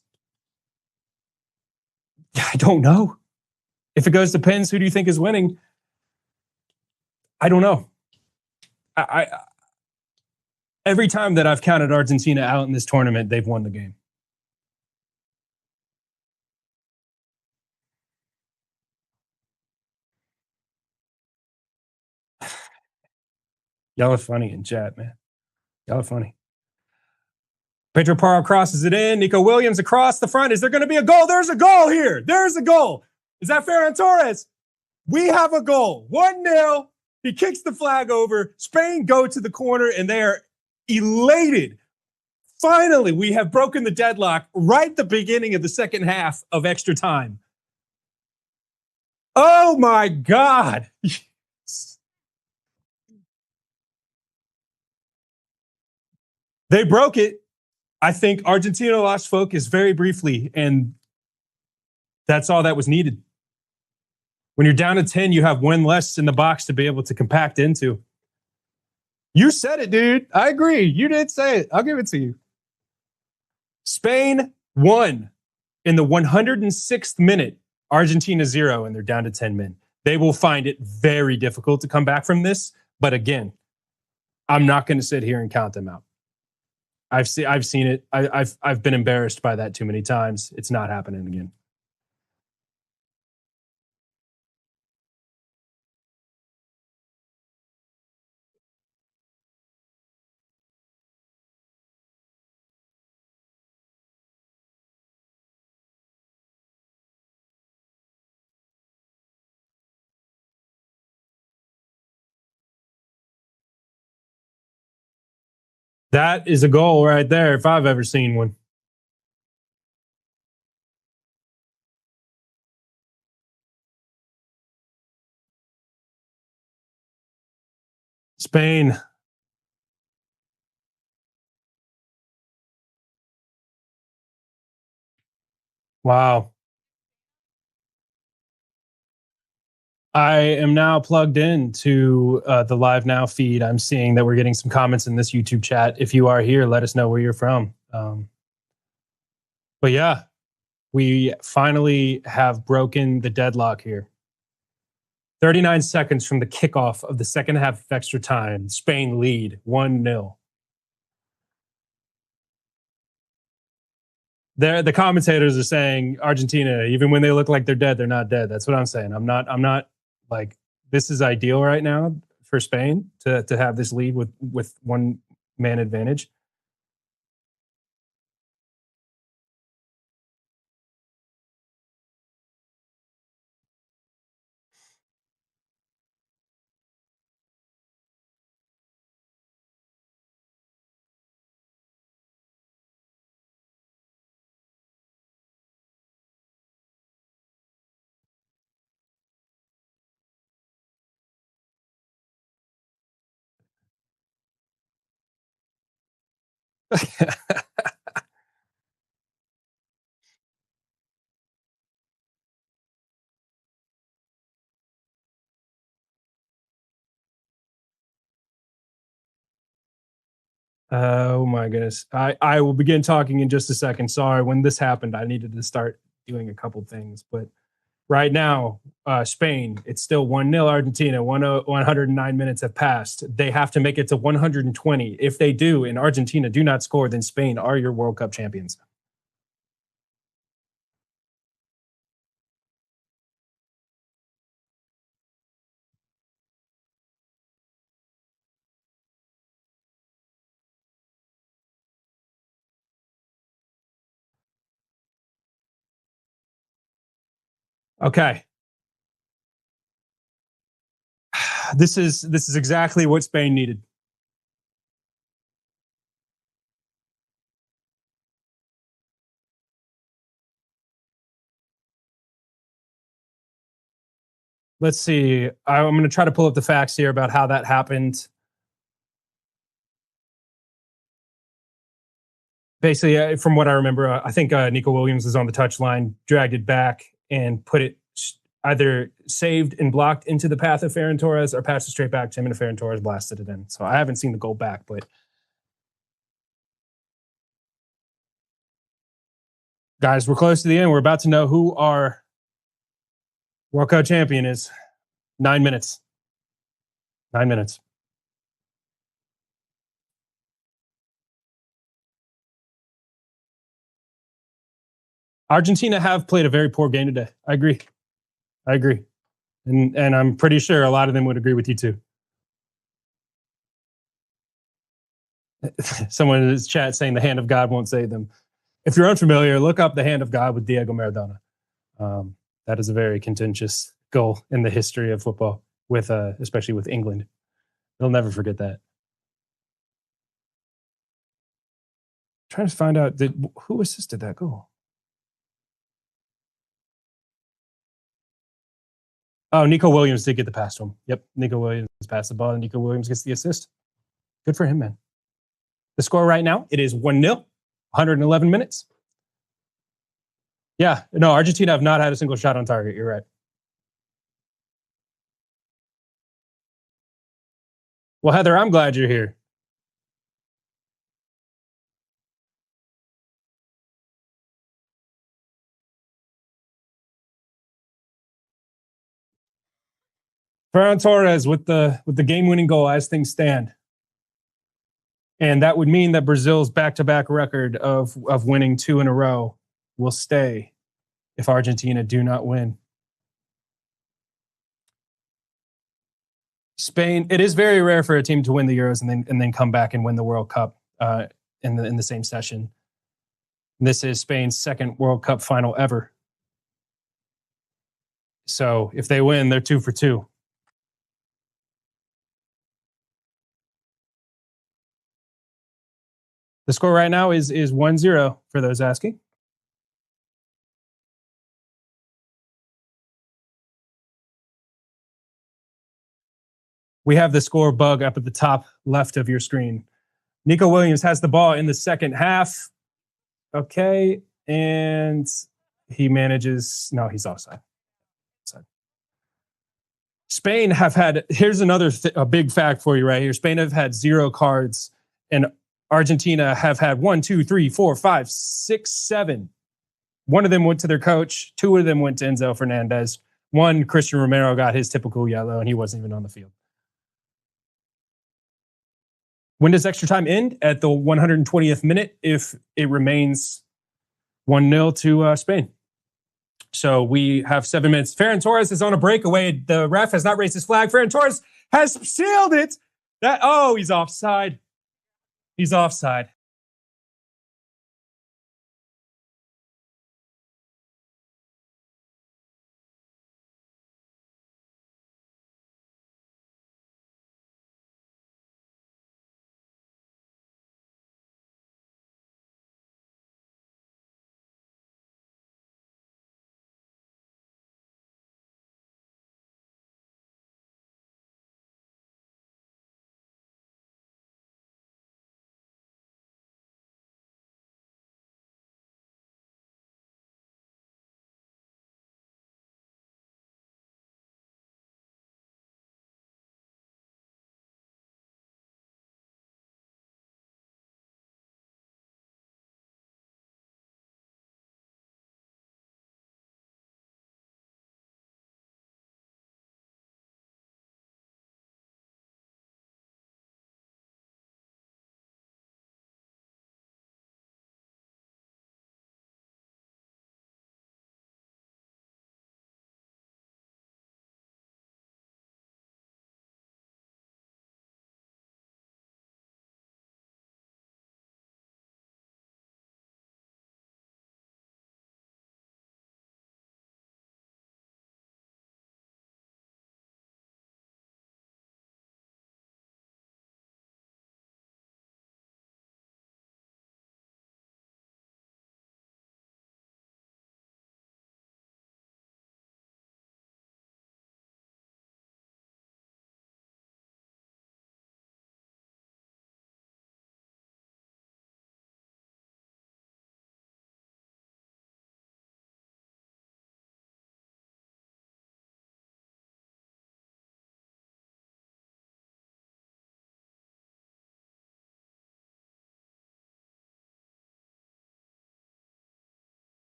I don't know. If it goes to pins, who do you think is winning? I don't know. Every time that I've counted Argentina out in this tournament, they've won the game. Y'all are funny in chat, man. Y'all are funny. Pedro Parra crosses it in. Nico Williams across the front. Is there going to be a goal? There's a goal here. There's a goal. Is that Ferran Torres? We have a goal. 1-0. He kicks the flag over. Spain go to the corner, and they are elated. Finally, we have broken the deadlock right at the beginning of the second half of extra time. Oh, my God. They broke it. I think Argentina lost focus very briefly, and that's all that was needed. When you're down to 10, you have one less in the box to be able to compact into. You said it, dude. I agree. You did say it. I'll give it to you. Spain won in the 106th minute. Argentina 0, and they're down to 10 men. They will find it very difficult to come back from this. But again, I'm not going to sit here and count them out. I've seen it. I've been embarrassed by that too many times. It's not happening again. That is a goal right there, if I've ever seen one. Spain. Wow. I am now plugged in to the Live Now feed. I'm seeing that we're getting some comments in this YouTube chat. If you are here, let us know where you're from. But yeah, we finally have broken the deadlock here. 39 seconds from the kickoff of the second half of extra time. Spain lead 1-0. The commentators are saying Argentina, even when they look like they're dead, they're not dead. That's what I'm saying. I'm not like, this is ideal right now for Spain to have this lead with one man advantage. Oh my goodness. I will begin talking in just a second. Sorry, when this happened, I needed to start doing a couple things. But right now, Spain, it's still 1-0 Argentina. 109 minutes have passed. They have to make it to 120. If they do, and Argentina do not score, then Spain are your World Cup champions. Okay. This is exactly what Spain needed. Let's see. I'm going to try to pull up the facts here about how that happened. Basically, from what I remember, I think Nico Williams was on the touchline, dragged it back, and put it either saved and blocked into the path of Ferran Torres or passed it straight back to him, and Ferran Torres blasted it in. So I haven't seen the goal back, but Guys, we're close to the end. We're about to know who our World Cup champion is. 9 minutes. 9 minutes. Argentina have played a very poor game today. I agree. And I'm pretty sure a lot of them would agree with you too. Someone in this chat saying the hand of God won't save them. If you're unfamiliar, look up the hand of God with Diego Maradona. That is a very contentious goal in the history of football, with especially with England. They'll never forget that. Trying to find out who assisted that goal. Oh, Nico Williams did get the pass to him. Yep, Nico Williams passed the ball, and Nico Williams gets the assist. Good for him, man. The score right now, it is 1-0, 111 minutes. Yeah, no, Argentina have not had a single shot on target. You're right. Well, Heather, I'm glad you're here. Ferran Torres with the game-winning goal as things stand. And that would mean that Brazil's back-to-back record of winning 2 in a row will stay if Argentina do not win. Spain, it is very rare for a team to win the Euros and then come back and win the World Cup in the same session. This is Spain's second World Cup final ever. So if they win, they're 2 for 2. The score right now is 1-0 for those asking. We have the score bug up at the top left of your screen. Nico Williams has the ball in the second half. Okay, and he manages, no, he's offside. Spain have had, here's another a big fact for you right here. Spain have had 0 cards, and Argentina have had 1, 2, 3, 4, 5, 6, 7. One of them went to their coach. 2 of them went to Enzo Fernandez. 1, Christian Romero got his typical yellow, and he wasn't even on the field. When does extra time end? At the 120th minute, if it remains 1-0 to Spain. So we have 7 minutes. Ferran Torres is on a breakaway. The ref has not raised his flag. Ferran Torres has sealed it. He's offside. He's offside.